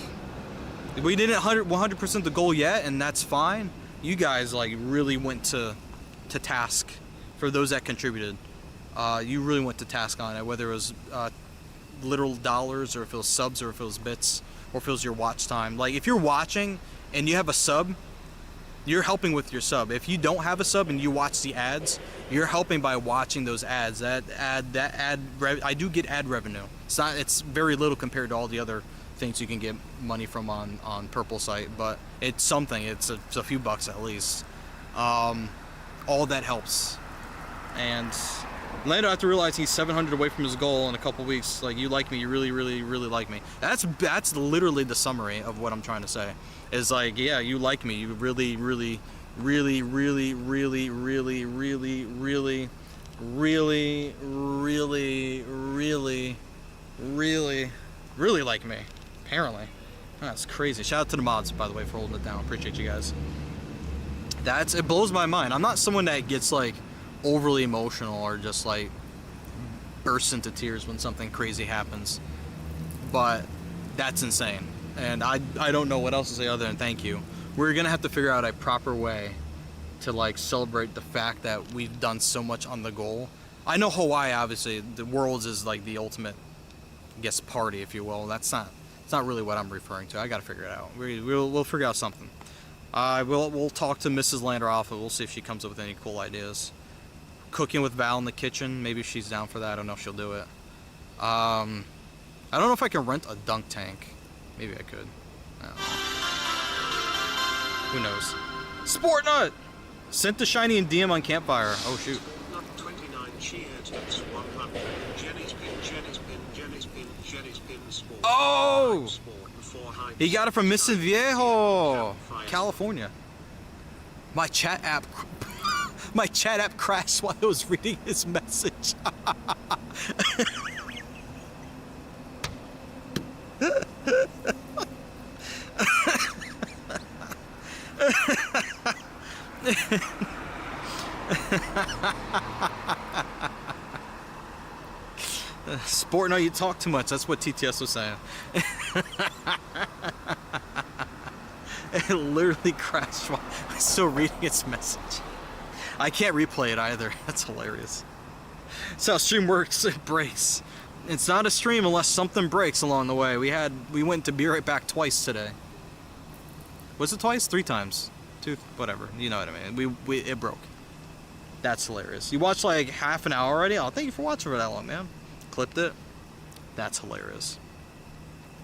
we didn't 100% the goal yet, and that's fine. You guys like really went to task. For those that contributed, you really went to task on it, whether it was literal dollars, or if it was subs, or if it was bits, or if it was your watch time. Like if you're watching and you have a sub, you're helping with your sub. If you don't have a sub and you watch the ads, you're helping by watching those ads. I do get ad revenue. It's very little compared to all the other things you can get money from on Purple site, but it's something. It's a few bucks at least. All that helps. And Lando, have to realize he's 700 away from his goal in a couple weeks. Like, you like me, you really, really, really like me. That's literally the summary of what I'm trying to say. Is like, yeah, you like me. You really, really, really, really, really, really, really, really, really, really, really, really, really like me. Apparently. That's crazy. Shout out to the mods, by the way, for holding it down. Appreciate you guys. It blows my mind. I'm not someone that gets like overly emotional or just like bursts into tears when something crazy happens, but that's insane, and I don't know what else to say other than thank you. We're gonna have to figure out a proper way to like celebrate the fact that we've done so much on the goal. I know Hawaii, obviously, the Worlds is like the ultimate, I guess, party, if you will. It's not really what I'm referring to. I gotta figure it out. We'll figure out something. We'll talk to Mrs. Lander Alpha. We'll see if she comes up with any cool ideas. Cooking with Val in the kitchen. Maybe if she's down for that. I don't know if she'll do it. I don't know if I can rent a dunk tank. Maybe I could. I don't know. Who knows? Sport Nut! Sent to Shiny and DM on Campfire. Oh shoot. Not 29 cheer takes 100. Jenny's pin, sport. Oh! Sport before high. He got it from Mrs. Viejo, California. My chat app crashed while I was reading his message. Sport, no, you talk too much. That's what TTS was saying. It literally crashed while I was still reading its message. I can't replay it either. That's hilarious. That's how stream works. It breaks. It's not a stream unless something breaks along the way. We went to Be Right Back twice today. Was it twice? 3 times. 2, whatever. You know what I mean. It broke. That's hilarious. You watched like half an hour already? Oh, thank you for watching for that long, man. Clipped it. That's hilarious.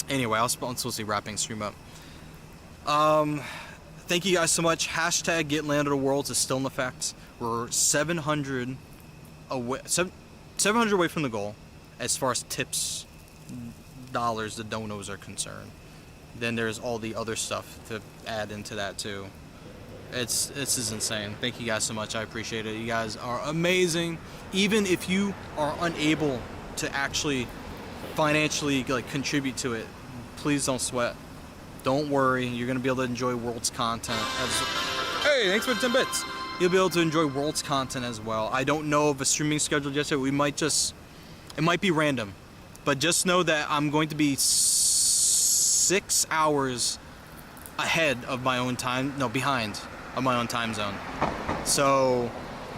Anyway, I was supposed to be wrapping stream up. Thank you guys so much. Hashtag Get Land of the Worlds is still in effect. We're 700 away from the goal as far as tips, dollars, the donos are concerned. Then there's all the other stuff to add into that too. This is insane. Thank you guys so much. I appreciate it. You guys are amazing. Even if you are unable to actually financially like contribute to it, please don't sweat. Don't worry. You're gonna be able to enjoy Worlds content hey, thanks for 10 bits. You'll be able to enjoy Worlds content as well. I don't know of a streaming schedule just yet. It might be random, but just know that I'm going to be 6 hours ahead of my own time, no, behind of my own time zone. So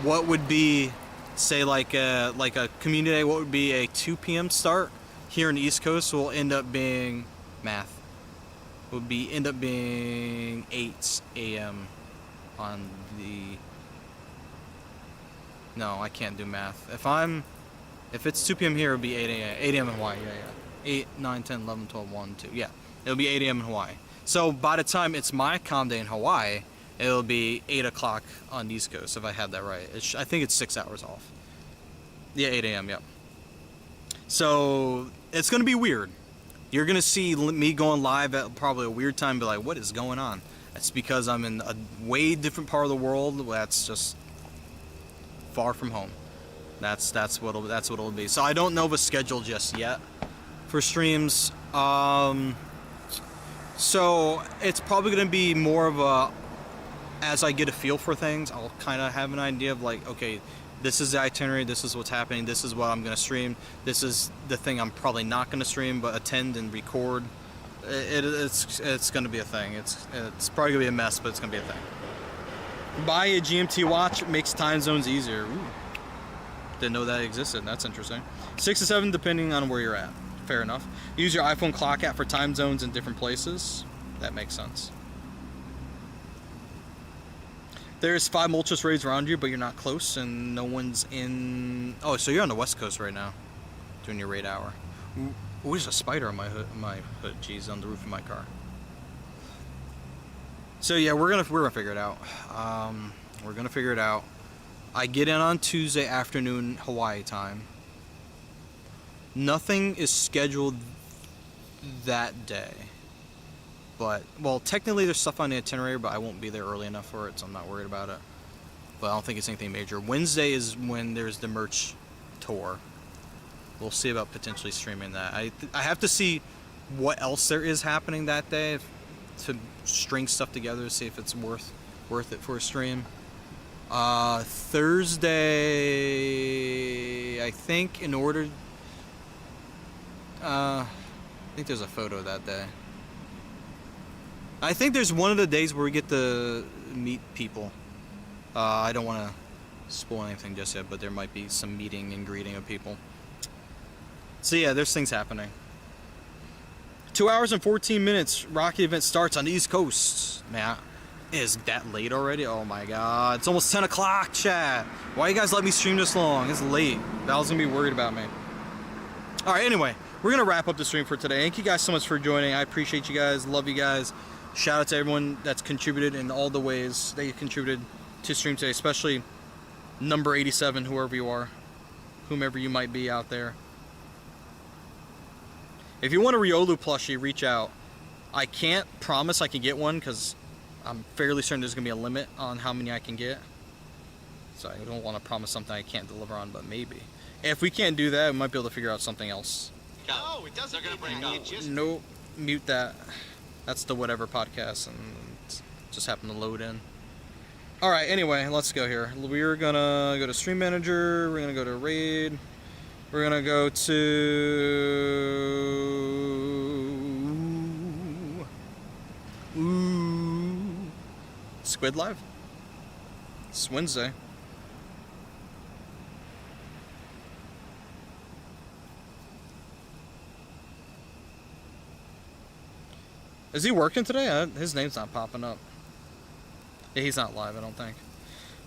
what would be, say like a community day, what would be a 2 p.m. start here in the East Coast will end up being end up being 8 a.m. on the, no, I can't do math. If it's 2 p.m. here, it would be 8 a.m. in Hawaii, yeah. 8, 9, 10, 11, 12, 1, 2, yeah. It'll be 8 a.m. in Hawaii. So by the time it's my calm day in Hawaii, it'll be 8 o'clock on the East Coast, if I had that right. I think it's 6 hours off. Yeah, 8 a.m., yeah. So it's going to be weird. You're going to see me going live at probably a weird time, be like, what is going on? That's because I'm in a way different part of the world that's just far from home. That's what it'll be. So I don't know of a schedule just yet for streams. So it's probably going to be more of a, as I get a feel for things, I'll kind of have an idea of like, okay, this is the itinerary, this is what's happening, this is what I'm going to stream, this is the thing I'm probably not going to stream but attend and record. It's going to be a thing. It's probably going to be a mess, but it's going to be a thing. Buy a GMT watch, makes time zones easier. Ooh. Didn't know that existed. That's interesting. 6 to 7 depending on where you're at. Fair enough. Use your iPhone clock app for time zones in different places. That makes sense. There's 5 Moltres raids around you, but you're not close and no one's in... Oh, so you're on the West Coast right now, doing your raid hour. Ooh, there's a spider on my hood. Jeez, on the roof of my car. So yeah, we're gonna figure it out. We're gonna figure it out. I get in on Tuesday afternoon Hawaii time. Nothing is scheduled that day. But, well, technically there's stuff on the itinerary, but I won't be there early enough for it, so I'm not worried about it. But I don't think it's anything major. Wednesday is when there's the merch tour. We'll see about potentially streaming that. I have to see what else there is happening that day to string stuff together to see if it's worth it for a stream. Thursday, I think in order... I think there's a photo that day. I think there's one of the days where we get to meet people. I don't want to spoil anything just yet, but there might be some meeting and greeting of people. So yeah, there's things happening. 2 hours and 14 minutes. Rocky event starts on the East Coast. Man, is that late already? Oh my God, it's almost 10 o'clock, chat. Why you guys let me stream this long? It's late. Val's gonna be worried about me. All right, anyway, we're gonna wrap up the stream for today. Thank you guys so much for joining. I appreciate you guys. Love you guys. Shout out to everyone that's contributed in all the ways they contributed to stream today, especially number 87, whoever you are, whomever you might be out there. If you want a Riolu plushie, reach out. I can't promise I can get one because I'm fairly certain there's going to be a limit on how many I can get. So I don't want to promise something I can't deliver on, but maybe. If we can't do that, we might be able to figure out something else. No, it doesn't. They're gonna break up. No, mute that. That's the whatever podcast, and it just happened to load in. All right, anyway, let's go here. We're gonna go to Stream Manager. We're gonna go to Raid. We're gonna go to Squid Live. It's Wednesday. Is he working today? His name's not popping up. Yeah, he's not live, I don't think.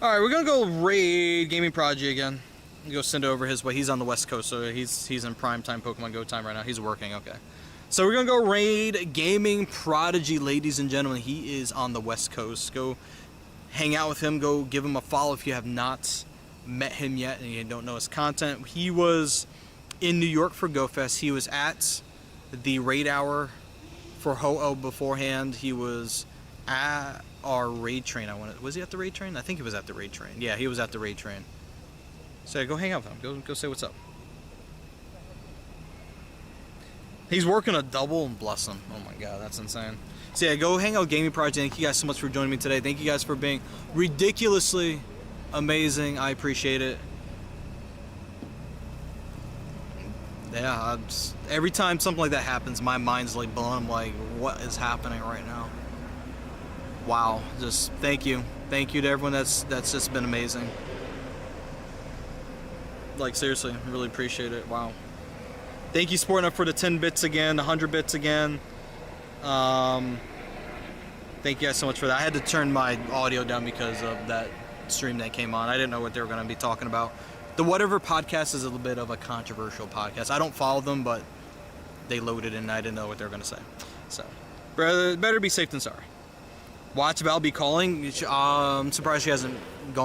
Alright, we're gonna go raid Gaming Prodigy again. Go send it over his way. He's on the West Coast, so he's in prime time Pokemon Go time right now. He's working, okay. So we're gonna go raid Gaming Prodigy, ladies and gentlemen. He is on the West Coast. Go hang out with him. Go give him a follow if you have not met him yet and you don't know his content. He was in New York for GoFest. He was at the raid hour for Ho-Oh beforehand. He was at our raid train. Was he at the raid train? I think he was at the raid train. Yeah, he was at the raid train. So go hang out with him. Go say what's up. He's working a double, and bless him. Oh my God, that's insane. So yeah, go hang out with Gaming Project. Thank you guys so much for joining me today. Thank you guys for being ridiculously amazing. I appreciate it. Yeah, every time something like that happens, my mind's like blown. I'm like, what is happening right now? Wow, just thank you to everyone that's just been amazing. Like seriously, I really appreciate it. Wow. Thank you, Sporting Up, for the 10 bits again, the 100 bits again. Thank you guys so much for that. I had to turn my audio down because of that stream that came on. I didn't know what they were going to be talking about. The Whatever podcast is a little bit of a controversial podcast. I don't follow them, but they loaded and I didn't know what they were going to say. So, better be safe than sorry. Watch Val be calling. I'm surprised she hasn't gone